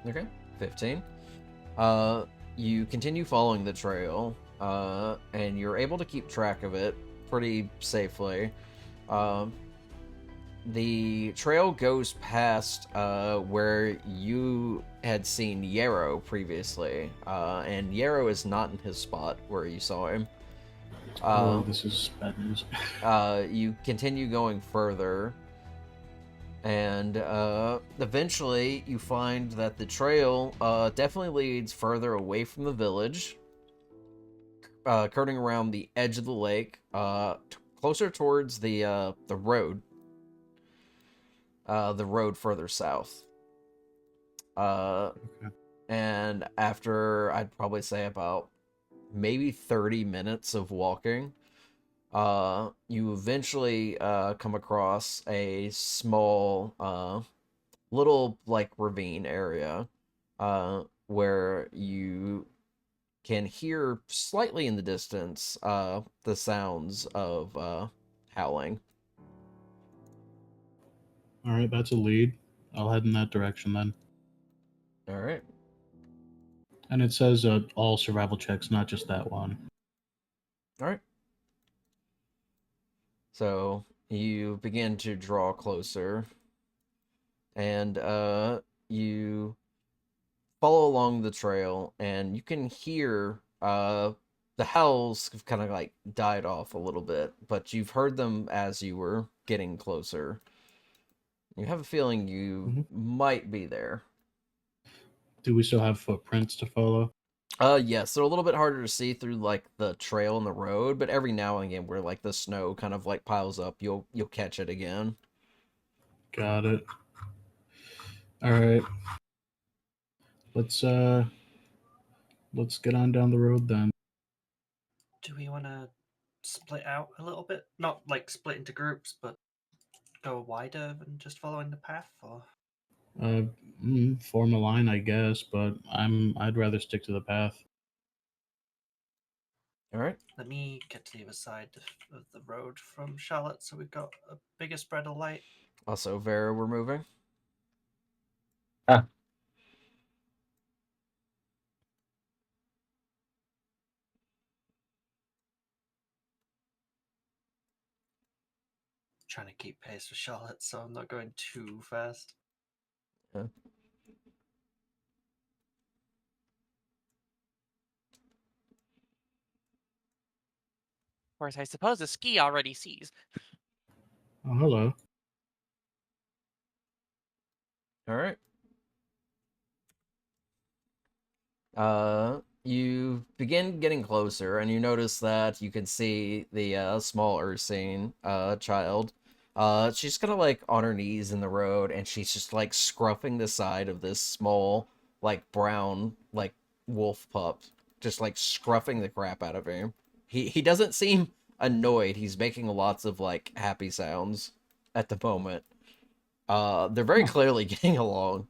Okay, 15. You continue following the trail, and you're able to keep track of it pretty safely. The trail goes past where you had seen Yarrow previously, and Yarrow is not in his spot where you saw him. Oh, this is bad news. You continue going further, and eventually you find that the trail definitely leads further away from the village, curving around the edge of the lake, closer towards the road. The road further south. Okay. And after, I'd probably say about maybe 30 minutes of walking, you eventually come across a small, little, like, ravine area, where you can hear slightly in the distance, the sounds of, howling. All right, that's a lead. I'll head in that direction then. All right. And it says all survival checks, not just that one. All right. So you begin to draw closer, and you follow along the trail, and you can hear the howls have kind of like died off a little bit, but you've heard them as you were getting closer. You have a feeling you might be there. Do we still have footprints to follow? Yes, they're a little bit harder to see through like the trail and the road, but every now and again where like the snow kind of like piles up, you'll catch it again. Got it. All right. Let's get on down the road then. Do we want to split out a little bit? Not like split into groups, but go wider than just following the path? Or Form a line, I guess, but I'd rather stick to the path. All right. let me get to the other side of the road from Charlotte, so we've got a bigger spread of light. Also, Vera, we're moving. Trying to keep pace with Charlotte, so I'm not going too fast. Yeah. Of course, I suppose the ski already sees. Oh, hello. All right. You begin getting closer, and you notice that you can see the small Ursine child. She's kind of like on her knees in the road, and she's just like scruffing the side of this small, like brown, like wolf pup, just like scruffing the crap out of him. He doesn't seem annoyed. He's making lots of like happy sounds at the moment. They're very clearly getting along.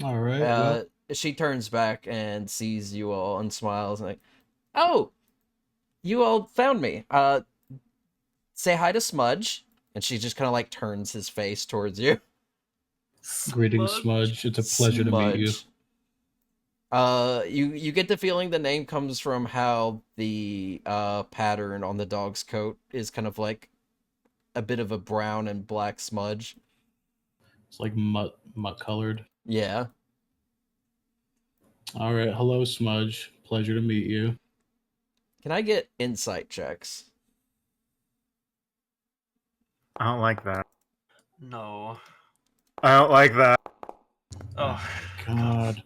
All right. She turns back and sees you all and smiles and like, oh, you all found me. Say hi to Smudge. And she just kind of like turns his face towards you. Greetings, Smudge. It's a pleasure to meet you. You get the feeling the name comes from how the pattern on the dog's coat is kind of like a bit of a brown and black smudge. It's like mutt colored. Yeah. All right, hello, Smudge. Pleasure to meet you. Can I get insight checks? I don't like that. No. I don't like that. Oh, God.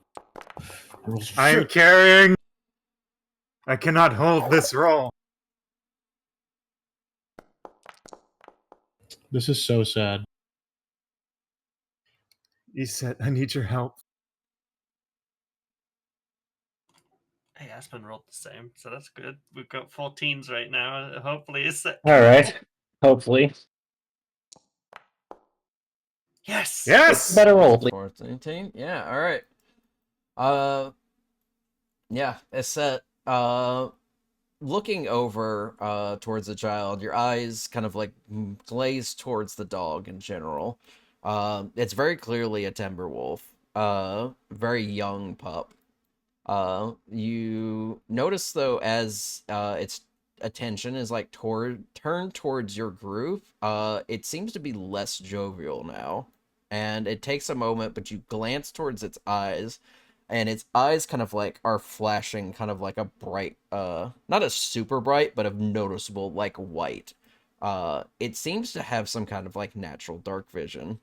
I'm carrying. I cannot hold this roll. This is so sad. He said, I need your help. Hey, Aspen rolled the same, so that's good. We've got 14s right now. Hopefully, it's that. All right. Hopefully. Yes. Yes! Better roll, please. 14. Yeah, alright. Yeah, it's set. Looking over towards the child, your eyes kind of like glaze towards the dog in general. It's very clearly a timber wolf. Very young pup. You notice though, as its attention is like turned towards your group, it seems to be less jovial now. And it takes a moment, but you glance towards its eyes, and its eyes kind of like are flashing kind of like a bright, not a super bright, but a noticeable like white. It seems to have some kind of like natural dark vision.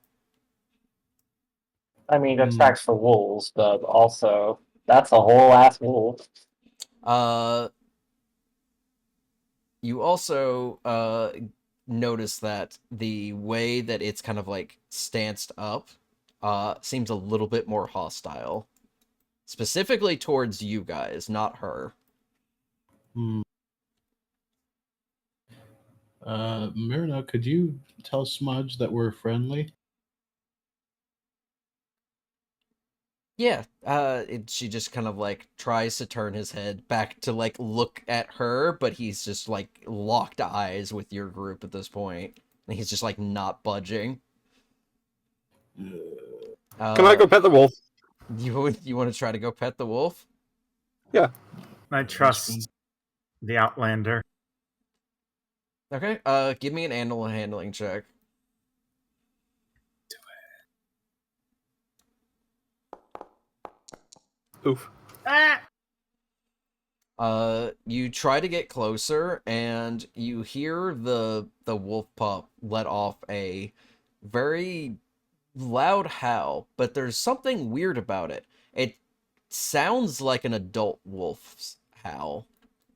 I mean, it tracks for wolves, but also that's a whole ass wolf. You also notice that the way that it's kind of like stanced up seems a little bit more hostile. Specifically towards you guys, not her. Myrna, could you tell Smudge that we're friendly? Yeah, she just kind of like tries to turn his head back to like look at her, but he's just like locked eyes with your group at this point. And he's just like not budging. Can I go pet the wolf? You want to try to go pet the wolf? Yeah. I trust the Outlander. Okay, give me an animal handling check. Oof. You try to get closer, and you hear the wolf pup let off a very loud howl, but there's something weird about it. It sounds like an adult wolf's howl.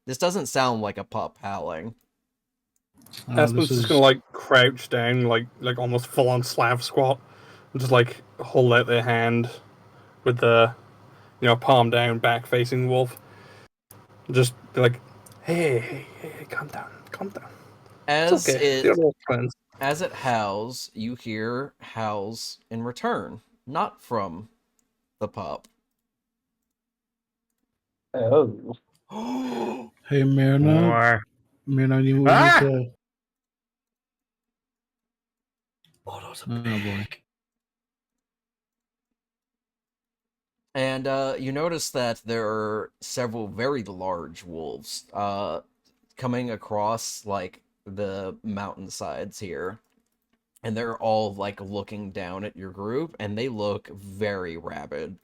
This doesn't sound like a pup howling. Aspen's just gonna like crouch down, like almost full on Slav squat, and just like hold out their hand with the, palm down, back facing the wolf. Just be like, hey, calm down. As it's okay. They're all friends. As it howls, you hear howls in return, not from the pup. Oh. Hey, Myrna. Myrna, you need to... Oh, those are big. boy. And you notice that there are several very large wolves coming across like the mountainsides here. And they're all like looking down at your group, and they look very rabid.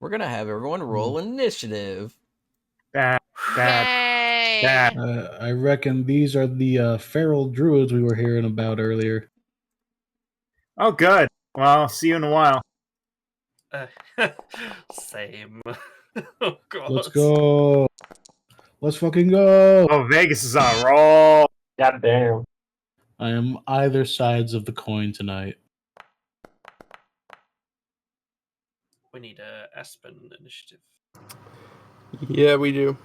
We're gonna have everyone roll initiative. That. I reckon these are the feral druids we were hearing about earlier. Oh, good. Well, see you in a while. Same. Oh, God. Let's go. Let's fucking go. Oh, Vegas is on a roll. God damn. I am either sides of the coin tonight. We need a Aspen initiative. Yeah, we do.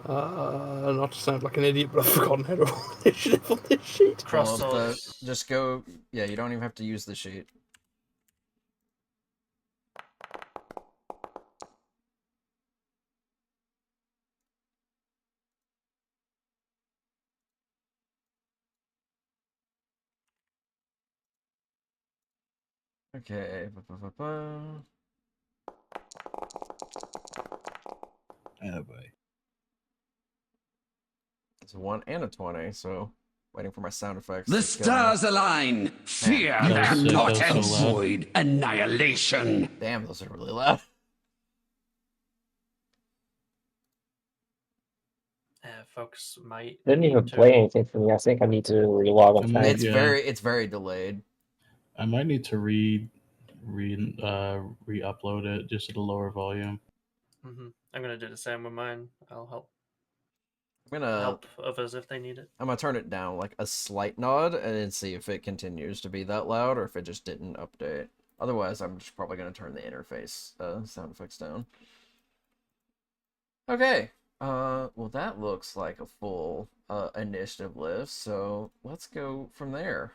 Not to sound like an idiot, but I've forgotten how to roll initiative on this sheet. Cross Well, off. just go. Yeah, you don't even have to use the sheet. Okay. Oh boy. It's a 1 and a 20, so waiting for my sound effects. The to kill me. stars align. Fear Man, That was their sick, that was portents. so loud. Void annihilation. damn, those are really loud. Folks might. Didn't need even to- play anything for me. I think I need to relog on I mean, time. It's Yeah. it's very delayed. I might need to re-upload it just at a lower volume. Mhm. I'm gonna do the same with mine. I'll help I'm gonna help others if they need it. I'm gonna turn it down like a slight nod and then see if it continues to be that loud or if it just didn't update. Otherwise, I'm just probably gonna turn the interface sound effects down. Okay. Well, that looks like a full initiative list, so let's go from there.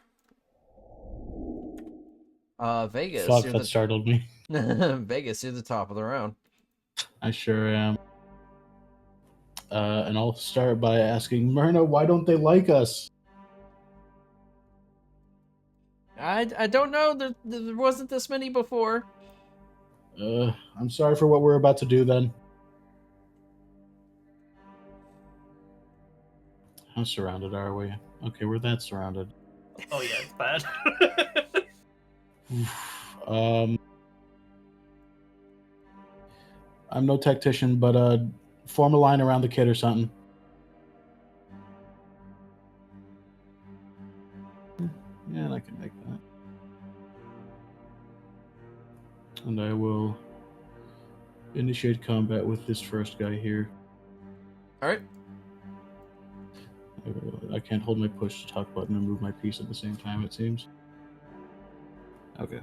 Vegas, Fuck, you're that startled me. Vegas, you're the top of the round. I sure am. And I'll start by asking Myrna, why don't they like us? I don't know. There wasn't this many before. I'm sorry for what we're about to do then. How surrounded are we? Okay, we're that surrounded. Oh yeah, it's bad. I'm no tactician, but form a line around the kid or something. Yeah, I can make that. And I will initiate combat with this first guy here. All right. I can't hold my push to talk button and move my piece at the same time, it seems. Okay.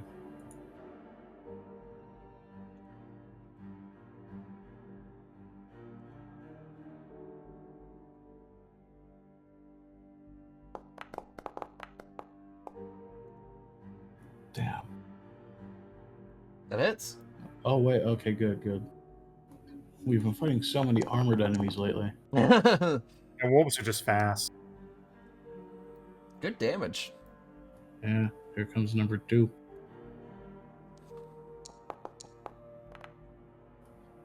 Damn. That hits. Oh, wait. Okay, good. We've been fighting so many armored enemies lately. Good And wolves are just fast. damage. Yeah, here comes number 2.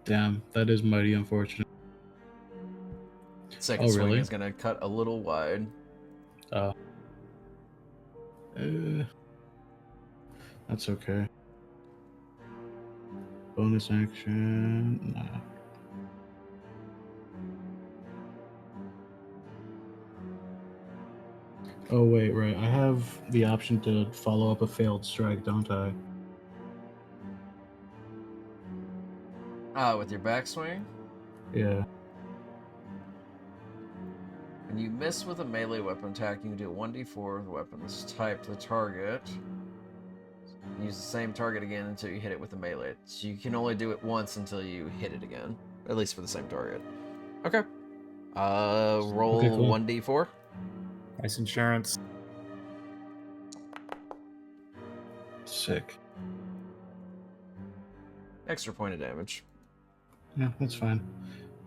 Damn, that is mighty unfortunate. Second Oh, swing really? is gonna cut a little wide. That's okay. Bonus action. Nah. Oh, wait, right. I have the option to follow up a failed strike, don't I? With your backswing. Yeah. When you miss with a melee weapon attack, you can do 1d4 with weapons type to the target. Use the same target again until you hit it with a melee. So you can only do it once until you hit it again. At least for the same target. Okay. Roll Okay, cool. 1d4. Nice insurance. Sick. Extra point of damage. Yeah, that's fine.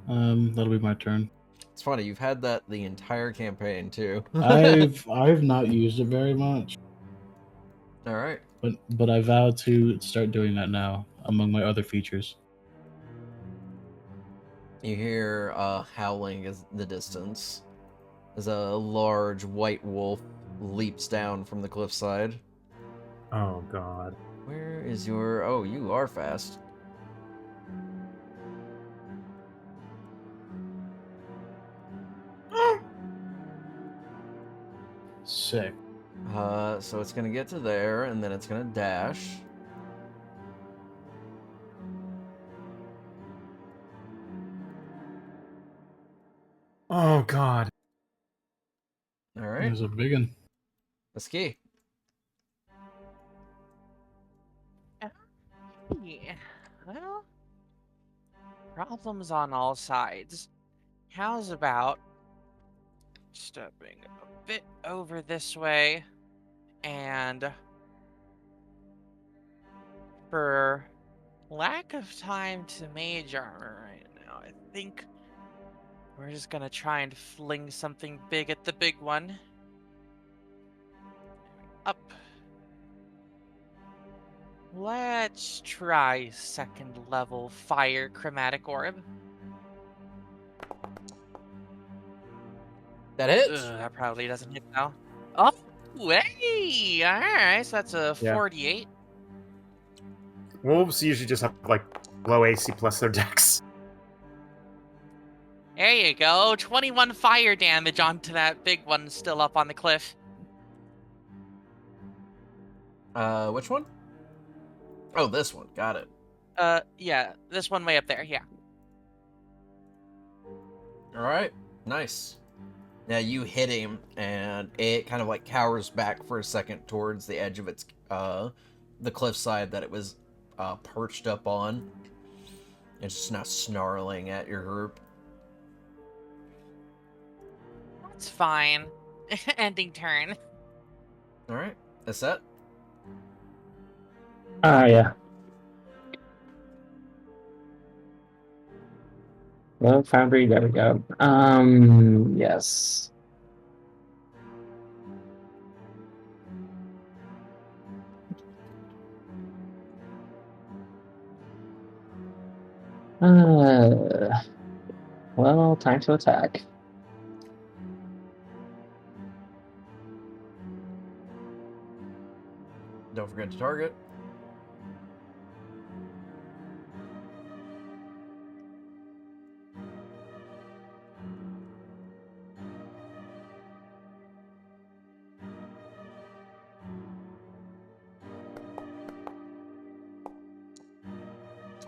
That'll be my turn. It's funny, you've had that the entire campaign too. I've not used it very much, Alright. but I vow to start doing that now among my other features. You hear howling in the distance as a large white wolf leaps down from the cliffside. Oh god. Where is your... Oh, you are fast. Sick. So it's gonna get to there, and then it's gonna dash. Oh god. Alright. There's a big one. The ski. Yeah. Well, problems on all sides. How's about stepping a bit over this way and for lack of time to mage armor right now, I think we're just gonna try and fling something big at the big one. Up. Let's try second level fire chromatic orb. That hits. That probably doesn't hit now. Oh, hey! Alright, so that's a Yeah. 48. Wolves usually just have like low AC plus their dex. There you go. 21 fire damage onto that big one still up on the cliff. Which one? Oh, this one. Got it. Yeah, this one way up there, yeah. All right. Nice. Now you hit him, and it kind of like cowers back for a second towards the edge of its the cliffside that it was perched up on. It's just now snarling at your group. That's fine. Ending turn. All right. That's that. Yeah. Well, Foundry, there we go. Yes. Well, time to attack. Don't forget to target.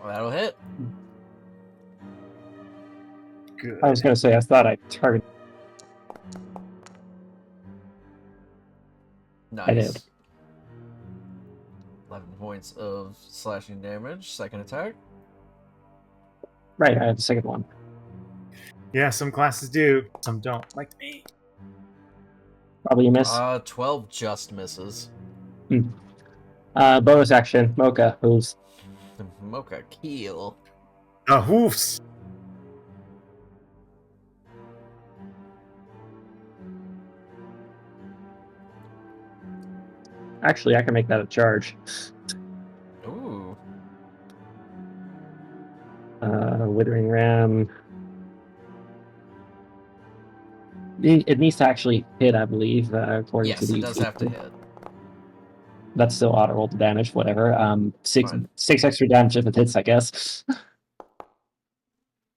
That'll hit. Good. I was gonna say, I thought I targeted. Nice. I did. 11 points of slashing damage. Second attack. Right, I had the second one. Yeah, some classes do, some don't. Like me. Probably a miss. 12 just misses. Bonus action, Mocha, who's Mocha kill. The hoofs. actually I can make that a charge. Ooh. Withering Ram. It needs to actually hit, I believe, according to Yes, the. it does have to hit. That's still auto roll the damage, whatever. Six Fine. extra damage if it hits, I guess.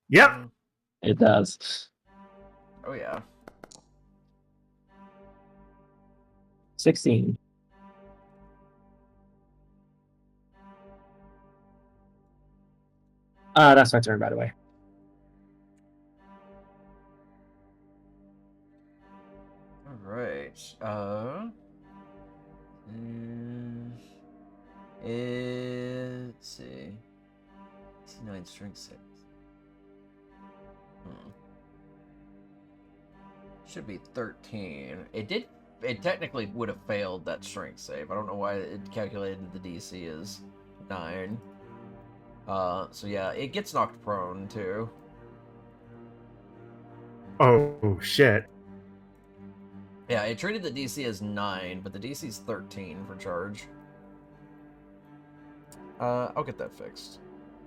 Yep. It does. Oh yeah. 16. That's my turn, by the way. All right. Let's see. 9 strength 6. Should be 13. It technically would have failed that strength save. I don't know why it calculated the DC as 9. So yeah, it gets knocked prone too. Oh shit. Yeah, it treated the DC as 9, but the DC is 13 for charge. I'll get that fixed.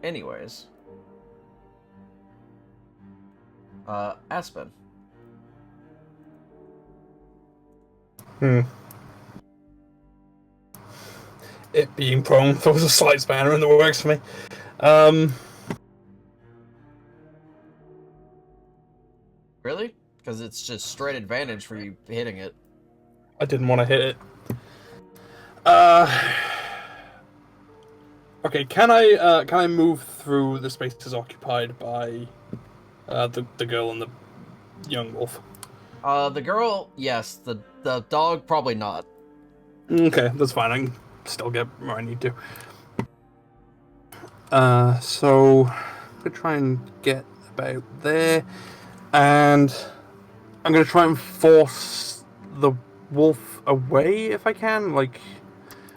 Anyways. Aspen. It being prone throws a slight spanner in the works for me. Really? Because it's just straight advantage for you hitting it. I didn't want to hit it. Okay, can I move through the spaces occupied by the girl and the young wolf? The girl, yes. The dog, probably not. Okay, that's fine. I can still get where I need to. So I'm gonna try and get about there, and I'm gonna try and force the wolf away if I can. Like,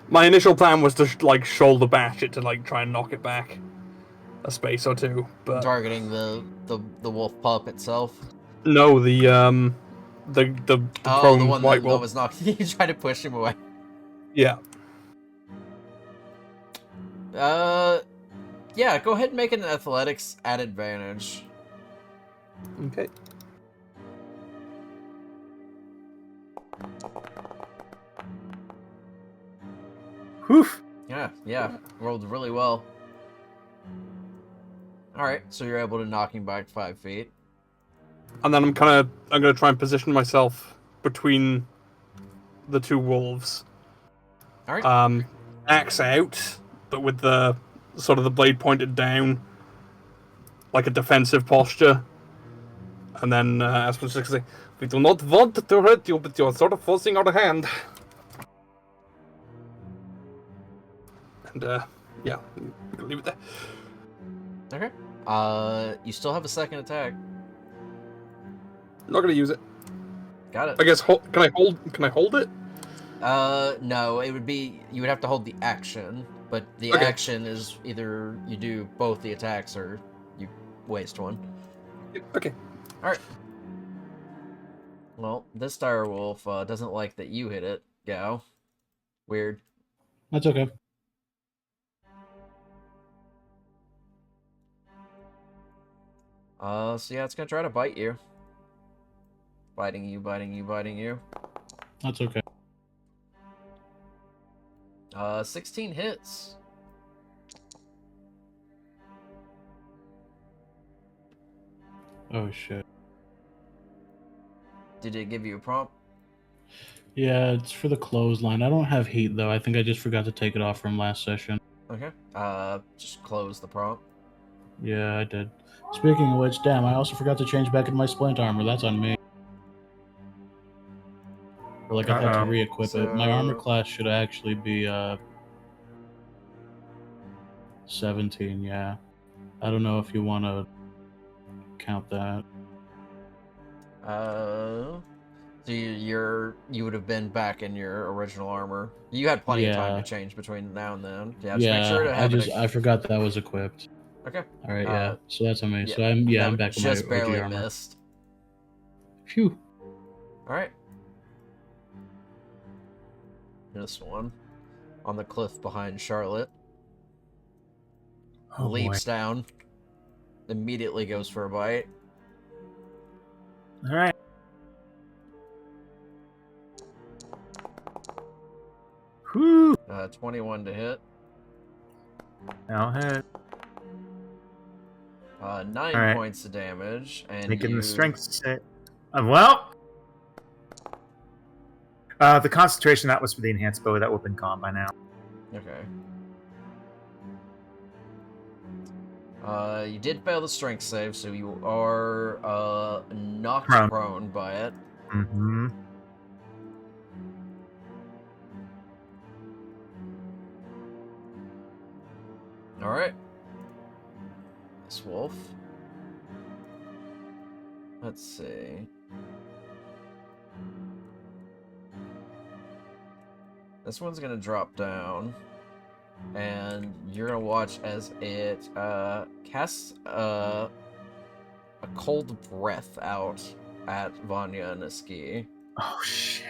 my initial plan was to shoulder bash it to try and knock it back a space or two, but Targeting the wolf pup itself. no, the prone the one white that wolf. was knocked. You try to push him away. Yeah. Yeah, go ahead and make an athletics at advantage. Okay. Whew. Yeah, rolled really well. Alright, so you're able to knock him back 5 feet. And then I'm gonna try and position myself between the two wolves. Alright. Axe out, but with the sort of the blade pointed down, like a defensive posture. And then as specifically, we do not want to hurt you, but you're sort of forcing our hand. And yeah, we can leave it there. Okay. You still have a second attack. Not gonna use it. Got it. I guess can I hold it? No, it would be you would have to hold the action, but the Okay. action is either you do both the attacks or you waste one. Okay. Alright. Well, this direwolf doesn't like that you hit it, Gao. Weird. That's okay. So yeah, it's gonna try to bite you. Biting you, biting you, biting you. That's okay. 16 hits. Oh shit. Did it give you a prompt? Yeah, it's for the clothesline. I don't have heat though. I think I just forgot to take it off from last session. Okay. Just close the prompt. Yeah, I did. Speaking of which, damn, I also forgot to change back into my splint armor. That's on me. Or like I had to re-equip it. My armor class should actually be 17, yeah. I don't know if you want to count that. So you would have been back in your original armor. You had plenty of time Yeah. to change between now and then. Yeah, just make sure to have I forgot that was equipped. Okay. All right, yeah. So that's on me. yeah, So I'm that back with my just OG barely armor. missed. Phew. All right. This one on the cliff behind Charlotte Oh, boy. leaps down, immediately goes for a bite. All right. Whew. 21 to hit. Now hit. 9 right. points of damage, and Making you... the strength set. Well. The concentration, that was for the enhanced bow. That would have been gone by now. Okay. You did fail the strength save, so you are knocked prone by it. Mm-hmm. Alright. This wolf. Let's see. This one's gonna drop down. And you're gonna watch as it casts a cold breath out at Vanya and Iski. Oh, shit.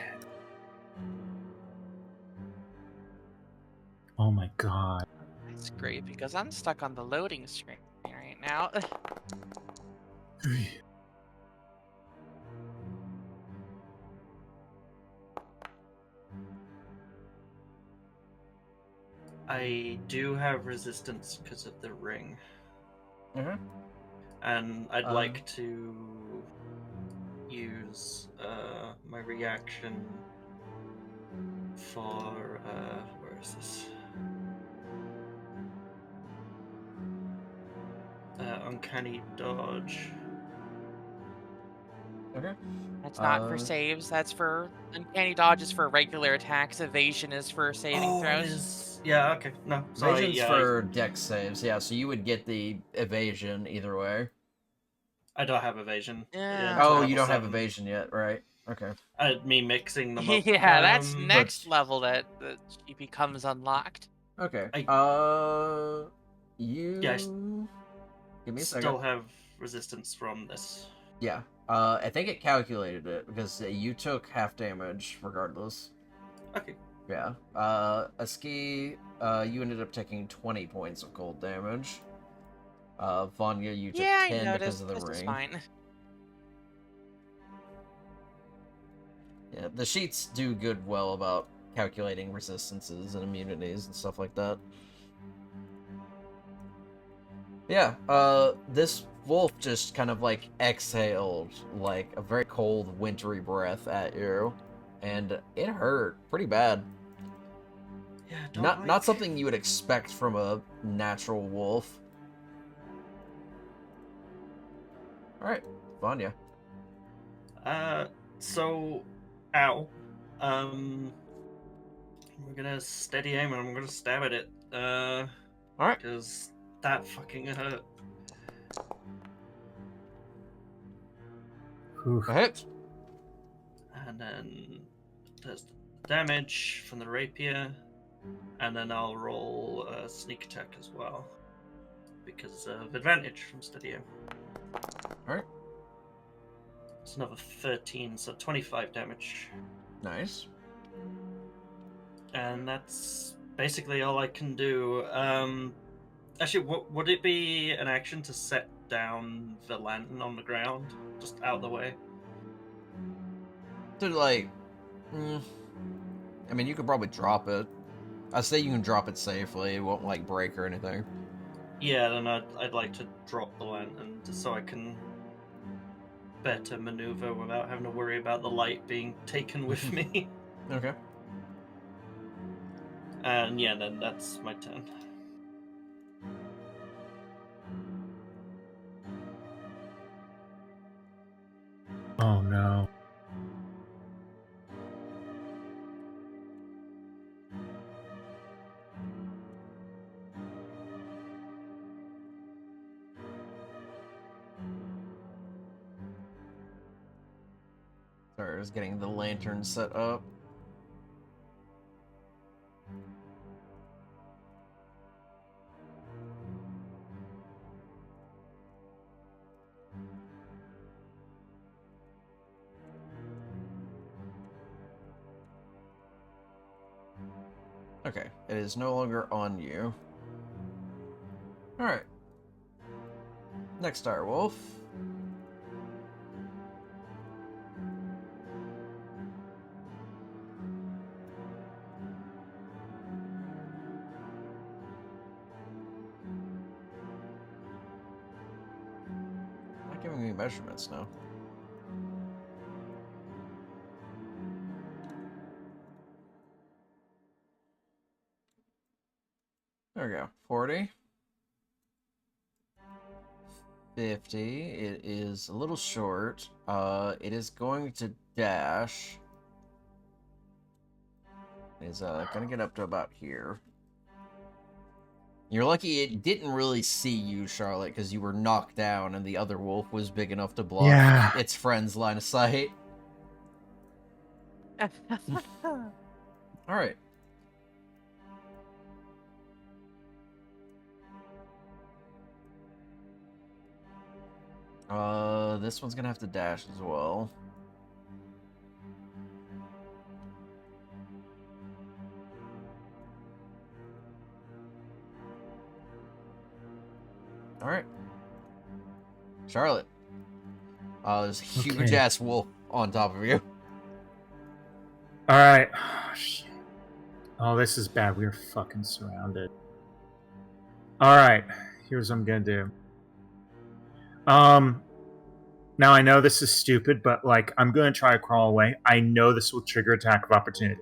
Oh, my God. It's great because I'm stuck on the loading screen right now. I do have resistance because of the ring. Mm-hmm. And I'd like to use my reaction for where is this? Uncanny dodge. Okay. That's not for saves. That's for uncanny dodge is for regular attacks. Evasion is for saving throws. Yeah. Okay. No. Sorry. Evasion's for dex saves, yeah. So you would get the evasion either way. I don't have evasion. Yeah. Oh, you don't have evasion yet, right? Okay. Me mixing them up. Yeah, that's next level that she becomes unlocked. Okay. You. Yeah, Give me a second. Still have resistance from this. Yeah. I think it calculated it because you took half damage regardless. Okay. Yeah. Aski, you ended up taking 20 points of cold damage. Vanya, you took Yeah, I 10 because noticed. of the This is ring. fine. Yeah, the sheets do well about calculating resistances and immunities and stuff like that. Yeah, this wolf just kind of like exhaled like a very cold, wintry breath at you, and it hurt pretty bad. Yeah, Not something you would expect from a natural wolf. All right, Vanya. So, ow. We're gonna steady aim and I'm gonna stab at it. All right. Because that fucking hurt. Oof. A hit. And then there's the damage from the rapier. And then I'll roll a sneak attack as well. Because of advantage from steady aim. Alright. It's another 13, so 25 damage. Nice. And that's basically all I can do. Actually, would it be an action to set down the lantern on the ground? Just out of the way? So, like, I mean, you could probably drop it. I say you can drop it safely. It won't, like, break or anything. Yeah, then I'd like to drop the lantern just so I can better maneuver without having to worry about the light being taken with me. Okay. And yeah, then that's my turn. Oh no. Sorry, I was getting the lantern set up. Okay, it is no longer on you. Alright. Next direwolf. Not giving me measurements now. There we go. 40. 50. It is a little short. It is going to dash. It's gonna get up to about here. You're lucky it didn't really see you, Charlotte, because you were knocked down and the other wolf was big enough to block its friend's line of sight. Alright. This one's gonna have to dash as well. Alright. Charlotte. There's a huge ass wolf on top of you. Alright. Oh, shit. Oh, this is bad. We're fucking surrounded. Alright. Here's what I'm gonna do. Now I know this is stupid, but like I'm gonna try to crawl away. I know this will trigger attack of opportunity.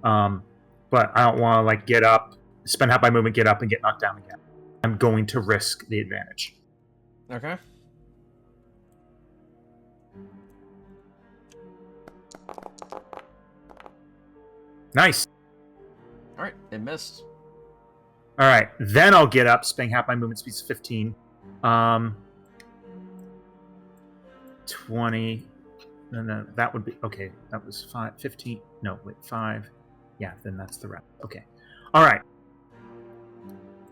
But I don't wanna like get up, spend half my movement, get up and get knocked down again. I'm going to risk the advantage. Okay. Nice. Alright, it missed. Alright, then I'll get up, spending half my movement speed is 15. 20. No, that would be okay. That was 15. No, wait, 5. Yeah, then that's the rep. Okay. Alright.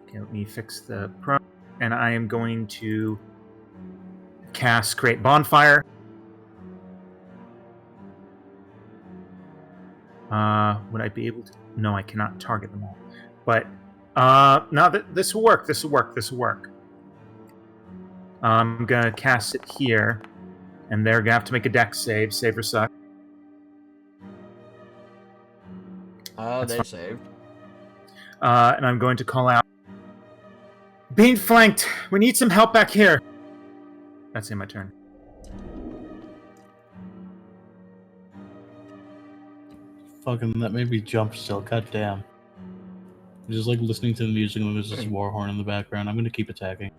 Okay, let me fix the pro. And I am going to cast Create Bonfire. Would I be able to? No, I cannot target them all. But no, this will work. This will work. This will work. I'm gonna cast it here, and they're gonna have to make a dex save. Save or suck. They saved. And I'm going to call out. Being flanked. We need some help back here. That's in my turn. Fucking, that made me jump still. God damn. I'm just like listening to the music and there's this war horn in the background. I'm gonna keep attacking.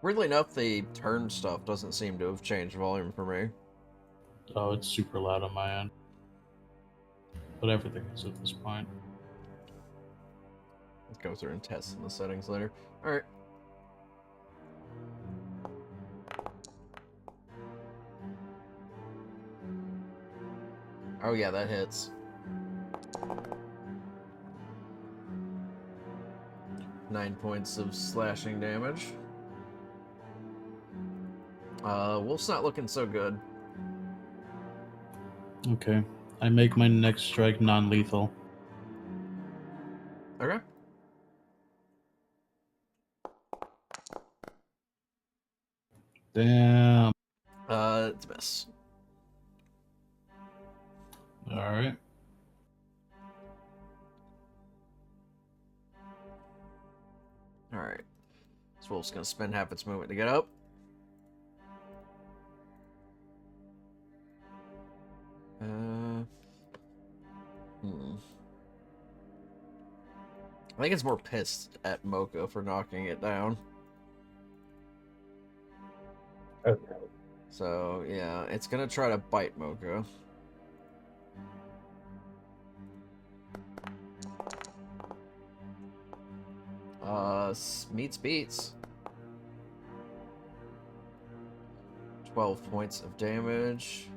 Weirdly enough, the turn stuff doesn't seem to have changed volume for me. Oh, it's super loud on my end. But everything is at this point. Let's go through and test in the settings later. Alright. Oh yeah, that hits. 9 points of slashing damage. Wolf's not looking so good. Okay. I make my next strike non-lethal. Okay. Damn. It's a miss. Alright. Alright. This wolf's gonna spend half its movement to get up. I think it's more pissed at Mocha for knocking it down. Okay. So, yeah, it's gonna try to bite Mocha. Meets beats. 12 points of damage.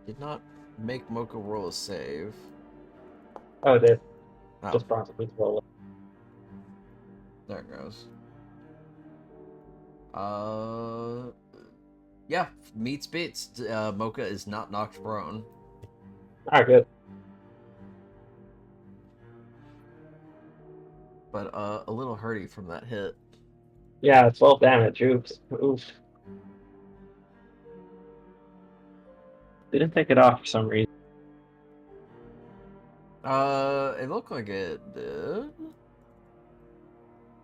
Did not make Mocha roll a save. Oh, it did. Oh, Just bronze, please roll it. there it goes. Yeah, meets beats. Mocha is not knocked prone. Alright, good. But a little hurty from that hit. Yeah, 12 damage. Oops. Oof. Didn't take it off for some reason. It looked like it did.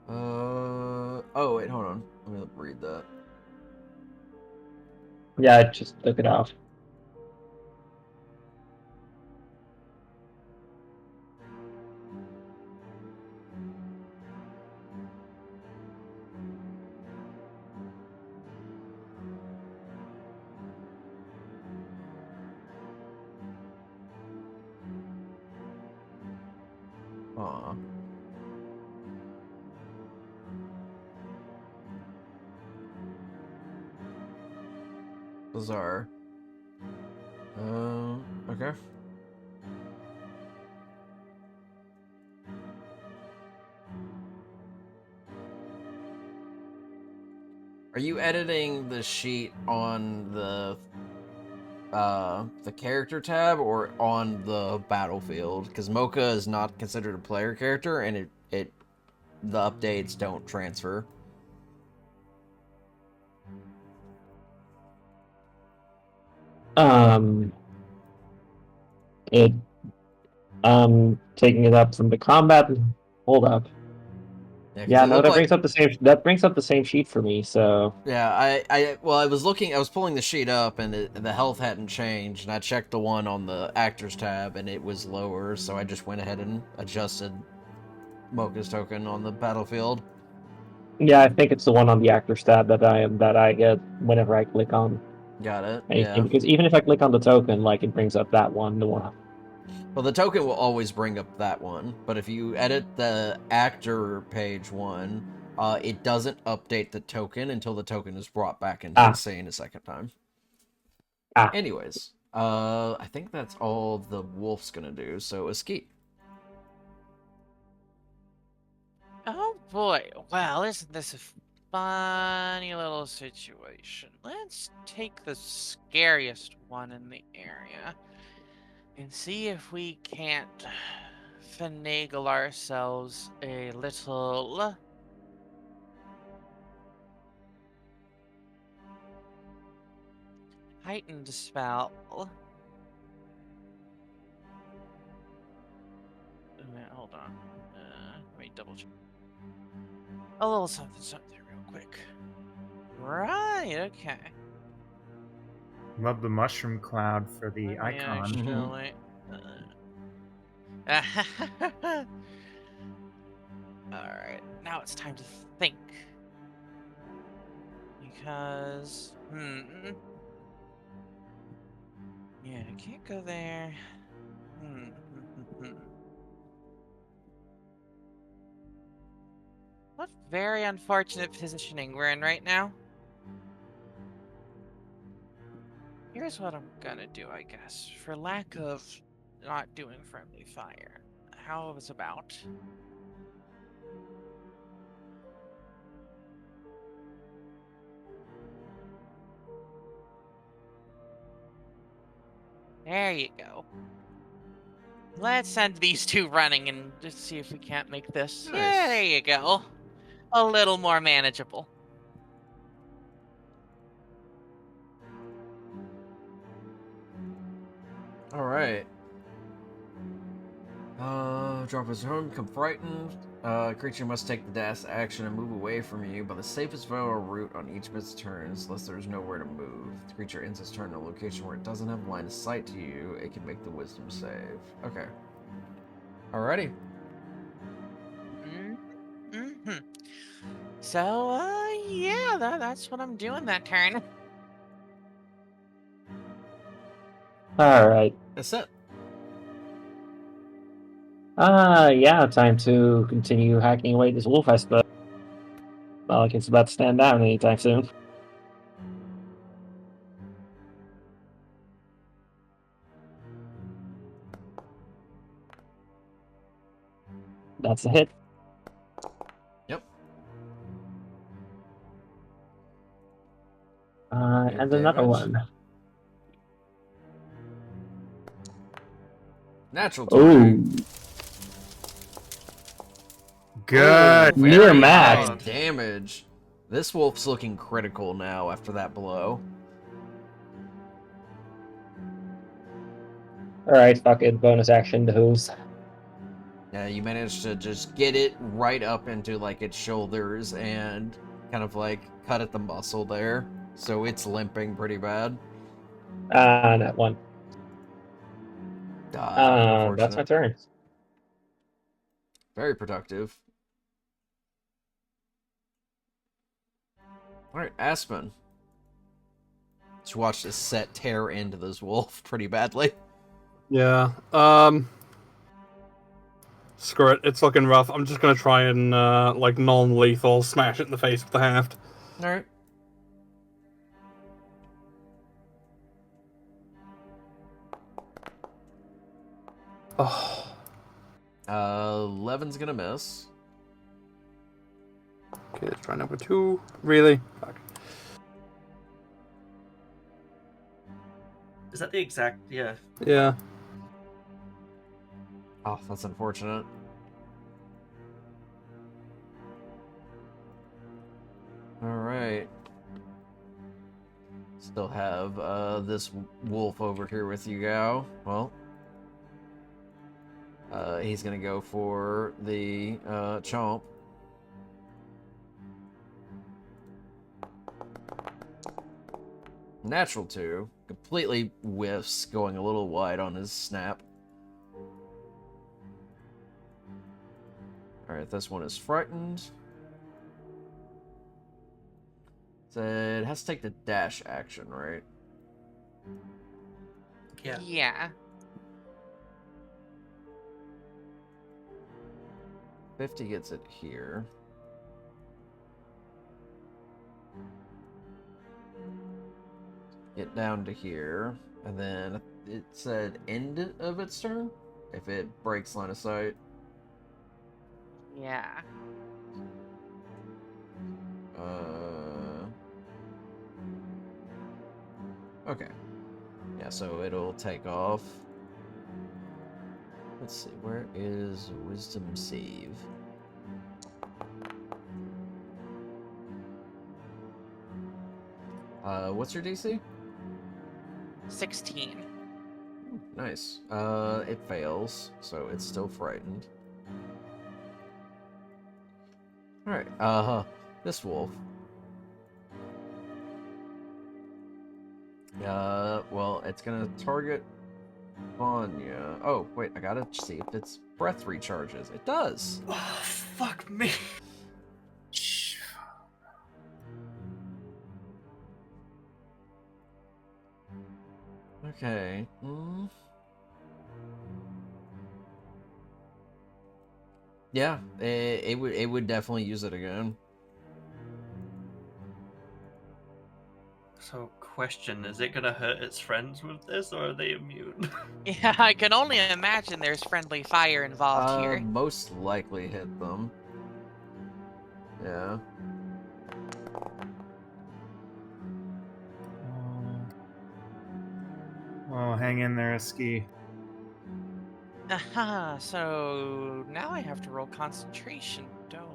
Oh wait, hold on. Let me read that. Yeah, I just took it off. Aw. Bizarre. Okay. Are you editing the sheet on the character tab or on the battlefield? Because Mocha is not considered a player character, and the updates don't transfer. It taking it up from the combat. Hold up. 'Cause Yeah, it no, looked that like- brings up the same. That brings up the same sheet for me. So Yeah, I was pulling the sheet up, and the health hadn't changed, and I checked the one on the actors tab, and it was lower, so I just went ahead and adjusted Mocha's token on the battlefield. yeah, I think it's the one on the actor tab that I get whenever I click on Got it. anything. Yeah. Because even if I click on the token, like it brings up that one, the one. Well, the token will always bring up that one, but if you edit the actor page one, it doesn't update the token until the token is brought back into the scene a second time. Anyways, I think that's all the wolf's gonna do, so Escape. boy. Well, isn't this a funny little situation? Let's take the scariest one in the area and see if we can't finagle ourselves a little heightened spell. Hold on. Let me double check. A little something real quick. Right, okay. Love the mushroom cloud for the Let me icon. actually, Alright, now it's time to think. Because, yeah, I can't go there. What very unfortunate positioning we're in right now. Here's what I'm gonna do, I guess. For lack of not doing friendly fire. How was about? There you go. Let's send these two running and just see if we can't make this. Nice. Yeah, there you go. A little more manageable. Alright. Drop his home, become frightened. Creature must take the dash action and move away from you by the safest route on each of its turns, unless there's nowhere to move. If the creature ends its turn in a location where it doesn't have line of sight to you, it can make the wisdom save. Okay. Alrighty. So, yeah, that's what I'm doing that turn. Alright. That's it. Yeah, time to continue hacking away this wolf, I suppose. Not like it's about to stand down anytime soon. That's a hit. Yep. And another damage. one. Natural 20. Oh, Good. Very Near high match. damage. This wolf's looking critical now after that blow. Alright, fuck it. Bonus action to hooves. Yeah, you managed to just get it right up into like its shoulders and kind of like cut at the muscle there. So it's limping pretty bad. That one. That's my Unfortunate. turn. Very productive. Alright, Aspen. Just watch this set tear into this wolf pretty badly. Yeah. Screw it. It's looking rough. I'm just gonna try and like non-lethal smash it in the face with the haft. Alright. Oh. 11's gonna miss. Okay, let's try number 2. Really? Fuck. Is that the exact? Yeah. Yeah. Oh, that's unfortunate. Alright. Still have this wolf over here with you, Gao. Well, he's gonna go for the chomp. Natural 2. Completely whiffs, going a little wide on his snap. Alright, this one is frightened. So it has to take the dash action, right? Yeah. Yeah. 50 gets it here. Get down to here. And then it said end of its turn? If it breaks line of sight. Yeah. Okay. Yeah, so it'll take off. Let's see, where is Wisdom save? What's your DC? 16. Nice. It fails, so it's still frightened. Alright, this wolf. Well, it's gonna target Vanya. Oh, wait, I gotta see if its breath recharges. It does! Oh, fuck me. Okay. Yeah, it would definitely use it again. So, question, is it gonna hurt its friends with this, or are they immune? Yeah, I can only imagine there's friendly fire involved here. Most likely hit them. Yeah. Oh, hang in there, Ski. Aha, so now I have to roll concentration, don't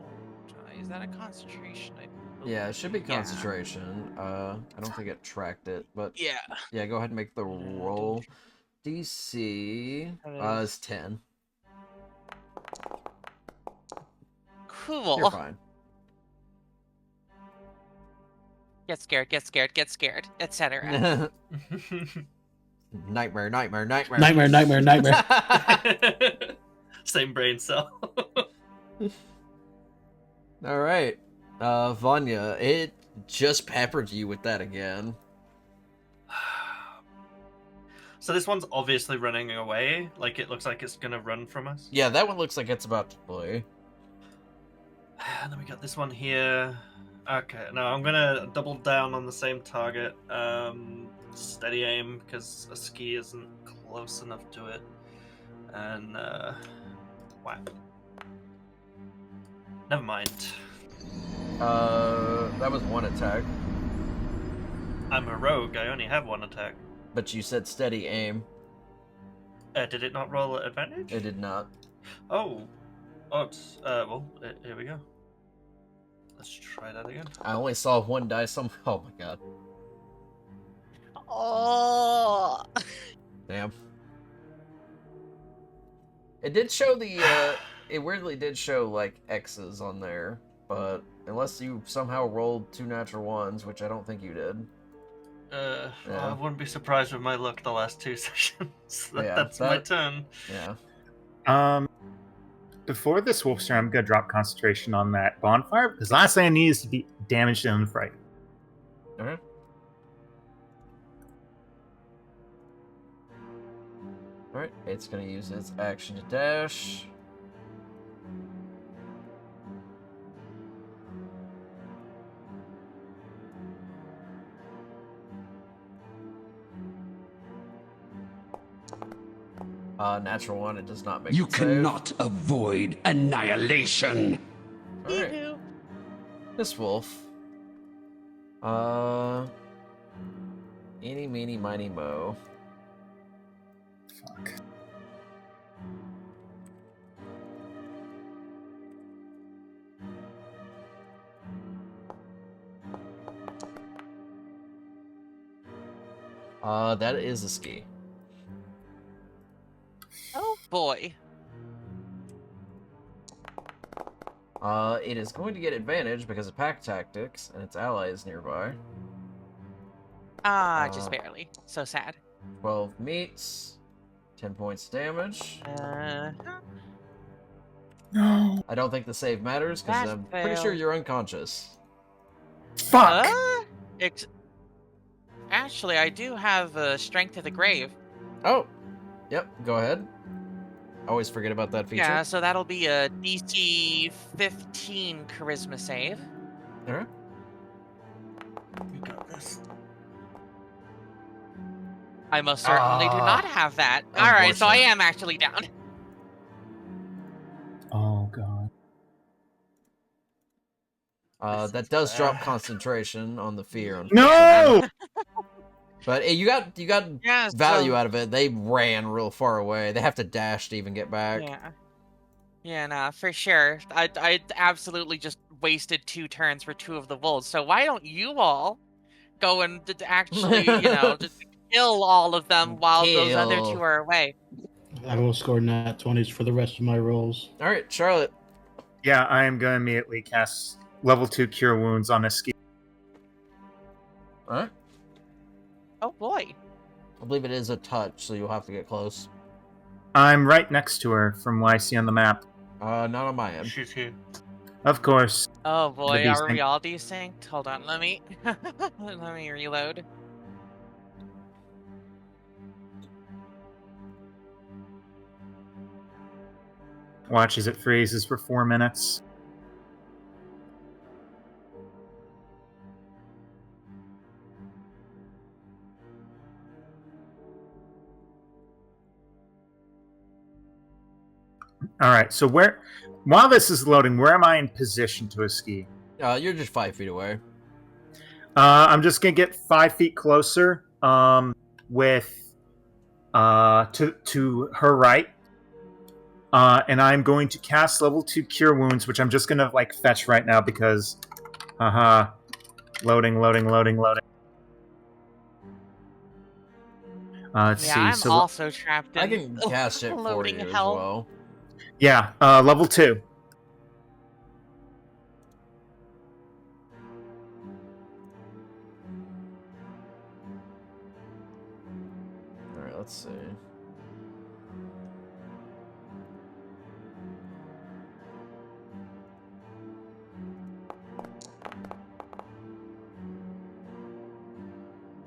I? Is that a concentration? Yeah, it should be Yeah. concentration. I don't think it tracked it, but Yeah. yeah, go ahead and make the roll. DC is 10. Cool. You're fine. Get scared, etc. Nightmare. Nightmare. Same brain cell. All right, Vanya, it just peppered you with that again. So this one's obviously running away. Like, it looks like it's gonna run from us. Yeah, that one looks like it's about to play. And then we got this one here. Okay, no, I'm gonna double down on the same target. Steady aim, because a ski isn't close enough to it. And, whack. Never mind. That was one attack. I'm a rogue, I only have one attack. But you said steady aim. Did it not roll at advantage? It did not. Oh, it's, here we go. Let's try that again. I only saw one dice. Oh my god. Oh. Damn. It did show the, it weirdly did show, like, X's on there, but unless you somehow rolled 2 natural ones, which I don't think you did. Yeah. Yeah. I wouldn't be surprised with my luck the last 2 sessions. That's my that- turn. Yeah. Before this wolf's turn, I'm gonna drop concentration on that bonfire because last thing I need is to be damaged and unfrightened. Alright. Alright, it's gonna use its action to dash. Natural one, it does not make You it save. cannot avoid annihilation. Alright. This wolf. Eeny, meeny, miny, mo. Fuck. That is a ski. Oh boy. It is going to get advantage because of pack tactics and its allies nearby. Just barely. So sad. 12 meets, 10 points damage. No. I don't think the save matters because That I'm pretty sure failed. you're unconscious. Fuck. Actually, I do have Strength of the Grave. Oh, yep. Go ahead. Always forget about that feature. Yeah, so that'll be a DC 15 Charisma save. All right. We got this. I most certainly do not have that. Alright, so I am actually down. Oh god. That does drop concentration on the fear. No. But you got Yeah, value so- out of it. They ran real far away. They have to dash to even get back. Yeah. Yeah, nah, for sure. I absolutely just wasted 2 turns for 2 of the wolves. So why don't you all go and actually, just kill all of them while those other 2 Kill. are away? I will score nat 20s for the rest of my rolls. All right, Charlotte. Yeah, I am going to immediately cast level 2 Cure Wounds on Eski. All right. Oh boy. I believe it is a touch, so you'll have to get close. I'm right next to her from what I see on the map. Not on my end. She's here. Of course. Oh boy, The are we desynced. all desynced? Hold on, let me let me reload. Watch as it freezes for 4 minutes. All right, so while this is loading, where am I in position to a ski? You're just 5 feet away. I'm just gonna get 5 feet closer, with to her right, and I'm going to cast level 2 Cure Wounds, which I'm just gonna fetch right now because, loading. Let's see. I'm So also trapped in I can cast it for loading you as hell. well. yeah, level 2. All right, let's see.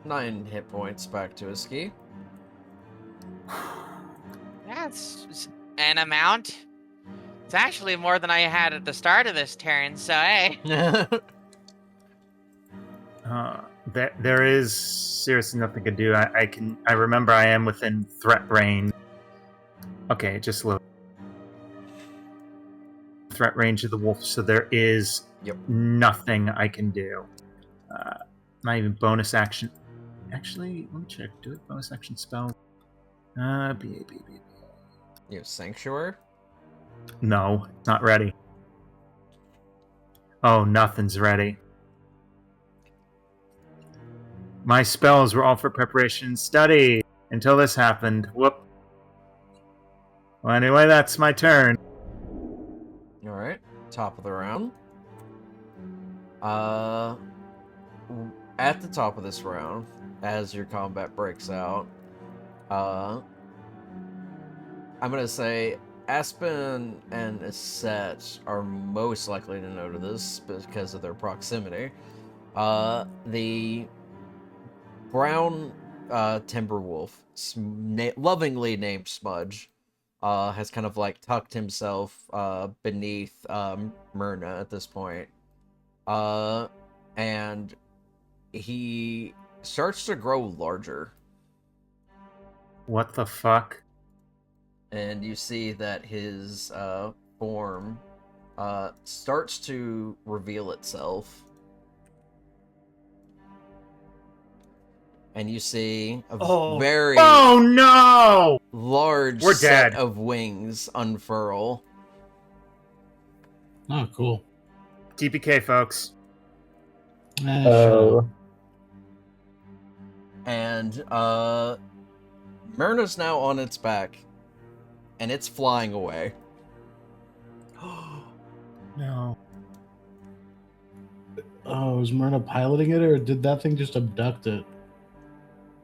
Nine hit points back to Iski. That's an amount. It's actually more than I had at the start of this turn, so hey. There is seriously nothing to do. I remember I am within threat range. Okay, just look. Threat range of the wolf, so there is nothing I can do. Not even bonus action. Actually, let me check. Do it bonus action spell. You have Sanctuary? No, not ready. Oh, nothing's ready. My spells were all for preparation and study until this happened. Whoop. Well, anyway, that's my turn. Alright, top of the round. At the top of this round, as your combat breaks out, I'm gonna say Aspen and Aset are most likely to know to this because of their proximity. The brown timber wolf, lovingly named Smudge, has kind of tucked himself beneath Myrna at this point. And he starts to grow larger. What the fuck? And you see that his form starts to reveal itself. And you see a very Oh no! large We're set dead. of wings unfurl. Oh, cool. TPK, folks. Sure. And Myrna's now on its back, and it's flying away. No. Oh, is Myrna piloting it, or did that thing just abduct it?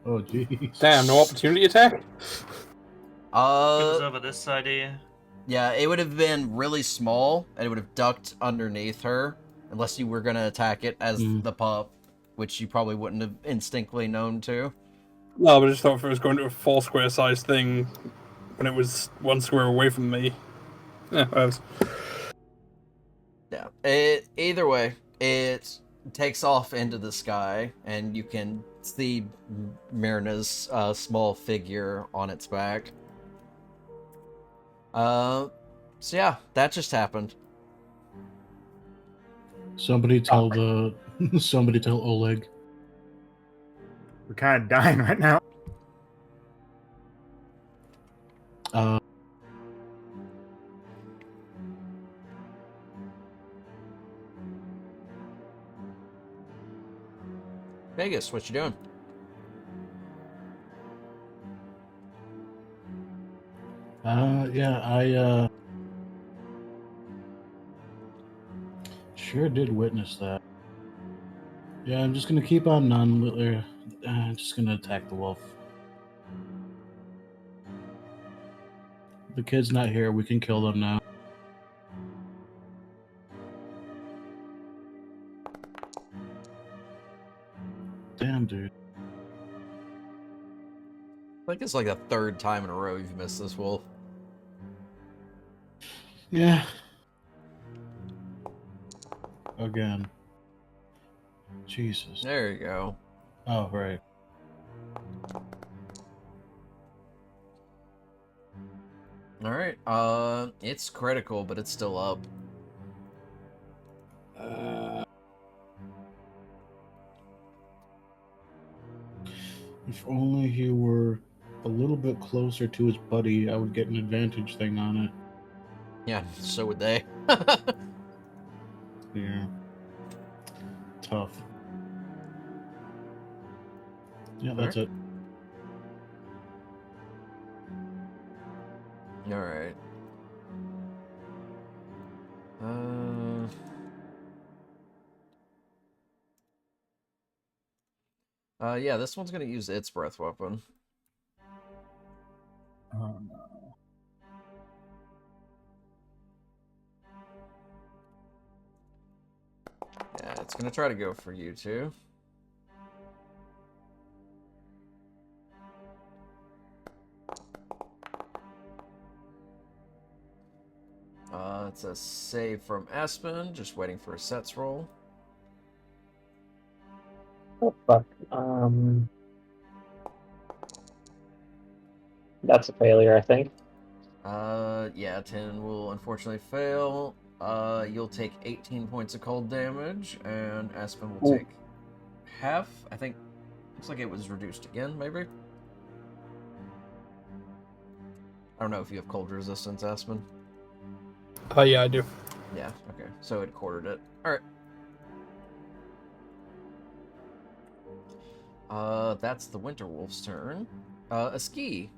Oh, jeez. Damn, no opportunity attack? It was Uh, over this side here. yeah, it would have been really small, and it would have ducked underneath her, unless you were gonna attack it as the pup, which you probably wouldn't have instinctively known to. No, but I just thought if it was going to a 4 square size thing when it was 1 square away from me. Yeah, Yeah. Either way, it takes off into the sky, and you can see Myrna's small figure on its back. So yeah, that just happened. Somebody tell Somebody tell Oleg. We're kind of dying right now. Vegas, what you doing? Yeah, I sure did witness that. Yeah, I'm just gonna keep on just gonna attack the wolf. The kid's not here. We can kill them now. Damn, dude. I think it's like the third time in a row you've missed this wolf. Yeah. Again. Jesus. There you go. Oh, right. Alright, it's critical, but it's still up. If only he were a little bit closer to his buddy, I would get an advantage thing on it. Yeah, so would they. Yeah. Tough. Yeah, that's it. Alright. Yeah, this one's gonna use its breath weapon. Oh no. Yeah, it's gonna try to go for you too. It's a save from Aspen, just waiting for a sets roll. Oh fuck. That's a failure, I think. Yeah, 10 will unfortunately fail. You'll take 18 points of cold damage, and Aspen will take half. I think, looks like it was reduced again, maybe? I don't know if you have cold resistance, Aspen. Yeah, I do. Yeah, okay. So it quartered it. Alright. That's the Winter Wolf's turn. A ski.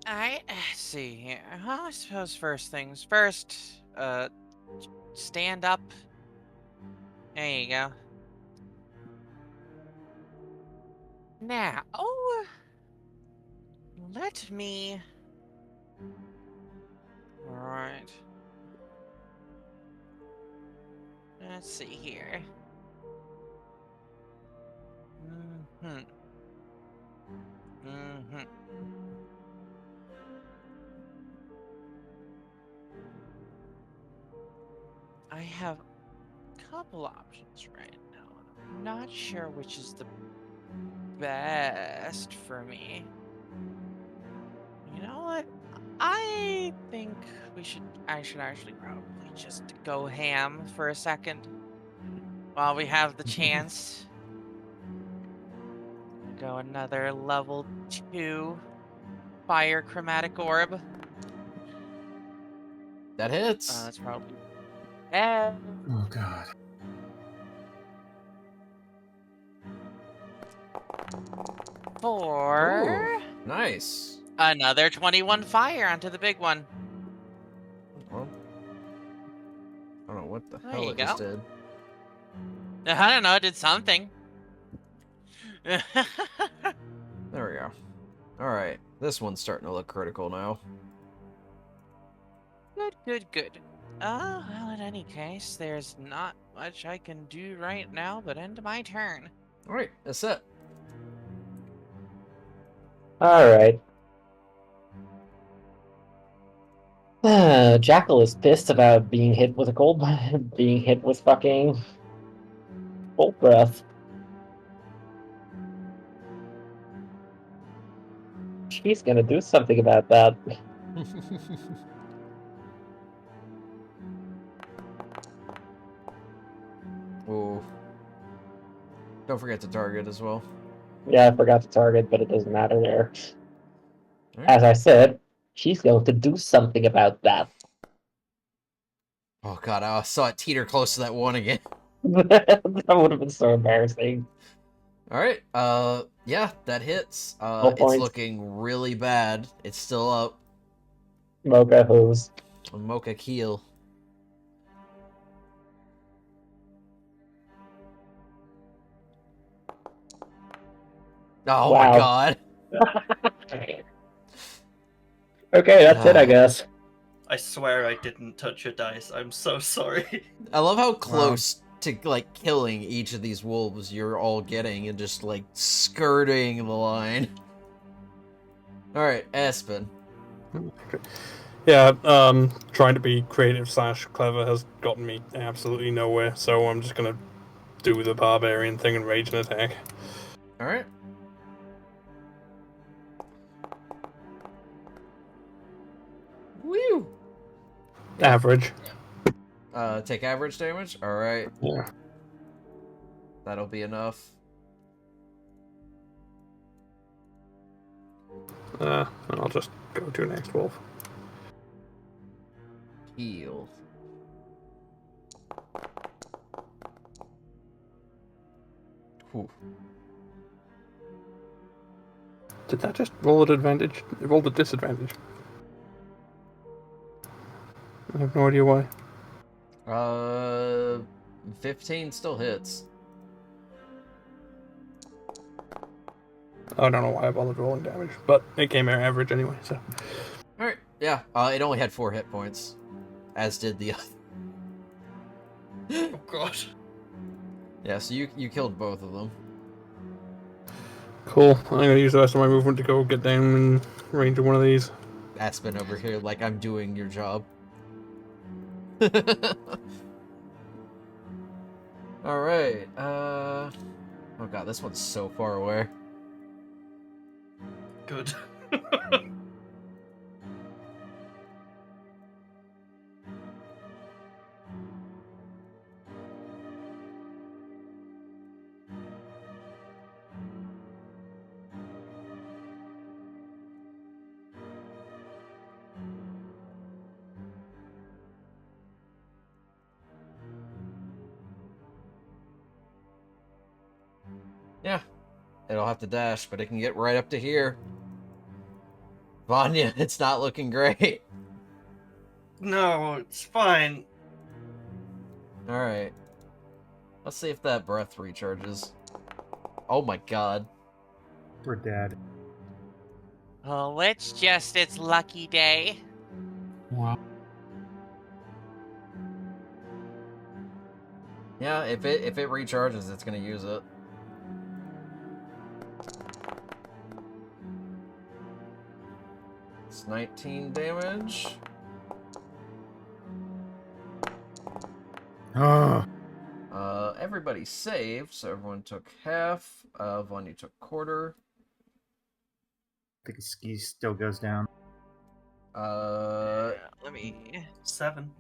Alright, let's see here. Well, I suppose first things first, stand up. There you go. Now, let me... Alright. Let's see here. I have a couple options right now. I'm not sure which is the best for me. You know what? I think I should actually probably just go ham for a second while we have the chance. Go another level 2 fire chromatic orb. That hits. That's probably. Oh god. For Ooh, nice. another 21 fire onto the big one. Well, I don't know what the There hell you it just go. did. I don't know, it did something. There we go. Alright, this one's starting to look critical now. Good. Well, in any case, there's not much I can do right now but end my turn. Alright, that's it. Alright. Jackal is pissed about being hit with a cold, being hit with fucking cold breath. She's gonna do something about that. Ooh. Don't forget to target as well. Yeah, I forgot to target, but it doesn't matter there. Alright. As I said, she's going to do something about that. Oh god, I saw it teeter close to that 1 again. That would have been so embarrassing. Alright, yeah, that hits. No It's points. looking really bad. It's still up. Mocha hose. Mocha Keel. Oh my Wow. god. Okay, that's it, I guess. I swear I didn't touch a dice. I'm so sorry. I love how close to, like, killing each of these wolves you're all getting and just, like, skirting the line. Alright, Aspen. Yeah, trying to be creative / clever has gotten me absolutely nowhere, so I'm just gonna do the barbarian thing and rage and attack. Alright. Woo! Average. Take average damage? Alright. Yeah. That'll be enough. I'll just go to next wolf. Heal. Whew. Did that just roll at advantage? It rolled at disadvantage. I have no idea why. 15 still hits. I don't know why I bothered rolling damage, but it came in average anyway, so. Alright, yeah. It only had 4 hit points. As did the other. Oh god. Yeah, so you killed both of them. Cool. I'm gonna use the rest of my movement to go get down in range of one of these. Aspen over here, like I'm doing your job. Alright, oh god, this one's so far away. Good. Yeah, it'll have to dash, but it can get right up to here. Vanya, it's not looking great. No, it's fine. Alright. Let's see if that breath recharges. Oh my god. We're dead. Oh, it's just its lucky day. Wow. Yeah, if it recharges, it's gonna use it. It's 19 damage. Oh, Everybody saved, so everyone took half. Vanya took quarter. I think ski still goes down. Let me. 7.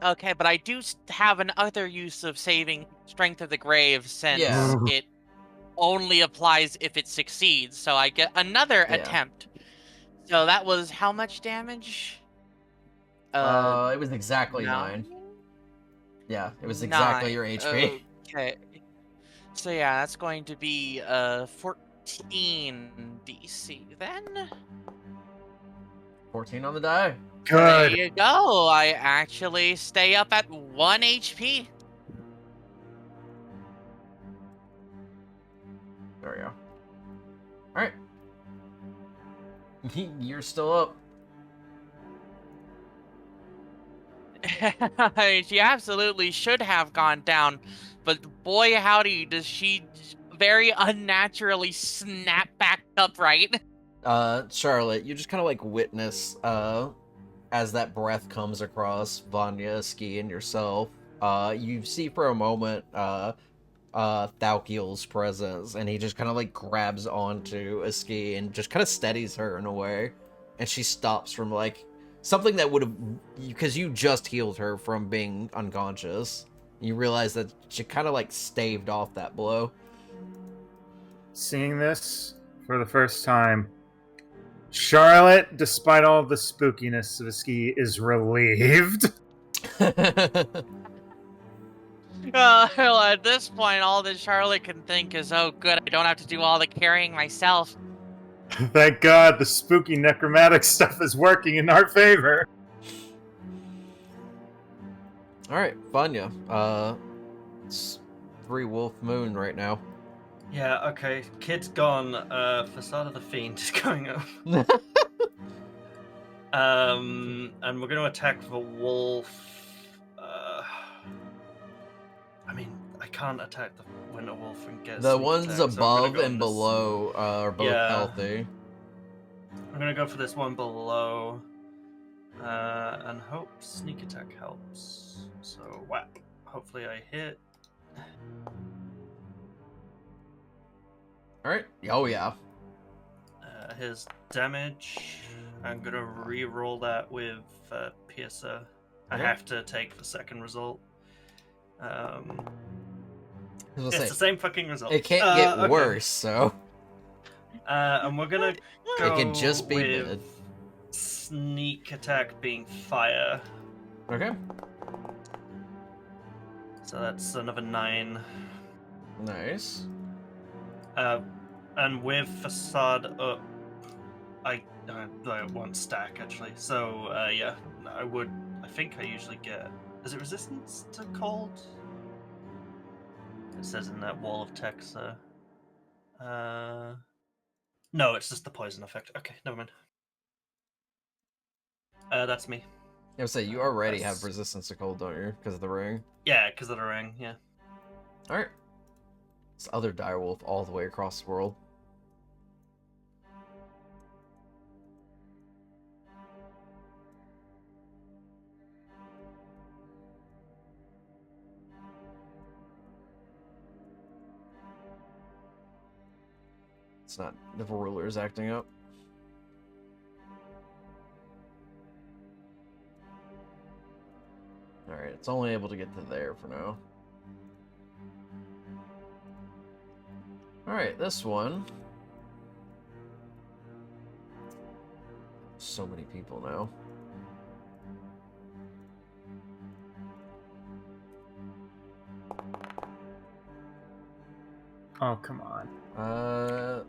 Okay, but I do have another use of saving Strength of the Grave since Yeah. it only applies if it succeeds. So I get another Yeah. attempt. So that was how much damage? It was exactly 9? 9. Yeah, it was exactly 9. your HP. Okay. So yeah, that's going to be 14 DC then. 14 on the die. There Good. you go. I actually stay up at 1 HP. There we go. Alright. You're still up. She absolutely should have gone down, but boy howdy does she very unnaturally snap back upright. Charlotte, you just kind of like witness, as that breath comes across Vanya, Ski, and yourself. You see for a moment, Thalkiel's presence, and he just kind of like grabs onto Ski and just kind of steadies her in a way, and she stops from like something that would have, because you just healed her from being unconscious. You realize that she kind of like staved off that blow. Seeing this for the first time, Charlotte, despite all the spookiness of the ski, is relieved. Well, at this point, all that Charlotte can think is, oh, good, I don't have to do all the carrying myself. Thank God the spooky necromantic stuff is working in our favor. Alright, Vanya. It's 3 Wolf Moon right now. Yeah, okay. Kid's gone. Facade of the Fiend is going up. And we're going to attack the wolf. I mean, I can't attack the Winter Wolf and get The sneak ones attack, so I'm above gonna go and for this- below are both Yeah. healthy. I'm gonna go for this one below, and hope sneak attack helps. So whack. Hopefully I hit. Alright. Oh, yeah. His damage. I'm gonna re-roll that with Piercer. I Okay. have to take the second result. I was gonna It's say, the same fucking result. it can't get Okay. worse, so. And we're gonna go It can just be with mid. sneak attack being fire. Okay. So that's another 9. Nice. And with facade up, I won't stack actually. So yeah, I think I usually get. Is it resistance to cold? It says in that wall of text. No, it's just the poison effect. Okay, never mind. That's me. I would say you already That's- have resistance to cold, don't you? Because of the ring. Yeah, because of the ring. Yeah. Alright. This other direwolf all the way across the world. It's not the ruler's acting up. Alright, it's only able to get to there for now. Alright, this one. So many people now. Oh, come on.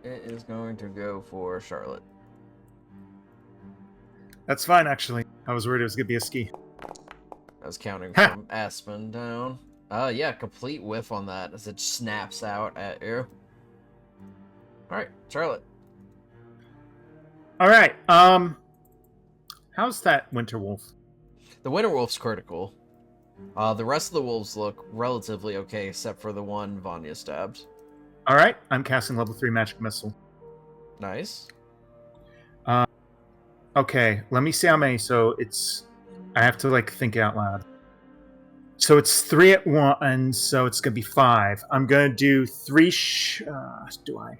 It is going to go for Charlotte. That's fine, actually. I was worried it was going to be a ski. I was counting Ha! from Aspen down. Yeah, complete whiff on that as it snaps out at you. Alright, Charlotte. All right. How's that Winter Wolf? The Winter Wolf's critical. The rest of the wolves look relatively okay, except for the one Vanya stabbed. All right. I'm casting level 3 magic missile. Nice. Okay. Let me see how many. So it's. I have to like think out loud. So it's 3 at once. So it's gonna be 5. I'm gonna do 3. Do I?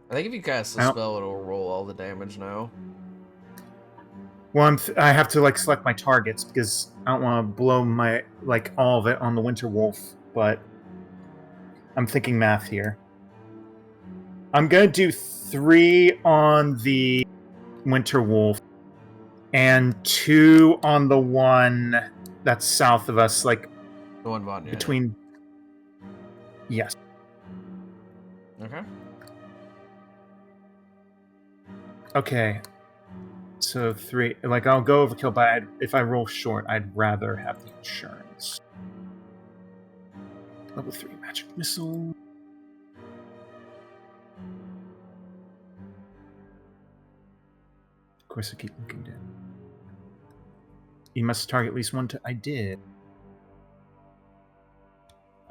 I think if you cast the I don't- spell, it'll roll all the damage now. Well, I have to like select my targets because I don't want to blow my like all of it on the Winter Wolf. But I'm thinking math here. I'm gonna do 3 on the Winter Wolf and 2 on the one that's south of us, like The one Vanya. between. Yes. Okay. Okay. So 3. Like I'll go overkill, but if I roll short, I'd rather have the insurance. Level 3 magic missile. Of course, I keep looking down. You must target at least one. I did.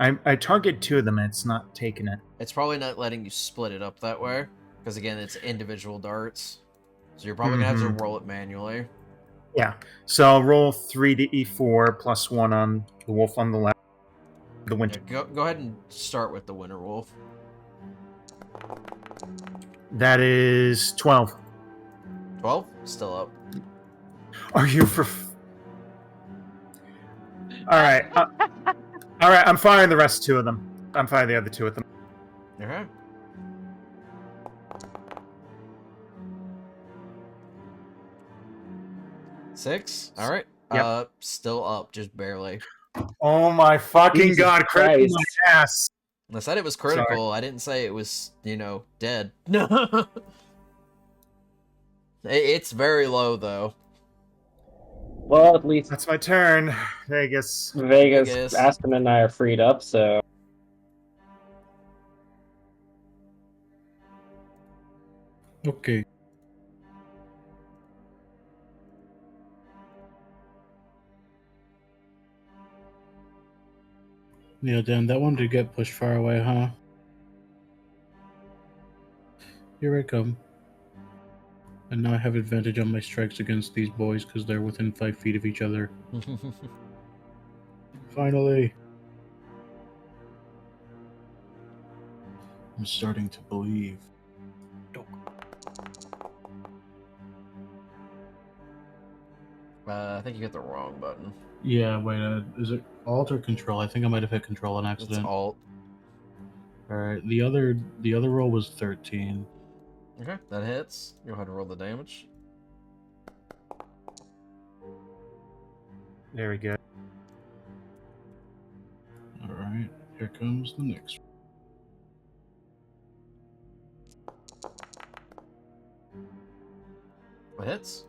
I target 2 of them, and it's not taking it. It's probably not letting you split it up that way. Because again, it's individual darts. So you're probably going to have to roll it manually. Yeah. So I'll roll 3 to E4 plus 1 on the wolf on the left. The Yeah, winter. go ahead and start with the Winter Wolf. That is 12. 12? Still up. Are you for? All right. All right. I'm firing the rest two of them. I'm firing the other two of them. Okay. Six? Alright. Yep. Still up, just barely. Oh my fucking Jesus god! Critical Christ. my ass. I said it was critical. I didn't say it was, dead. It's very low, though. Well, at least That's my turn. Vegas. Vegas, Aspen, and I are freed up, so Okay. Yeah, damn, that one did get pushed far away, huh? Here I come. And now I have advantage on my strikes against these boys because they're within 5 feet of each other. Finally. I'm starting to believe. I think you hit the wrong button. Yeah, wait, is it Alt or Control? I think I might have hit Control on It's accident. Alt. Alright, the other roll was 13. Okay, that hits. Go ahead and roll the damage. Very good. Alright, here comes the next one. What hits?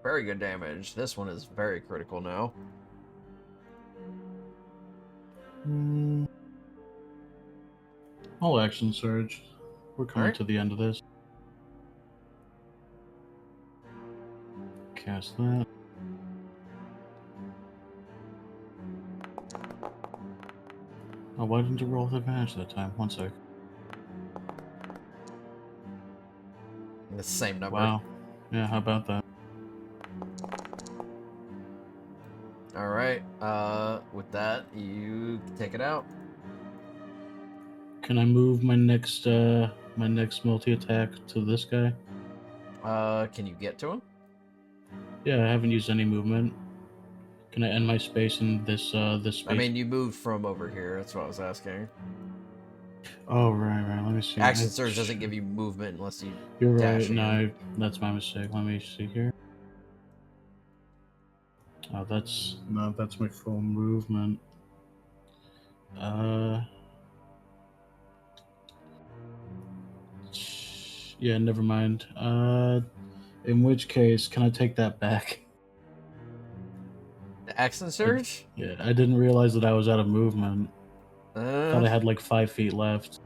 Very good damage. This one is very critical now. All action surge. We're coming Alright. to the end of this. Cast that. Oh, why didn't you roll with advantage that time? One sec. The same number. Wow. Yeah, how about that? Alright, with that, you take it out. Can I move my next multi-attack to this guy? Can you get to him? Yeah, I haven't used any movement. Can I end my space in this space? I mean, you moved from over here. That's what I was asking. Oh, right. Let me see. Action surge doesn't give you movement unless you You're dash right. No, in. that's my mistake. Let me see here. Oh, that's my full movement. Yeah, never mind. In which case, can I take that back? The action surge? Yeah, I didn't realize that I was out of movement. Thought I had like 5 feet left.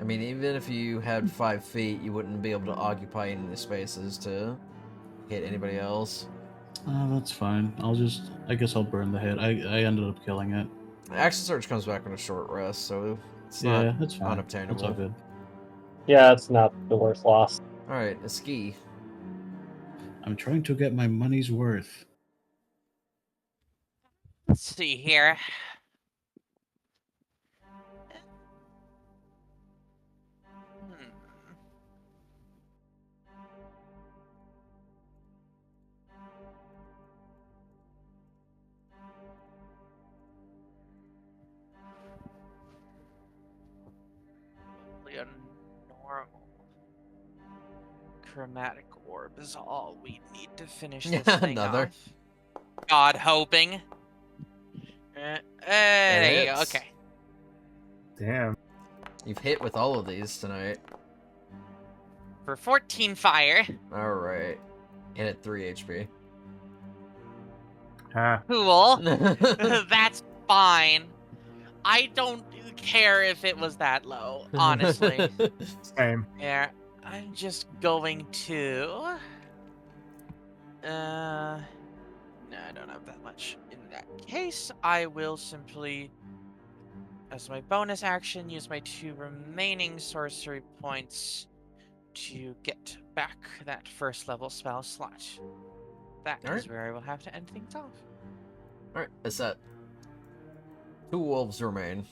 I mean, even if you had 5 feet, you wouldn't be able to occupy any of the spaces to hit anybody else. That's fine. I guess I'll burn the hit. I ended up killing it. Action surge comes back on a short rest, so it's Yeah, not that's fine. unobtainable. That's all good. yeah, it's not the worst loss. Alright, a ski. I'm trying to get my money's worth. Let's see here. A normal chromatic orb is all we need to finish this thing Another. off. God hoping. There you go. hits. Okay. Damn. You've hit with all of these tonight. For 14 fire. Alright. Hit at 3 HP. Ah. Cool. That's fine. I don't care if it was that low, honestly. Same. Yeah, I'm just going to... No, I don't have that much. In that case, I will simply, as my bonus action, use my 2 remaining sorcery points to get back that first level spell slot. That is Alright. where I will have to end things off. Alright, it's set. 2 wolves remain.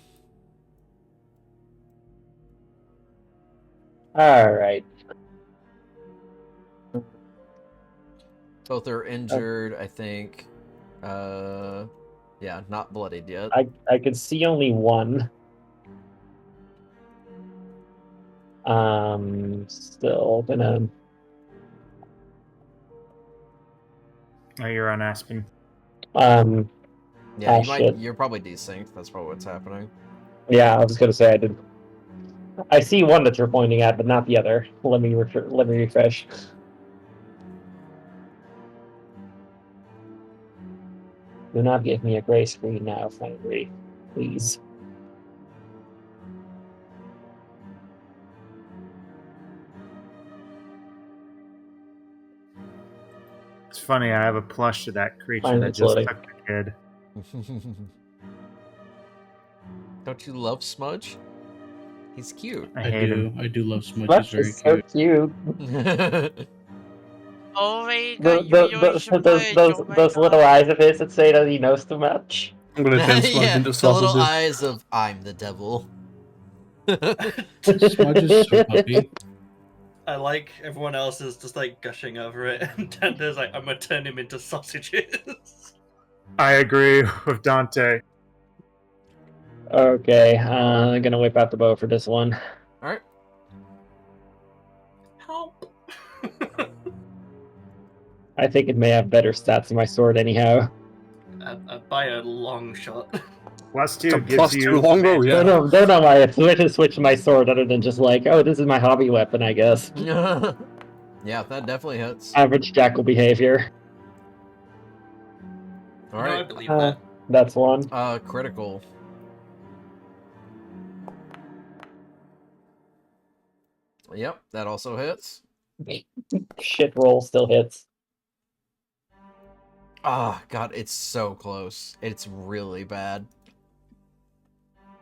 Alright. Both are injured, I think. Yeah, not bloodied yet. I can see only one. Still gonna. Oh, you're on Aspen. Yeah, Oh, shit. you're probably desynced. That's probably what's happening. Yeah, I was gonna say I did. I see one that you're pointing at, but not the other. Let me refresh. Do not give me a gray screen now, Flannery. Please. It's funny, I have a plush of that creature Fine, that it's just loading. took the kid. Don't you love Smudge? He's cute. I I hate do. him. I do love Smudge. That's He's very just cute. so cute. Oh my god, Those little eyes of his that say that he knows too much. I'm gonna turn Smudge Yeah, into the little sausages. eyes of I'm the devil. Smudge is so puppy. I like everyone else is just like gushing over it, and Dante's like, I'm gonna turn him into sausages. I agree with Dante. Okay, I'm gonna whip out the bow for this one. Alright. Help! I think it may have better stats than my sword anyhow. By a long shot. Plus It's a 2 gives plus you 2 longbow, yeah. Don't know why I switch my sword other than just like, oh, this is my hobby weapon, I guess. Yeah, that definitely hits. Average jackal behavior. I Alright. believe that. That's one. Critical. Yep, that also hits. Shit roll still hits. Ah, God, it's so close. It's really bad.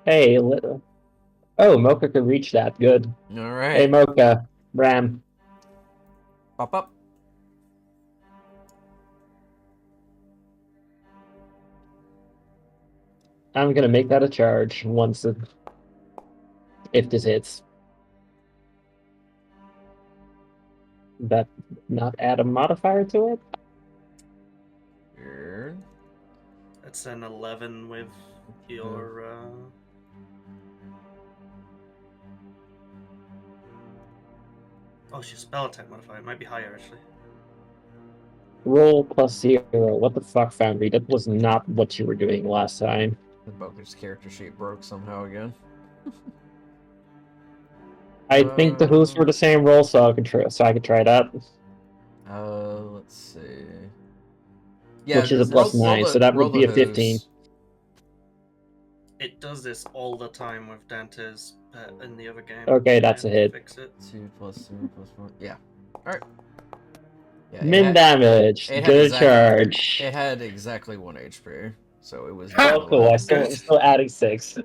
Hey, oh, Mocha could reach that. Good. Alright. Hey, Mocha. Ram. Pop up. I'm gonna make that a charge once if this hits. That not add a modifier to it? Weird. That's an 11 with your. Oh, she's spell attack modifier. It might be higher actually. Roll +0. What the fuck, Foundry? That was not what you were doing last time. The Boker's character sheet broke somehow again. I think the hooves were the same roll, so I could try that. Let's see. Yeah, Which is a +9, so that would be a 15. It does this all the time with Dante's pet in the other game. Okay, that's a hit. Fix it. 2 + 3 + 4. Yeah. Alright. Yeah, Min damage. it had Good exactly- charge. It had exactly 1 HP, so it was. Oh, cool. I'm still adding 6.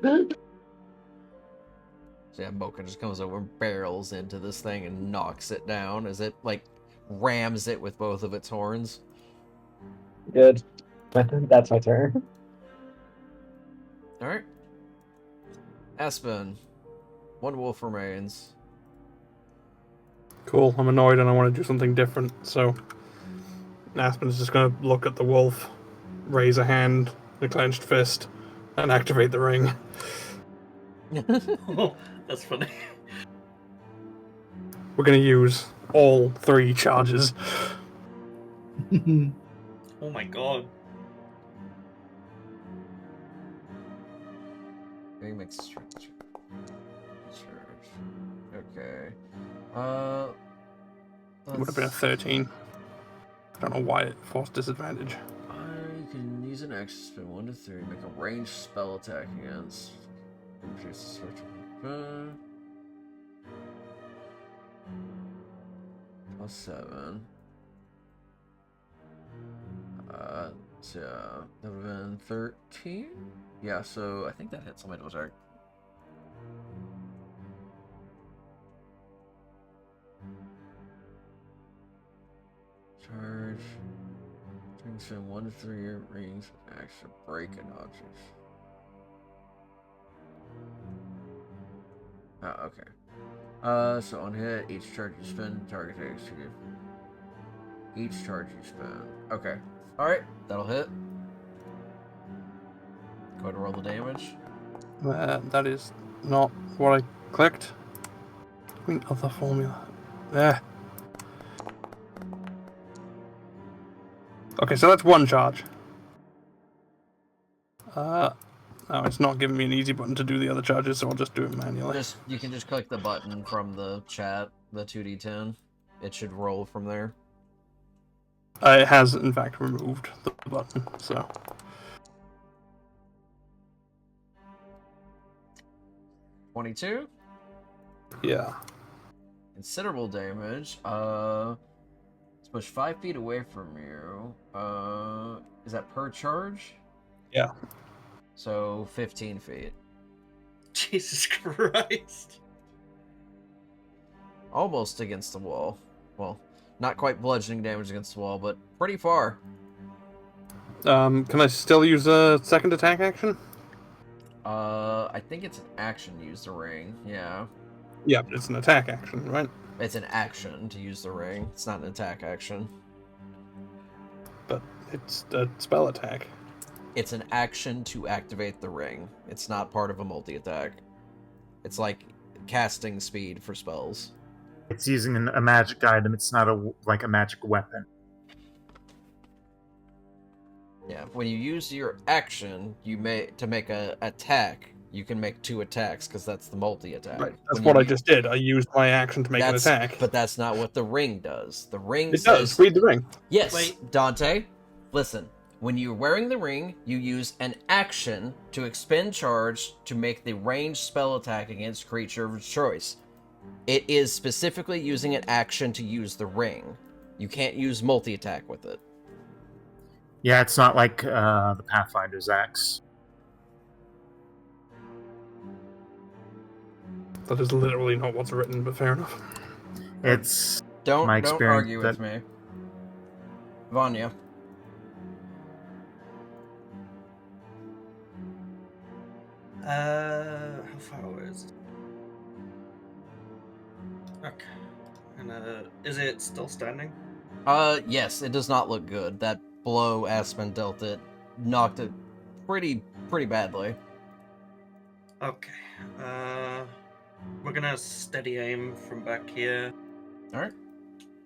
So yeah, Mocha just comes over and barrels into this thing and knocks it down as it, like, rams it with both of its horns. Good. That's my turn. Alright. Aspen. 1 wolf remains. Cool, I'm annoyed and I want to do something different, so Aspen's just going to look at the wolf, raise a hand, a clenched fist, and activate the ring. Oh, that's funny. We're going to use all 3 charges. Oh my god. Ring makes charge. Okay. It would have been a 13. I don't know why it forced disadvantage. I can use an action spin 1 to 3, make a ranged spell attack against. Increase the +7. So that would have been 13. Yeah, so I think that hits somebody to attack. Charge. Things in 1 to 3 range action breaking objects. Oh, okay. So on hit, each charge you spend, target takes you. Each charge you spend. Okay. Alright, that'll hit. Go ahead and roll the damage. That is not what I clicked. Queen of the formula. There. Okay, so that's one charge. No, it's not giving me an easy button to do the other charges, so I'll just do it manually. You can just click the button from the chat, the 2d10. It should roll from there. It has, in fact, removed the button, so... 22? Yeah. Considerable damage. It's pushed 5 feet away from you. Is that per charge? Yeah. So 15 feet. Jesus Christ. Almost against the wall. Well, not quite bludgeoning damage against the wall, but pretty far. Can I still use a second attack action? I think it's an action to use the ring. Yeah. Yeah, but it's an attack action, right? It's an action to use the ring. It's not an attack action. But it's a spell attack. It's an action to activate the ring. It's not part of a multi-attack. It's like casting speed for spells. It's using a magic item. It's not like a magic weapon. Yeah, when you use your action, to make a attack, you can make 2 attacks because that's the multi-attack. Right. That's what I just did. I used my action to make an attack. But that's not what the ring does. The ring It does. Read the ring. Yes, Wait. Dante, listen. When you're wearing the ring, you use an action to expend charge to make the ranged spell attack against creature of choice. It is specifically using an action to use the ring. You can't use multi-attack with it. Yeah, it's not like the Pathfinder's axe. That is literally not what's written, but fair enough. It's Don't my experience argue with me. Vanya. How far away is it? Okay. And is it still standing? Yes, it does not look good. That blow Aspen dealt it knocked it pretty badly. Okay. We're gonna steady aim from back here. Alright.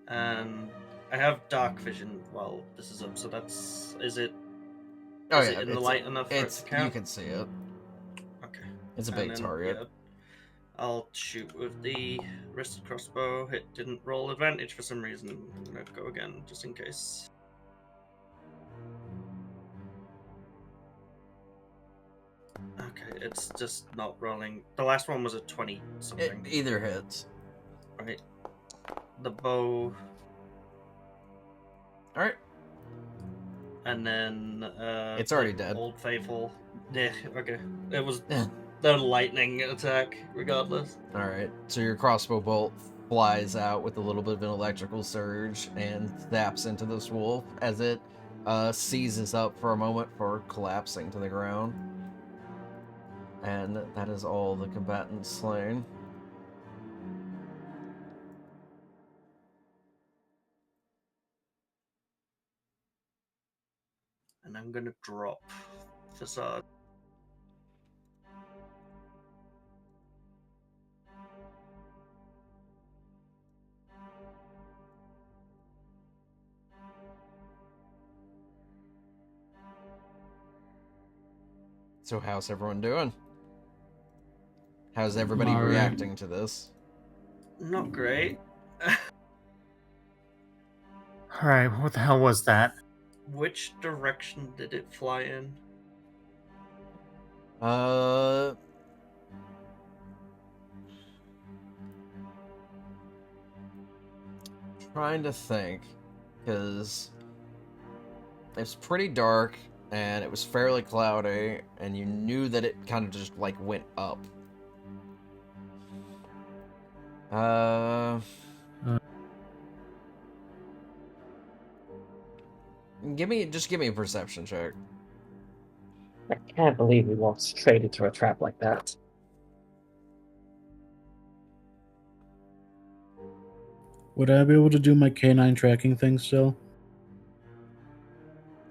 And I have dark vision while this is up, so that's... Is it Oh is yeah, it in the light enough for it to you count? can see it. Okay. It's a And big then, target. yeah, I'll shoot with the wristed crossbow. It didn't roll advantage for some reason. I'm gonna go again, just in case. Okay, it's just not rolling. The last one was a 20 It something. either hits. Right. The bow, Alright. and then It's already the dead. Old Faithful. Yeah, okay. It was the lightning attack, regardless. Alright. So your crossbow bolt flies out with a little bit of an electrical surge and zaps into this wolf as it seizes up for a moment for collapsing to the ground. And that is all the combatants slain. And I'm gonna drop Facade. So how's everyone doing? How's everybody Alright. reacting to this? Not great. Alright, what the hell was that? Which direction did it fly in? Trying to think, because it's pretty dark and it was fairly cloudy, and you knew that it kind of just like went up. Just give me a perception check. I can't believe we walked straight into a trap like that. Would I be able to do my canine tracking thing still?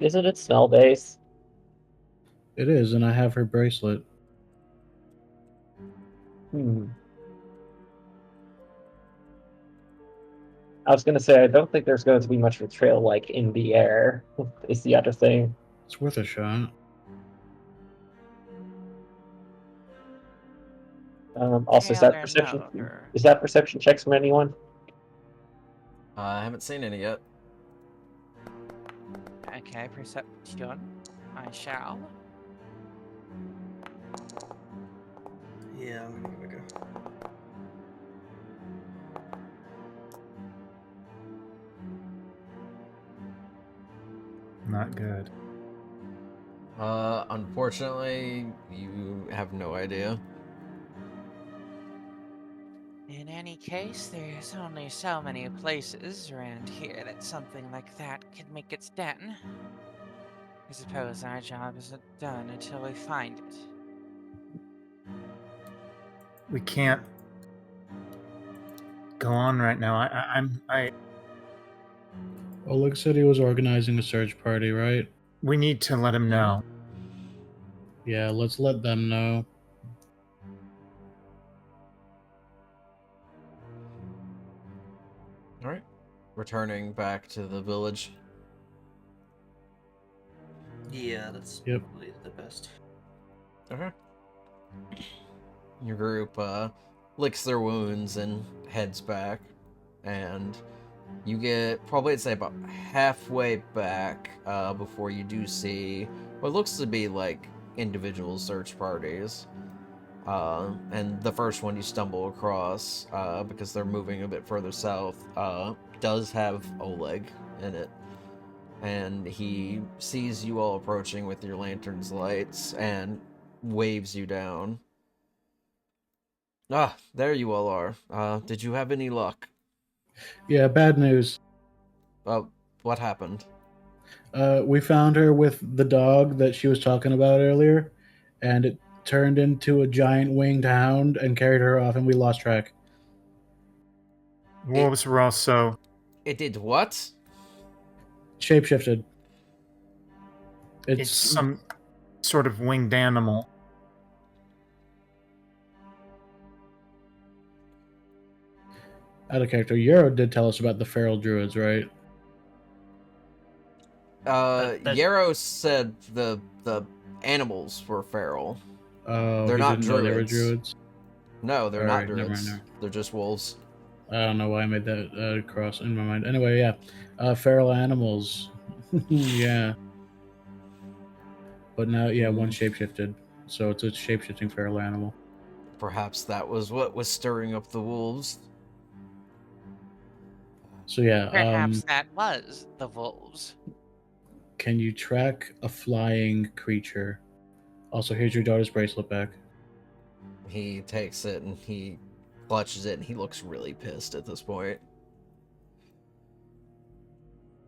Isn't it smell based? It is, and I have her bracelet. Hmm. I was gonna say I don't think there's going to be much of a trail like in the air. Is the other thing. It's worth a shot. Also, is that perception? Is that perception checks from anyone? I haven't seen any yet. Okay, perception. I shall. Yeah, I'm gonna give it a go. Not good. Unfortunately, you have no idea. In any case, there's only so many places around here that something like that could make its den. I suppose our job isn't done until we find it. We can't go on right now. Oleg said he was organizing a search party, right? We need to let him know. Yeah, let's let them know. All right. Returning back to the village. Yeah, that's Yep. probably the best. Okay. Your group licks their wounds and heads back, and you get probably, I'd say, about halfway back before you do see what looks to be like individual search parties. And the first one you stumble across, because they're moving a bit further south, does have Oleg in it. And he sees you all approaching with your lantern's lights and waves you down. Ah, there you all are. Did you have any luck? Yeah, bad news. What happened? We found her with the dog that she was talking about earlier, and it turned into a giant winged hound and carried her off, and we lost track. Wolves were also... It did what? Shapeshifted. It's some sort of winged animal. Out of character, Yarrow did tell us about the feral druids, right? Yarrow said the animals were feral. Oh, They're he not didn't know they were druids. druids. No, they're All not right, never druids. mind, They're just wolves. I don't know why I made that cross in my mind. Anyway, yeah, feral animals. Yeah, but now, yeah, one shapeshifted, so it's a shapeshifting feral animal. Perhaps that was what was stirring up the wolves. So yeah, Perhaps that was the wolves. can you track a flying creature? Also, here's your daughter's bracelet back. He takes it and he clutches it, and he looks really pissed at this point.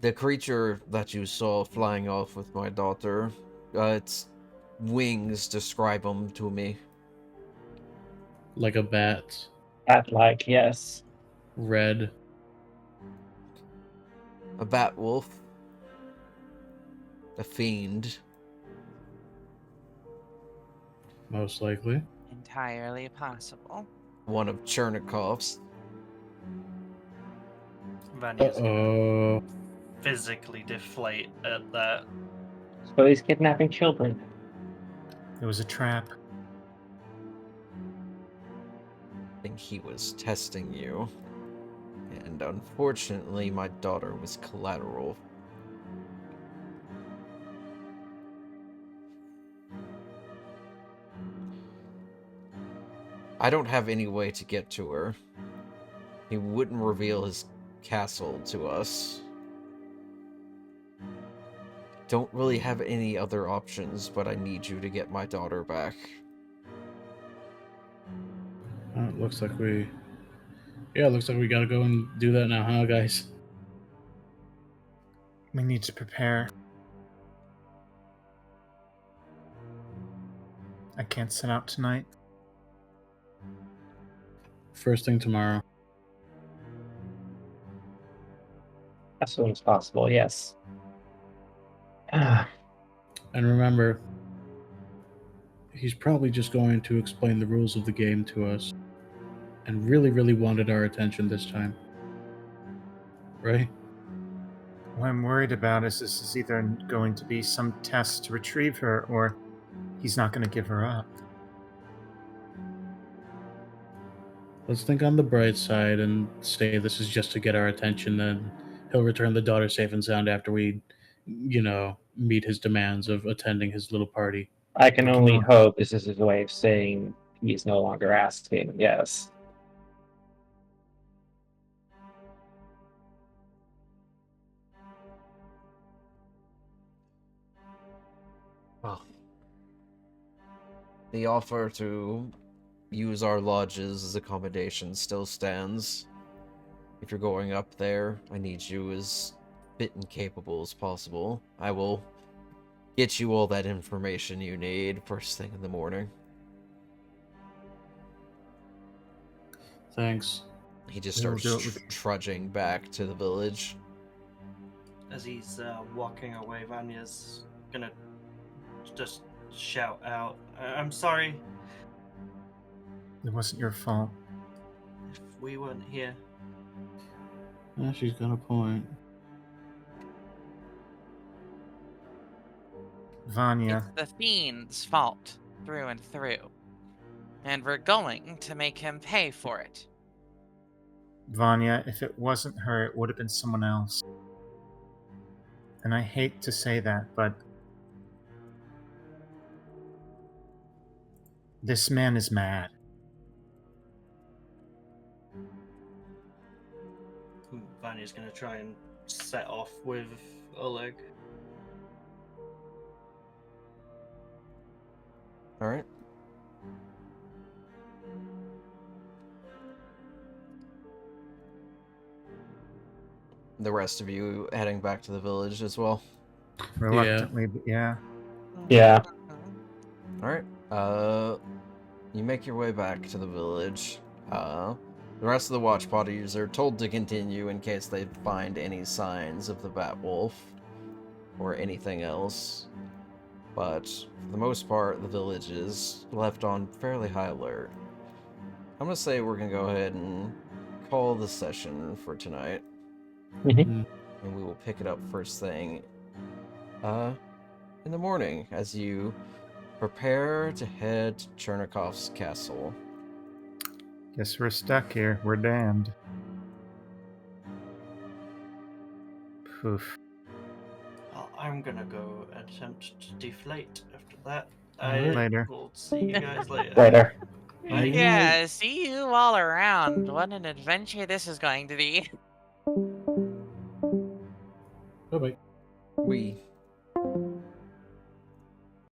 The creature that you saw flying off with my daughter, its wings describe them to me. Like a bat. Bat-like, yes. Red. A bat wolf. A fiend. Most likely. Entirely possible. One of Chernikov's. Vanya's gonna Uh-oh. physically deflate at that. So he's kidnapping children. It was a trap. I think he was testing you. And unfortunately, my daughter was collateral. I don't have any way to get to her. He wouldn't reveal his castle to us. Don't really have any other options, but I need you to get my daughter back. It looks like we... Yeah, it looks like we gotta go and do that now, huh, guys? We need to prepare. I can't set out tonight. First thing tomorrow. As soon as possible, yes. Ah, And remember, he's probably just going to explain the rules of the game to us. And really, really wanted our attention this time. Right? What I'm worried about is this is either going to be some test to retrieve her, or he's not going to give her up. Let's think on the bright side and say this is just to get our attention, and he'll return the daughter safe and sound after we, meet his demands of attending his little party. I can Come only on. hope this is his way of saying he's no longer asking. Yes. Well, the offer to use our lodges as accommodation still stands. If you're going up there, I need you as fit and capable as possible. I will get you all that information you need first thing in the morning. Thanks. He just We'll starts do it with- trudging back to the village. As he's walking away, Vanya's gonna just shout out, "I'm sorry It wasn't your fault. if we weren't here." Yeah, she's got a point. Vanya, It's the fiend's fault through and through. And we're going to make him pay for it. Vanya, if it wasn't her, it would have been someone else. And I hate to say that, but this man is mad. Vanya's gonna try and set off with Oleg. Alright. The rest of you heading back to the village as well. Reluctantly, but yeah. Yeah. Alright. You make your way back to the village. The rest of the watch parties are told to continue in case they find any signs of the Batwolf or anything else. But for the most part, the village is left on fairly high alert. I'm gonna say we're gonna go ahead and call the session for tonight. Mhm. And we will pick it up first thing in the morning as you prepare to head to Chernikov's castle. Guess we're stuck here. We're damned. Poof. I'm gonna go attempt to deflate after that. Alright. Later. Will see you guys later. Later. Yeah, see you all around. What an adventure this is going to be. Bye-bye. We